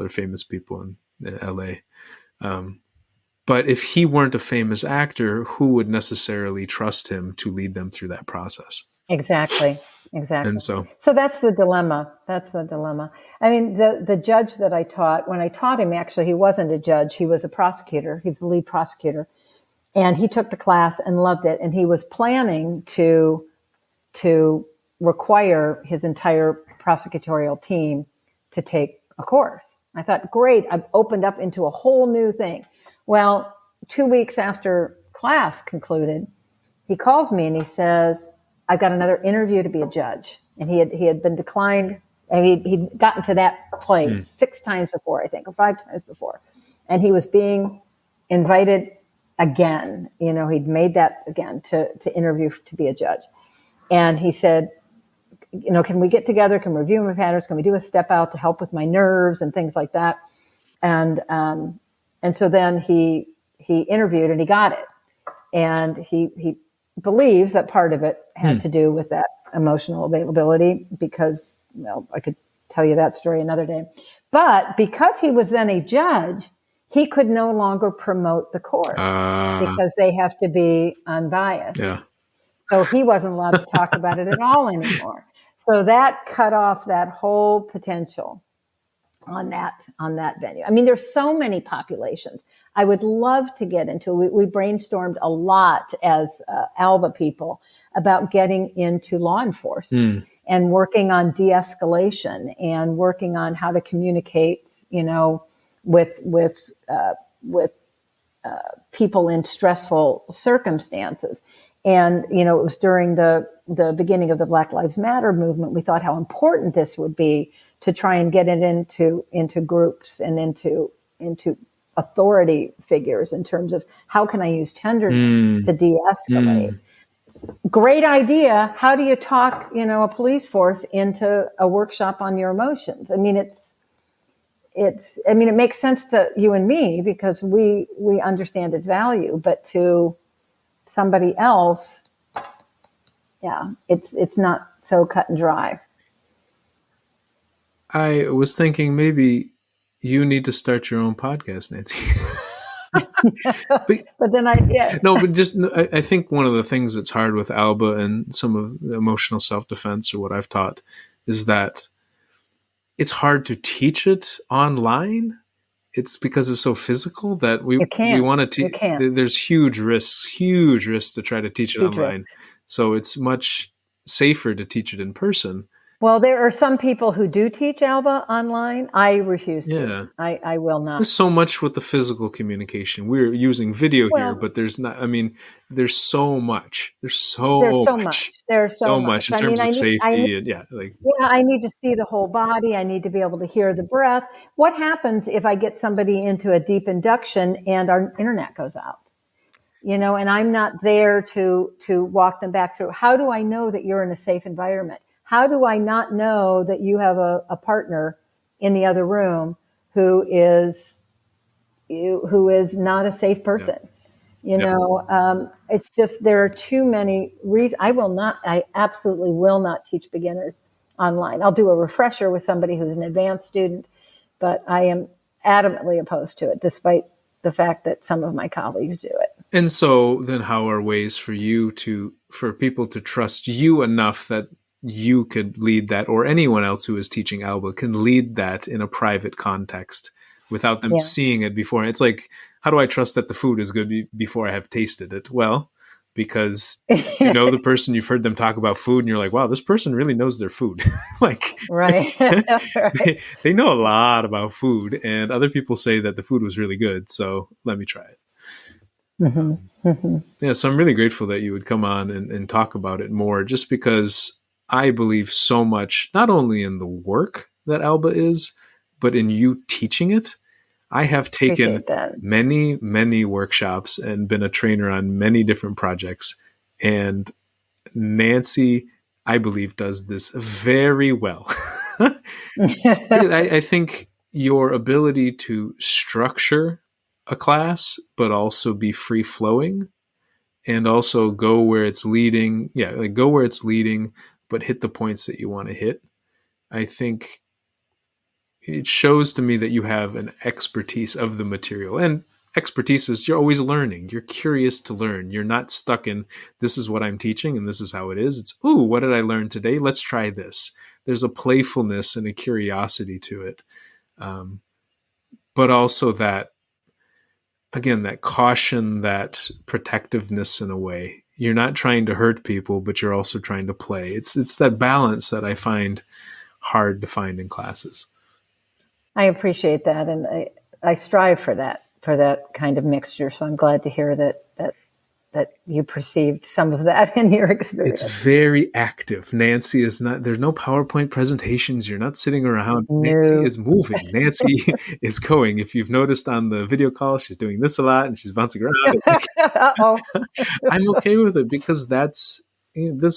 famous people in LA. But if he weren't a famous actor, who would necessarily trust him to lead them through that process? Exactly. And Exactly. so, So that's the dilemma. That's the dilemma. I mean, the judge that I taught, when I taught him, actually, he wasn't a judge. He was a prosecutor. He's the lead prosecutor. And he took the class and loved it. And he was planning to require his entire prosecutorial team to take a course. I thought, great, I've opened up into a whole new thing. Well, 2 weeks after class concluded, he calls me and he says, I've got another interview to be a judge. And he had been declined, and he'd gotten to that place 6 times before, I think, or 5 times before. And he was being invited again. He'd made that again to interview to be a judge. And he said, can we get together? Can we review my patterns? Can we do a step out to help with my nerves and things like that? And so then he interviewed and he got it. And he believes that part of it had to do with that emotional availability, because, I could tell you that story another day. But because he was then a judge, he could no longer promote the course because they have to be unbiased. yeah. So he wasn't allowed to talk about it at all anymore. So that cut off that whole potential on that venue. I mean, there's so many populations. I would love to get into. We brainstormed a lot as Alba people about getting into law enforcement and working on de-escalation and working on how to communicate, with people in stressful circumstances. And, it was during the beginning of the Black Lives Matter movement, we thought how important this would be to try and get it into groups and into authority figures in terms of how can I use tenderness to de-escalate. Great idea. How do you talk, a police force into a workshop on your emotions? I mean, it makes sense to you and me because we understand its value, but to somebody else, it's not so cut and dry. I was thinking maybe you need to start your own podcast, Nancy. But then I think one of the things that's hard with Alba and some of the emotional self-defense, or what I've taught, is that it's hard to teach it online. It's because it's so physical that we want to teach. There's huge risks to try to teach it online. So it's much safer to teach it in person. Well, there are some people who do teach Alba online. I refuse to. Yeah. I will not. There's so much with the physical communication. We're using video here, but there's not, there's so much. There's so much. There's so much in terms of safety. I need to see the whole body. I need to be able to hear the breath. What happens if I get somebody into a deep induction and our internet goes out? And I'm not there to walk them back through. How do I know that you're in a safe environment? How do I not know that you have a partner in the other room who is not a safe person? It's just, there are too many reasons. I absolutely will not teach beginners online. I'll do a refresher with somebody who's an advanced student, but I am adamantly opposed to it, despite the fact that some of my colleagues do it. And so then how are ways for for people to trust you enough that you could lead that, or anyone else who is teaching Alba can lead that in a private context without them Yeah. seeing it before? It's like, how do I trust that the food is good before I have tasted it? Well, because you know the person, you've heard them talk about food, and you're like, wow, this person really knows their food. Like, Right. Right. they know a lot about food, and other people say that the food was really good, so let me try it. Mm-hmm. Mm-hmm. Yeah, so I'm really grateful that you would come on and talk about it more, just because I believe so much, not only in the work that Alba is, but in you teaching it. I have taken Appreciate that. many, many workshops and been a trainer on many different projects. And Nancy, I believe, does this very well. I think your ability to structure a class, but also be free flowing, and also go where it's leading. Yeah, like go where it's leading, but hit the points that you want to hit. I think it shows to me that you have an expertise of the material. And expertise is you're always learning. You're curious to learn. You're not stuck in this is what I'm teaching and this is how it is. It's, ooh, what did I learn today? Let's try this. There's a playfulness and a curiosity to it. But also that, again, that caution, that protectiveness in a way. You're not trying to hurt people, but you're also trying to play. It's that balance that I find hard to find in classes. I appreciate that, and I strive for that kind of mixture. So I'm glad to hear that you perceived some of that in your experience. It's very active. Nancy is not, there's no PowerPoint presentations. You're not sitting around. Nancy No. is moving. Nancy is going. If you've noticed on the video call, she's doing this a lot and she's bouncing around. Uh-oh. I'm okay with it because this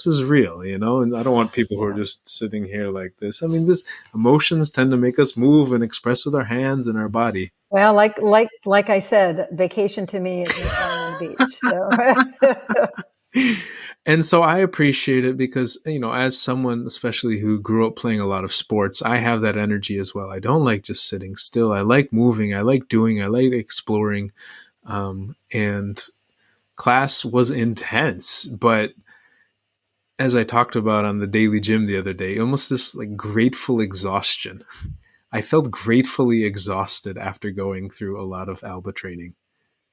is real, and I don't want people who are just sitting here like this. I mean, emotions tend to make us move and express with our hands and our body. Well, like I said, vacation to me is lying on the beach. So. And so I appreciate it because, as someone, especially who grew up playing a lot of sports, I have that energy as well. I don't like just sitting still. I like moving. I like doing. I like exploring. And class was intense, but as I talked about on the daily gym the other day, almost this like grateful exhaustion. I felt gratefully exhausted after going through a lot of Alba training.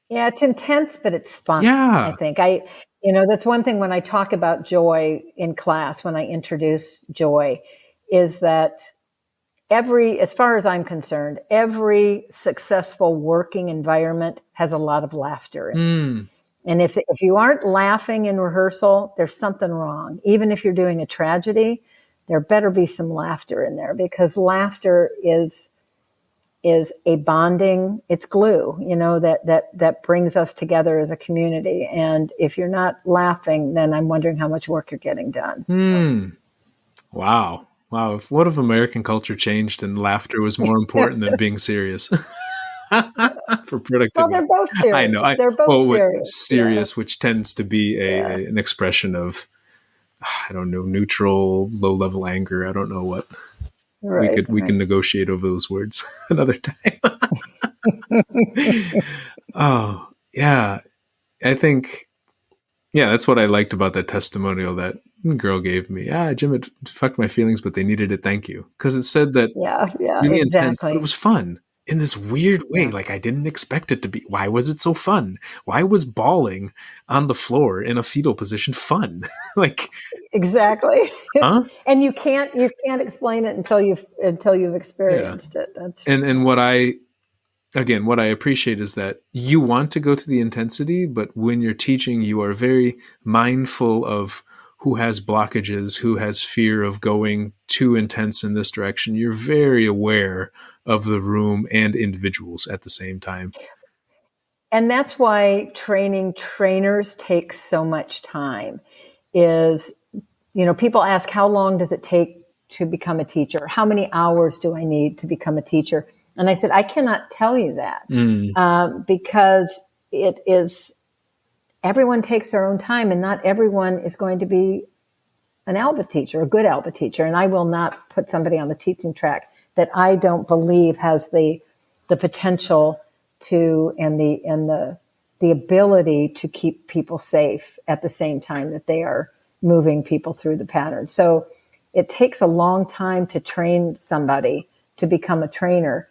Yeah, it's intense, but it's fun. I Yeah. think that's one thing when I talk about joy in class, when I introduce joy, is that as far as I'm concerned, every successful working environment has a lot of laughter in it. Mm. And if you aren't laughing in rehearsal, there's something wrong. Even if you're doing a tragedy, there better be some laughter in there, because laughter is a bonding, it's glue, that brings us together as a community. And if you're not laughing, then I'm wondering how much work you're getting done. Mm. Wow. Wow. What if American culture changed and laughter was more important than being serious? For productivity. Well, they're both serious. I know. They're both serious, which tends to be Yeah. an expression of, I don't know, neutral, low level anger. I don't know what. Right. We can negotiate over those words another time. Oh, yeah. I think, that's what I liked about that testimonial that girl gave me. Jim, it fucked my feelings, but they needed it. Thank you. Because it said that Yeah, really intense, but exactly. it was fun in this weird way. Yeah. Like I didn't expect it to be. Why was it so fun? Why was bawling on the floor in a fetal position fun? Like, exactly. huh? And you can't explain it until you've experienced it. That's And what I appreciate is that you want to go to the intensity, but when you're teaching, you are very mindful of who has blockages, who has fear of going too intense in this direction. You're very aware of the room and individuals at the same time. And that's why training trainers takes so much time. Is, people ask, how long does it take to become a teacher? How many hours do I need to become a teacher? And I said, I cannot tell you that because it is, everyone takes their own time, and not everyone is going to be an Alba teacher, a good Alba teacher. And I will not put somebody on the teaching track that I don't believe has the potential to, and the the ability to keep people safe at the same time that they are moving people through the pattern. So it takes a long time to train somebody to become a trainer.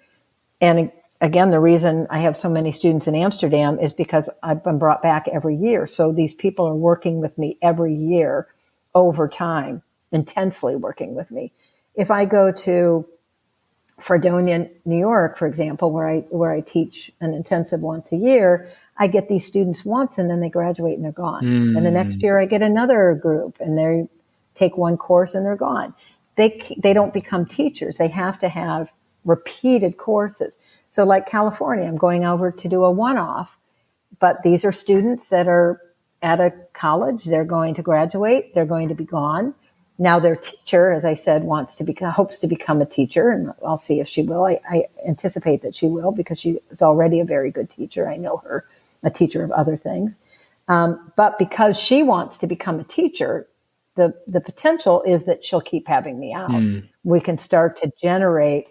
And again, the reason I have so many students in Amsterdam is because I've been brought back every year. So these people are working with me every year over time, intensely working with me. If I go to Fredonia, New York, for example, where I teach an intensive once a year, I get these students once and then they graduate and they're gone. And the next year I get another group and they take one course and they're gone. They don't become teachers. They have to have repeated courses. So like California, I'm going over to do a one-off, but these are students that are at a college. They're going to graduate. They're going to be gone. Now their teacher, as I said, hopes to become a teacher, and I'll see if she will. I anticipate that she will because she is already a very good teacher. I know her, a teacher of other things. But because she wants to become a teacher, the potential is that she'll keep having me out. We can start to generate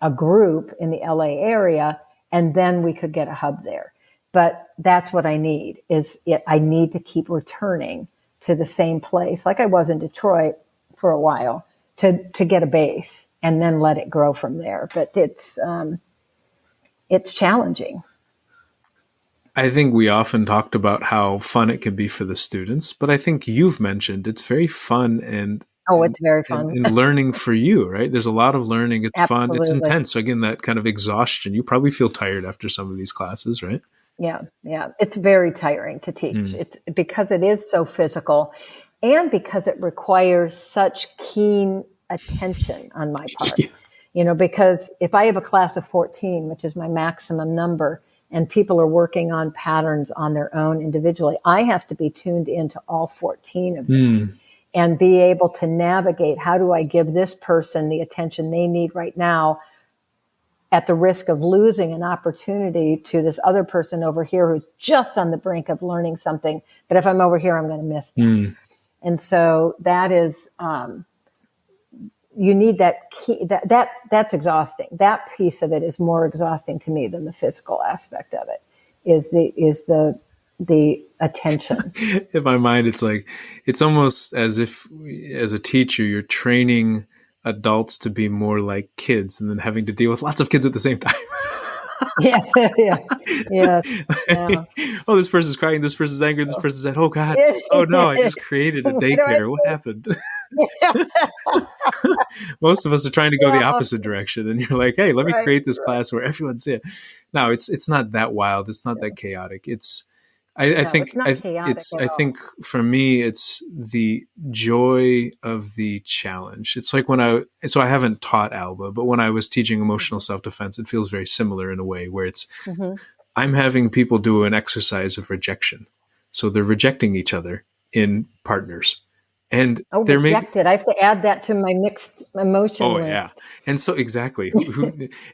a group in the LA area, and then we could get a hub there. But that's what I need I need to keep returning to the same place, like I was in Detroit for a while, to get a base and then let it grow from there. But it's challenging. I think we often talked about how fun it can be for the students, but I think you've mentioned it's very fun It's very fun. and learning for you, right? There's a lot of learning. It's fun. It's Absolutely. intense. So again, that kind of exhaustion. You probably feel tired after some of these classes, right? Yeah. It's very tiring to teach. It's because it is so physical and because it requires such keen attention on my part. Yeah. Because if I have a class of 14, which is my maximum number, and people are working on patterns on their own individually, I have to be tuned into all 14 of them and be able to navigate, how do I give this person the attention they need right now at the risk of losing an opportunity to this other person over here who's just on the brink of learning something. But if I'm over here, I'm going to miss them. And so that is, you need that key, that's exhausting. That piece of it is more exhausting to me than the physical aspect of it, is the attention. In my mind, it's almost as if as a teacher, you're training adults to be more like kids and then having to deal with lots of kids at the same time. Yes. Yeah. Oh, this person's crying. This person's angry. This person's sad. Oh God. Oh no, I just created a daycare. What happened? Most of us are trying to go the opposite direction. And you're like, hey, let me create this class where everyone's here. No, it's not that wild. It's not that chaotic. I think for me, it's the joy of the challenge. It's like so I haven't taught Alba, but when I was teaching emotional self-defense, it feels very similar in a way where I'm having people do an exercise of rejection. So they're rejecting each other in partners. And they're rejected. I have to add that to my mixed emotion list. Yeah. And so exactly.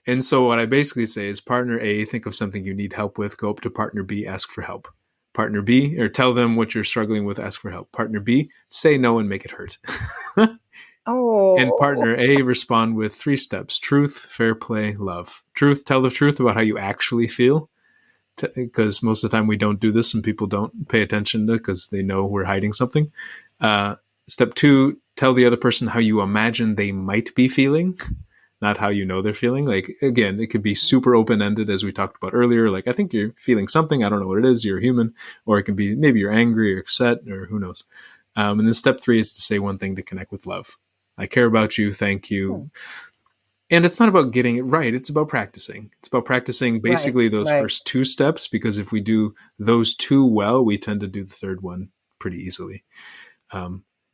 And so what I basically say is partner A, think of something you need help with, go up to partner B, ask for help. Partner B, or tell them what you're struggling with, ask for help. Partner B, say no and make it hurt. And partner A, respond with 3 steps: truth, fair play, love. Truth, tell the truth about how you actually feel. Because most of the time we don't do this and people don't pay attention to because they know we're hiding something. Step 2, tell the other person how you imagine they might be feeling, not how you know they're feeling. Like, again, it could be super open-ended, as we talked about earlier. Like, I think you're feeling something. I don't know what it is. You're human. Or it can be maybe you're angry or upset or who knows. And then step 3 is to say one thing to connect with love. I care about you. Thank you. And it's not about getting it right. It's about practicing. It's about practicing basically those first 2 steps, because if we do those 2 well, we tend to do the third one pretty easily.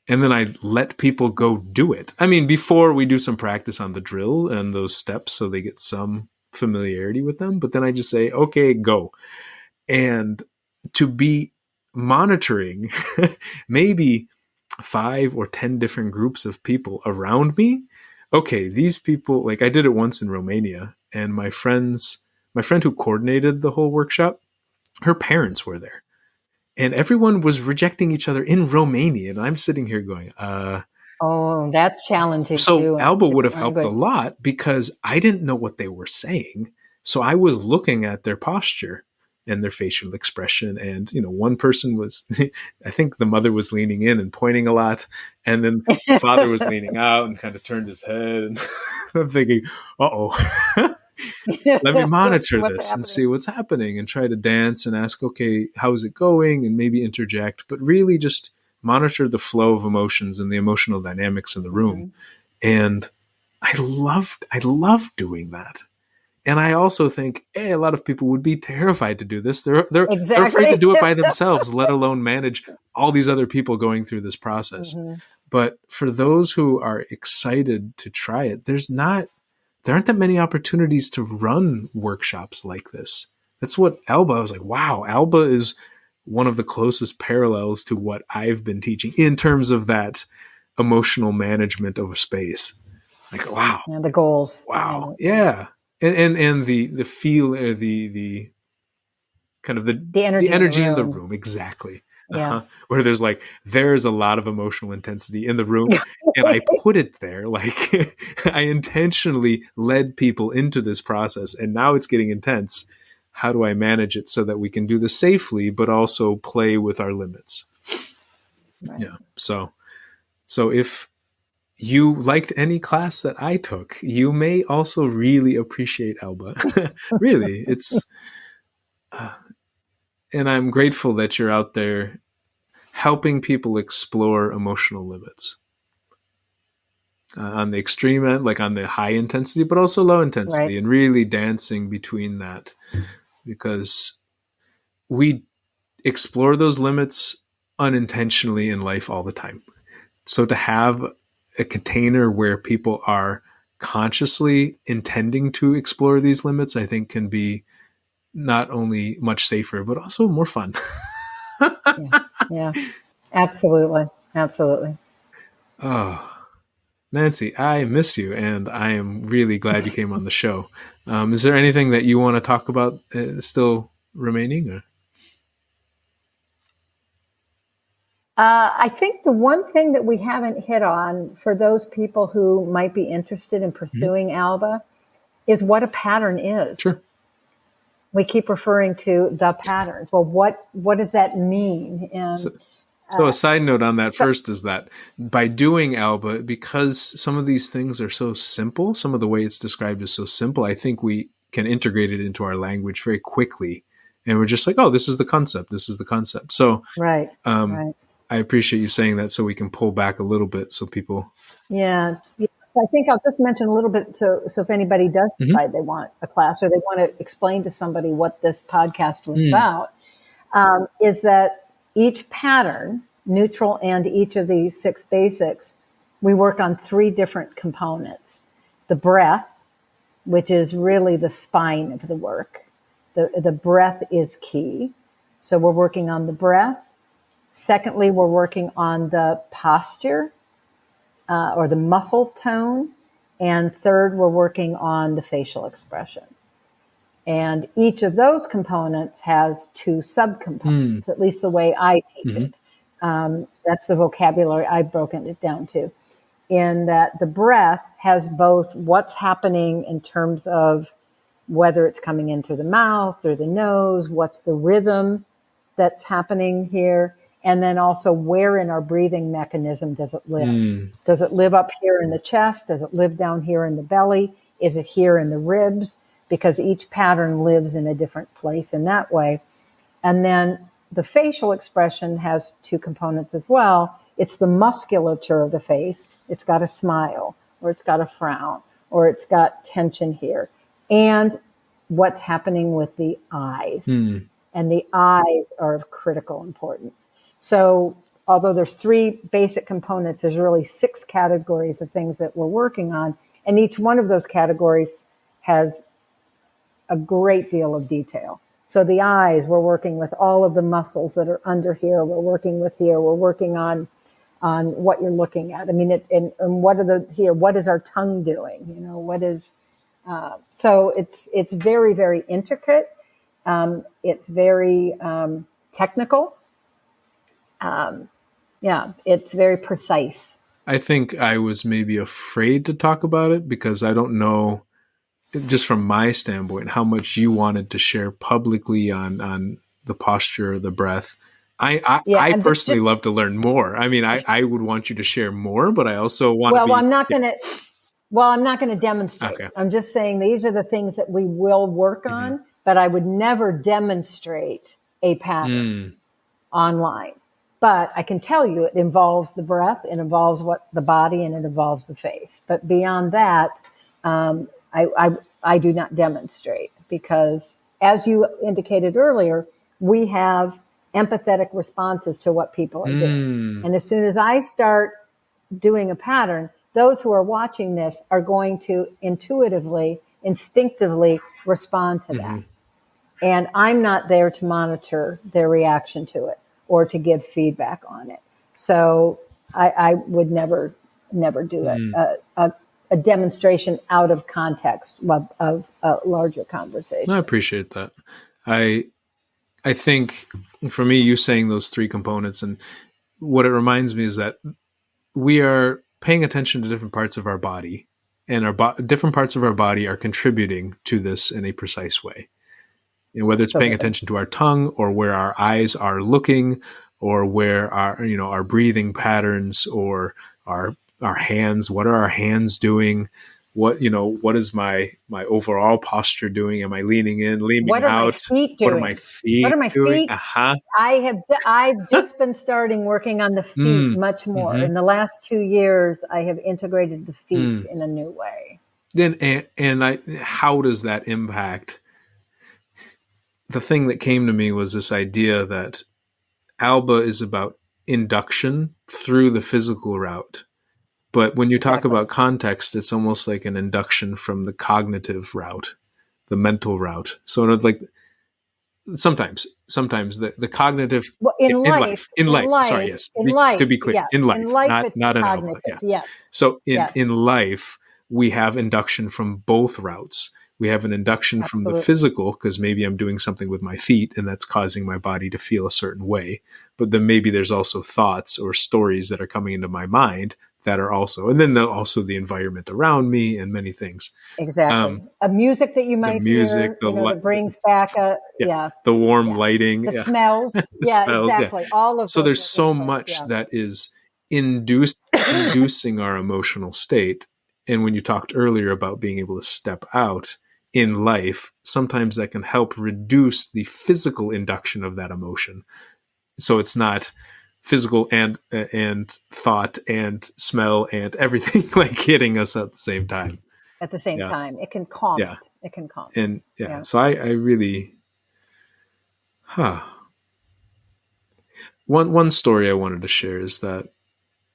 And then I let people go do it. I mean, before we do some practice on the drill and those steps so they get some familiarity with them. But then I just say, okay, go. And to be monitoring maybe 5 or 10 different groups of people around me. Okay, these people, like I did it once in Romania, and my friend who coordinated the whole workshop, her parents were there. And everyone was rejecting each other in Romania. And I'm sitting here going, that's challenging so too. Alba would have helped a lot because I didn't know what they were saying. So I was looking at their posture and their facial expression. And, one person was, I think the mother was leaning in and pointing a lot. And then the father was leaning out and kind of turned his head. And I'm thinking, uh-oh, let me monitor What's this and happening? see what's happening, and try to dance and ask, okay, how is it going? And maybe interject, but really just monitor the flow of emotions and the emotional dynamics in the room. And I love doing that. And I also think, a lot of people would be terrified to do this. They're afraid to Exactly. do it by themselves, let alone manage all these other people going through this process. But for those who are excited to try it, there aren't that many opportunities to run workshops like this. That's what Alba, I was like, wow, Alba is one of the closest parallels to what I've been teaching in terms of that emotional management of a space. Like, wow, And the goals. wow, yeah. And the feel, or the kind of The the energy in the energy in the room. room, exactly. Yeah. Where there's a lot of emotional intensity in the room, and I put it there, like I intentionally led people into this process, and now it's getting intense. How do I manage it so that we can do this safely, but also play with our limits? Right. Yeah. So if you liked any class that I took, you may also really appreciate Alba. Really, and I'm grateful that you're out there helping people explore emotional limits on the extreme end, like on the high intensity, but also low Right. intensity, and really dancing between that, because we explore those limits unintentionally in life all the time. So to have a container where people are consciously intending to explore these limits, I think can be not only much safer, but also more fun. Yeah. Yeah. Absolutely. Absolutely. Oh, Nancy, I miss you, and I am really glad you came on the show. Is there anything that you want to talk about still remaining? Or? I think the one thing that we haven't hit on for those people who might be interested in Mm-hmm. pursuing Alba is what a pattern is. Sure. We keep referring to the patterns. Well, what does that mean? So, And so a side note on that so, first is that by doing Alba, because some of these things are so simple, some of the way it's described is so simple, I think we can integrate it into our language very quickly. And we're just like, oh, this is the concept. This is the concept. So right, um, right. I appreciate you saying that, so we can pull back a little bit so people. Yeah. Yeah. So I think I'll just mention a little bit. So if anybody does Mm-hmm. decide they want a class or they want to explain to somebody what this podcast was Mm. about, is that each pattern, neutral and each of the six basics, we work on three different components. The breath, which is really the spine of the work. The breath is key. So we're working on the breath. Secondly, we're working on the posture or the muscle tone. And third, we're working on the facial expression. And each of those components has two Mm. subcomponents, at least the way I teach Mm-hmm. it. That's the vocabulary I've broken it down to, in that the breath has both what's happening in terms of whether it's coming in through the mouth or the nose, what's the rhythm that's happening here, and then also where in our breathing mechanism does it live? Mm. Does it live up here in the chest? Does it live down here in the belly? Is it here in the ribs? Because each pattern lives in a different place in that way. And then the facial expression has two components as well. It's the musculature of the face. It's got a smile, or it's got a frown, or it's got tension here. And what's happening with the eyes. Mm. And the eyes are of critical importance. So although there's three basic components, there's really six categories of things that we're working on. And each one of those categories has a great deal of detail. So the eyes, we're working with all of the muscles that are under here. We're working with here. We're working on what you're looking at. I mean, and what are the here? What is our tongue doing? You know, what is so it's very, very intricate. It's very technical. Yeah, it's very precise. I think I was maybe afraid to talk about it because I don't know just from my standpoint, how much you wanted to share publicly on the posture, the breath. I And this personally just, love to learn more. I mean, I would want you to share more, but I also want to well, be, I'm not going to, well, I'm not going to demonstrate. okay. I'm just saying these are the things that we will work Mm-hmm. on, but I would never demonstrate a pattern online. But I can tell you it involves the breath, it involves what the body, and it involves the face. But beyond that, I do not demonstrate because, as you indicated earlier, we have empathetic responses to what people are doing. And as soon as I start doing a pattern, those who are watching this are going to intuitively, instinctively respond to that. And I'm not there to monitor their reaction to it or to give feedback on it. So I would never do a demonstration out of context of a larger conversation. I appreciate that. I think for me, you saying those three components, and what it reminds me is that we are paying attention to different parts of our body, and different parts of our body are contributing to this in a precise way. You know, whether it's paying attention to our tongue or where our eyes are looking, or where our breathing patterns, or our hands. What are our hands doing? What is my overall posture doing? Am I leaning in, leaning What are my out? feet What are doing? my What feet are my doing? feet? I've just been starting working on the feet much more. In the last 2 years, I have integrated the feet in a new way. How does that impact? The thing that came to me was this idea that Alba is about induction through the physical route. But when you talk about context, it's almost like an induction from the cognitive route, the mental route. So like sometimes the cognitive in life, sorry, yes, to be clear, yes. in life, In life, it's not in Alba. cognitive, Yeah. yes. So Yes. in life, we have induction from both routes. We have an induction from the physical, because maybe I'm doing something with my feet and that's causing my body to feel a certain way. But then maybe there's also thoughts or stories that are coming into my mind that are also, and then also the environment around me and many things. Exactly. A music that you might hear, that brings back the warm lighting, the smells. the smells, exactly. All of so there's so inputs, much that is inducing our emotional state. And when you talked earlier about being able to step out in life, sometimes that can help reduce the physical induction of that emotion. So it's not physical and thought and smell and everything like hitting us at the same time. At the same time, it can calm it. It can calm. And so I really, One story I wanted to share is that,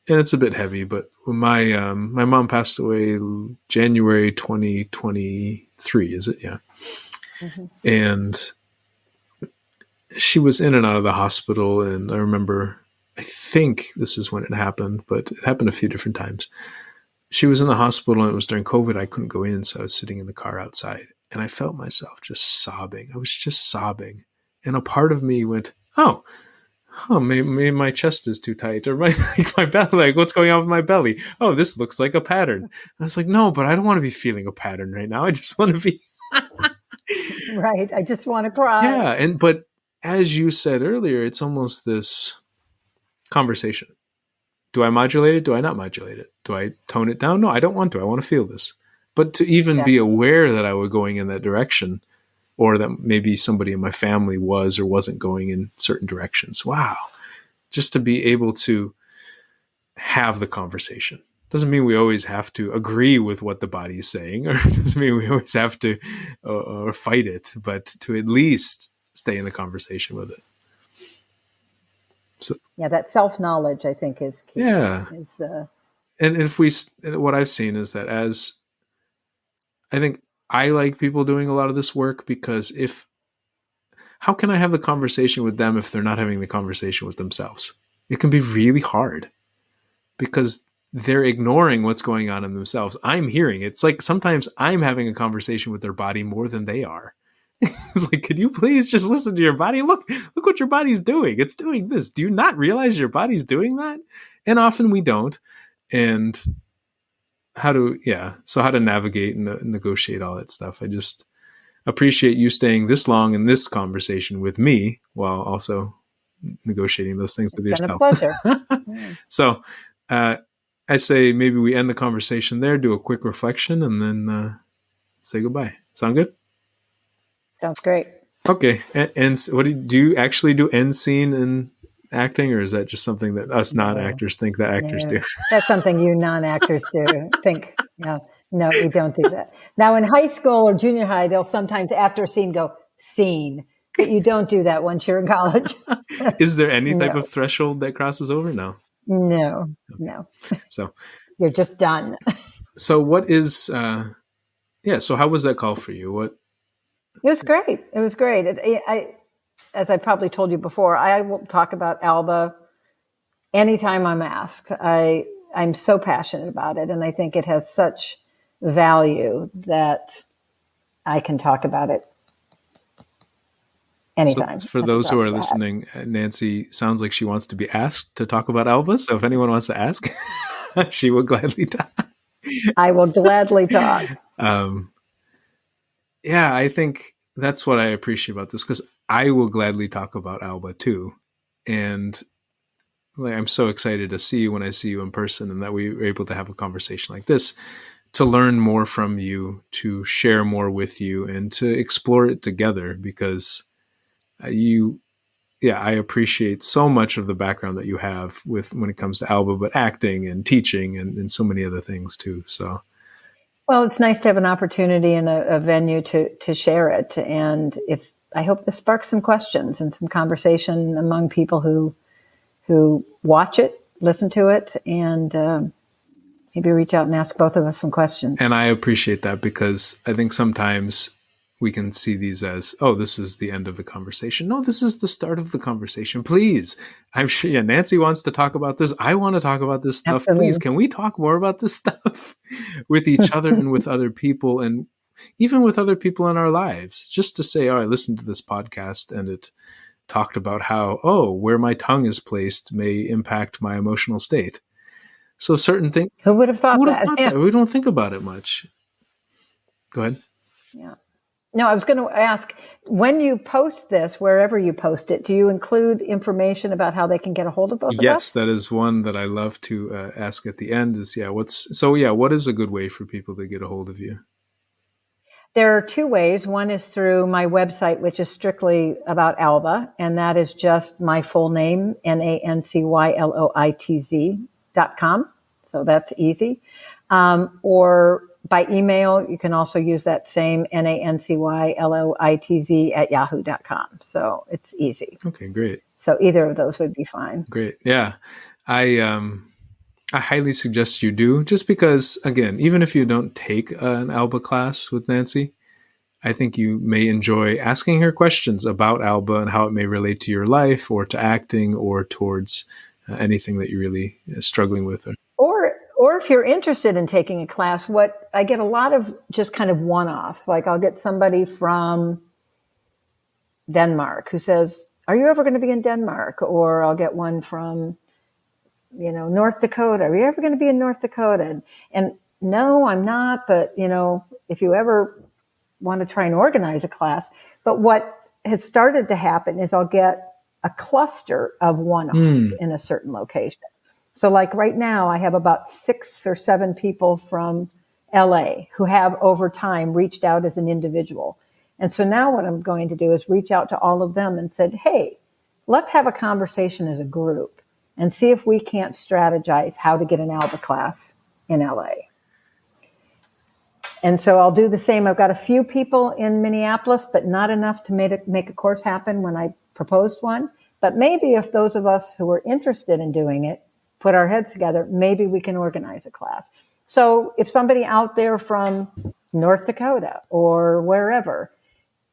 and it's a bit heavy, but my mom passed away January 2023. Is it? Yeah. And she was in and out of the hospital, and I remember, I think this is when it happened, but it happened a few different times. She was in the hospital, and it was during COVID. I couldn't go in, so I was sitting in the car outside, and I felt myself just sobbing. I was just sobbing, and a part of me went, maybe my chest is too tight, or my belly, like what's going on with my belly? Oh, this looks like a pattern. I was like, no, but I don't want to be feeling a pattern right now. I just want to be right. I just want to cry. Yeah, but as you said earlier, it's almost this conversation. Do I modulate it? Do I not modulate it? Do I tone it down? No, I don't want to. I want to feel this. But to even be aware that I was going in that direction, or that maybe somebody in my family was or wasn't going in certain directions. Wow. Just to be able to have the conversation. Doesn't mean we always have to agree with what the body is saying, or doesn't mean we always have to or fight it, but to at least stay in the conversation with it. So, that self-knowledge, I think, is key. Yeah. And what I've seen is that, as I think I like people doing a lot of this work, because how can I have the conversation with them if they're not having the conversation with themselves? It can be really hard because they're ignoring what's going on in themselves. I'm hearing it. It's like sometimes I'm having a conversation with their body more than they are. It's like, could you please just listen to your body? Look what your body's doing. It's doing this. Do you not realize your body's doing that? And often we don't. And how to navigate and negotiate all that stuff. I just appreciate you staying this long in this conversation with me while also negotiating those things with It's been a yourself. pleasure. Yeah. So I say maybe we end the conversation there, do a quick reflection, and then say goodbye. Sound good? Sounds great. Okay. And what do you actually do end scene in acting, or is that just something that us non-actors think that actors do? That's something you non-actors do. Think, yeah. No, we don't do that. Now in high school or junior high, they'll sometimes after a scene go, scene. But you don't do that once you're in college. Is there any type No. of threshold that crosses over? No. No. So You're just done. so what is so how was that call for you? What? It was great. As I probably told you before, I will talk about Alba anytime I'm asked. I'm so passionate about it, and I think it has such value that I can talk about it anytime. So for those who are listening, Nancy sounds like she wants to be asked to talk about Alba. So if anyone wants to ask, she will gladly talk. I will gladly talk. Yeah, I think that's what I appreciate about this, because I will gladly talk about Alba too. And I'm so excited to see you when I see you in person, and that we were able to have a conversation like this, to learn more from you, to share more with you, and to explore it together, because I appreciate so much of the background that you have when it comes to Alba, but acting and teaching and so many other things too. So, well, it's nice to have an opportunity and a venue to share it. And I hope this sparks some questions and some conversation among people who watch it, listen to it, and maybe reach out and ask both of us some questions. And I appreciate that, because I think sometimes we can see these as, oh, this is the end of the conversation. No, this is the start of the conversation. Please. I'm sure Nancy wants to talk about this. I want to talk about this stuff. Absolutely. Please, can we talk more about this stuff with each other and with other people, and even with other people in our lives? Just to say, oh, I listened to this podcast and it talked about how, where my tongue is placed may impact my emotional state. So certain things. Who would have thought that? Yeah. We don't think about it much. Go ahead. Yeah. No, I was going to ask, when you post this, wherever you post it, do you include information about how they can get a hold of both of us? Yes, that is one that I love to ask at the end is, what is a good way for people to get a hold of you? There are two ways. One is through my website, which is strictly about Alba, and that is just my full name, NANCYLOITZ.com. So that's easy. Or by email, you can also use that same NANCYLOITZ@yahoo.com. So it's easy. Okay, great. So either of those would be fine. Great. Yeah. I highly suggest you do, just because, again, even if you don't take an Alba class with Nancy, I think you may enjoy asking her questions about Alba and how it may relate to your life or to acting or towards anything that you're really struggling with. Or if you're interested in taking a class, what I get a lot of just kind of one-offs. Like I'll get somebody from Denmark who says, "Are you ever going to be in Denmark?" Or I'll get one from, North Dakota. "Are you ever going to be in North Dakota?" And no, I'm not. But, if you ever want to try and organize a class. But what has started to happen is I'll get a cluster of one-offs in a certain location. So like right now, I have about 6 or 7 people from LA who have over time reached out as an individual. And so now what I'm going to do is reach out to all of them and said, hey, let's have a conversation as a group and see if we can't strategize how to get an Alba class in LA. And so I'll do the same. I've got a few people in Minneapolis, but not enough to make a course happen when I proposed one. But maybe if those of us who are interested in doing it put our heads together, maybe we can organize a class. So if somebody out there from North Dakota or wherever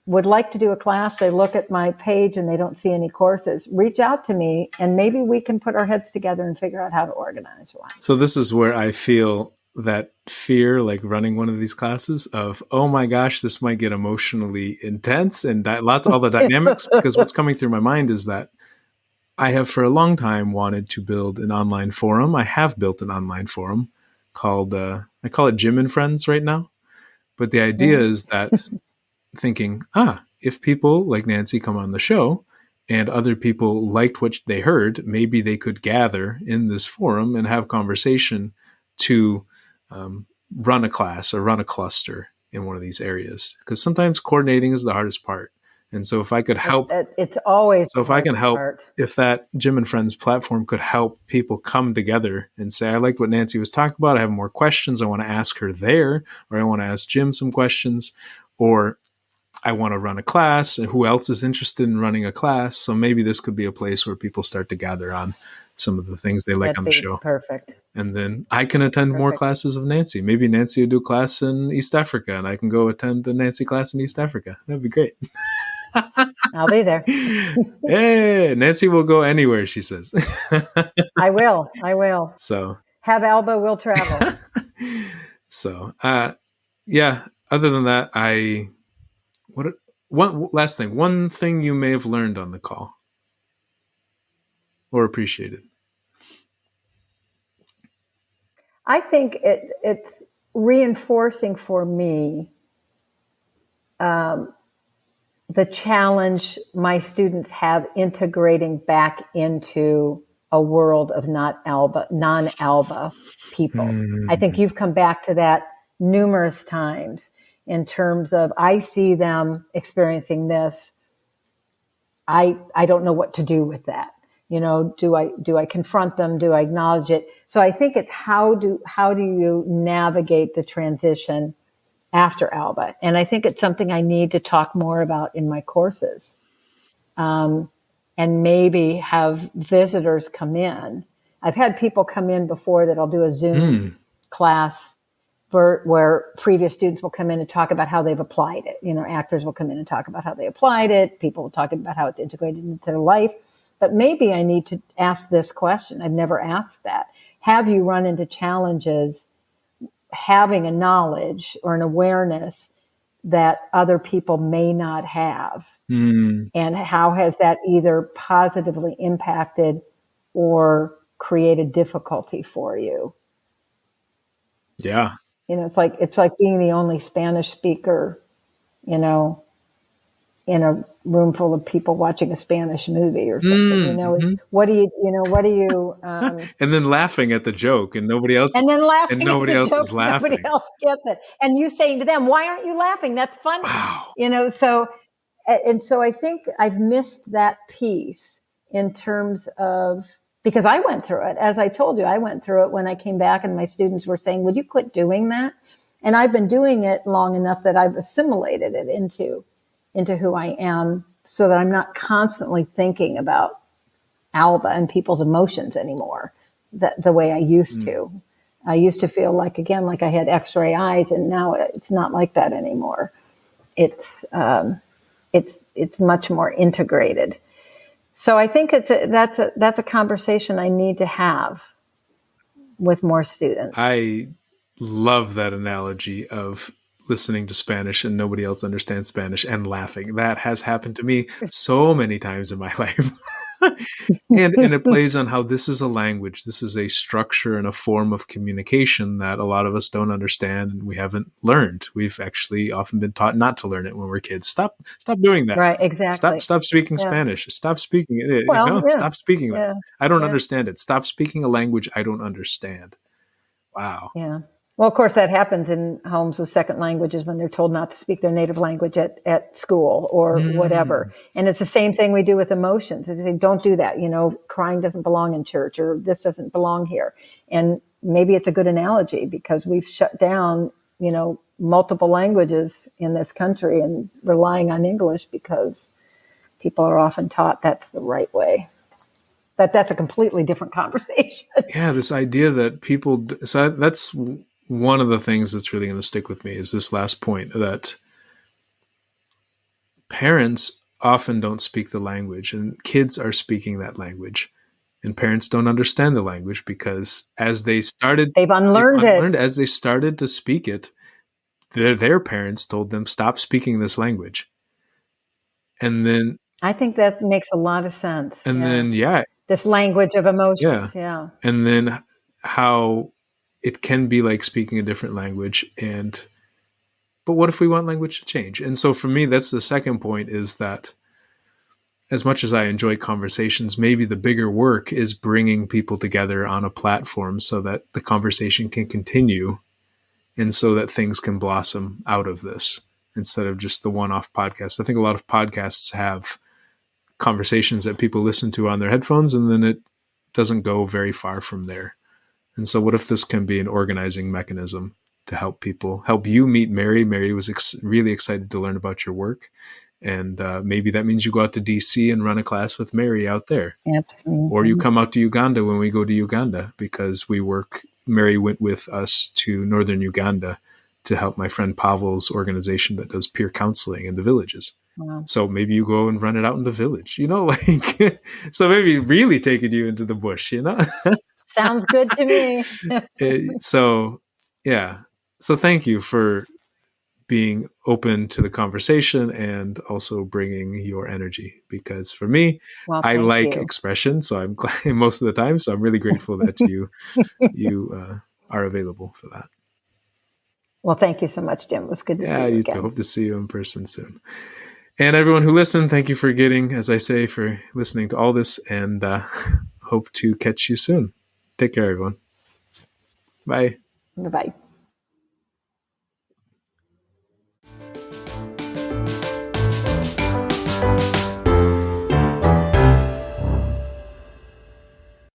would like to do a class, they look at my page and they don't see any courses, reach out to me and maybe we can put our heads together and figure out how to organize one. So this is where I feel that fear, like running one of these classes of, oh my gosh, this might get emotionally intense and all the dynamics, because what's coming through my mind is that I have for a long time wanted to build an online forum. I have built an online forum called, I call it Jim and Friends right now. But the idea is that thinking, if people like Nancy come on the show and other people liked what they heard, maybe they could gather in this forum and have conversation to run a class or run a cluster in one of these areas. Because sometimes coordinating is the hardest part. And so if I could help, it's always so the if I can hardest help, part. if that Jim and Friends platform could help people come together and say, I liked what Nancy was talking about. I have more questions. I want to ask her there, or I want to ask Jim some questions, or I want to run a class, and who else is interested in running a class? So maybe this could be a place where people start to gather on some of the things they like That'd on the be show. perfect. And then I can attend more classes of Nancy. Maybe Nancy will do a class in East Africa, and I can go attend a Nancy class in East Africa. That'd be great. I'll be there. Hey, Nancy will go anywhere, she says. I will. So, Have Alba will travel. so, yeah. Other than that, one last thing. One thing you may have learned on the call or appreciated. I think it's reinforcing for me the challenge my students have integrating back into a world of non-Alba people. I think you've come back to that numerous times in terms of, I see them experiencing this. I don't know what to do with that. Do I confront them? Do I acknowledge it? So I think it's how do you navigate the transition after Alba? And I think it's something I need to talk more about in my courses. And maybe have visitors come in. I've had people come in before that I'll do a Zoom class where previous students will come in and talk about how they've applied it. Actors will come in and talk about how they applied it. People will talk about how it's integrated into their life. But maybe I need to ask this question. I've never asked that. Have you run into challenges having a knowledge or an awareness that other people may not have? And how has that either positively impacted or created difficulty for you? Yeah. It's like being the only Spanish speaker, in a room full of people watching a Spanish movie or something. What do you and then laughing at the joke, and nobody else and then laughing and nobody at the else joke, is laughing. nobody else gets it, and you saying to them, "Why aren't you laughing? That's funny." Wow. So I think I've missed that piece in terms of, because I went through it. As I told you, I went through it when I came back and my students were saying, would you quit doing that? And I've been doing it long enough that I've assimilated it into who I am, so that I'm not constantly thinking about Alba and people's emotions anymore, the way I used to. I used to feel like I had X-ray eyes, and now it's not like that anymore. It's much more integrated. So I think that's a conversation I need to have with more students. I love that analogy of listening to Spanish and nobody else understands Spanish and laughing. That has happened to me so many times in my life. and it plays on how this is a language. This is a structure and a form of communication that a lot of us don't understand and we haven't learned. We've actually often been taught not to learn it when we're kids. Stop doing that. Right, exactly. Stop speaking Spanish. Stop speaking it. Well, yeah. Stop speaking that. Yeah. I don't understand it. Stop speaking a language I don't understand. Wow. Yeah. Well, of course, that happens in homes with second languages when they're told not to speak their native language at school or whatever. And it's the same thing we do with emotions. They say, don't do that. Crying doesn't belong in church, or this doesn't belong here. And maybe it's a good analogy, because we've shut down, multiple languages in this country and relying on English because people are often taught that's the right way. But that's a completely different conversation. Yeah, this idea that people. So that's one of the things that's really going to stick with me, is this last point, that parents often don't speak the language and kids are speaking that language, and parents don't understand the language because they've unlearned it. As they started to speak it, their parents told them, stop speaking this language. And then I think that makes a lot of sense. And then this language of emotions. Yeah. And then how it can be like speaking a different language. But what if we want language to change? And so for me, that's the second point, is that as much as I enjoy conversations, maybe the bigger work is bringing people together on a platform so that the conversation can continue and so that things can blossom out of this instead of just the one-off podcast. I think a lot of podcasts have conversations that people listen to on their headphones, and then it doesn't go very far from there. And so what if this can be an organizing mechanism to help people, help you meet Mary? Mary was really excited to learn about your work. And maybe that means you go out to DC and run a class with Mary out there. Absolutely. Or you come out to Uganda when we go to Uganda, because Mary went with us to northern Uganda to help my friend Pavel's organization that does peer counseling in the villages. Wow. So maybe you go and run it out in the village, like, so maybe really taking you into the bush, Sounds good to me. So, yeah. So thank you for being open to the conversation and also bringing your energy, because for me, I like expression. So I'm glad most of the time. So I'm really grateful that you are available for that. Well, thank you so much, Jim. It was good to see you again. Too. Hope to see you in person soon. And everyone who listened, thank you for for listening to all this, and hope to catch you soon. Take care, everyone. Bye. Bye-bye.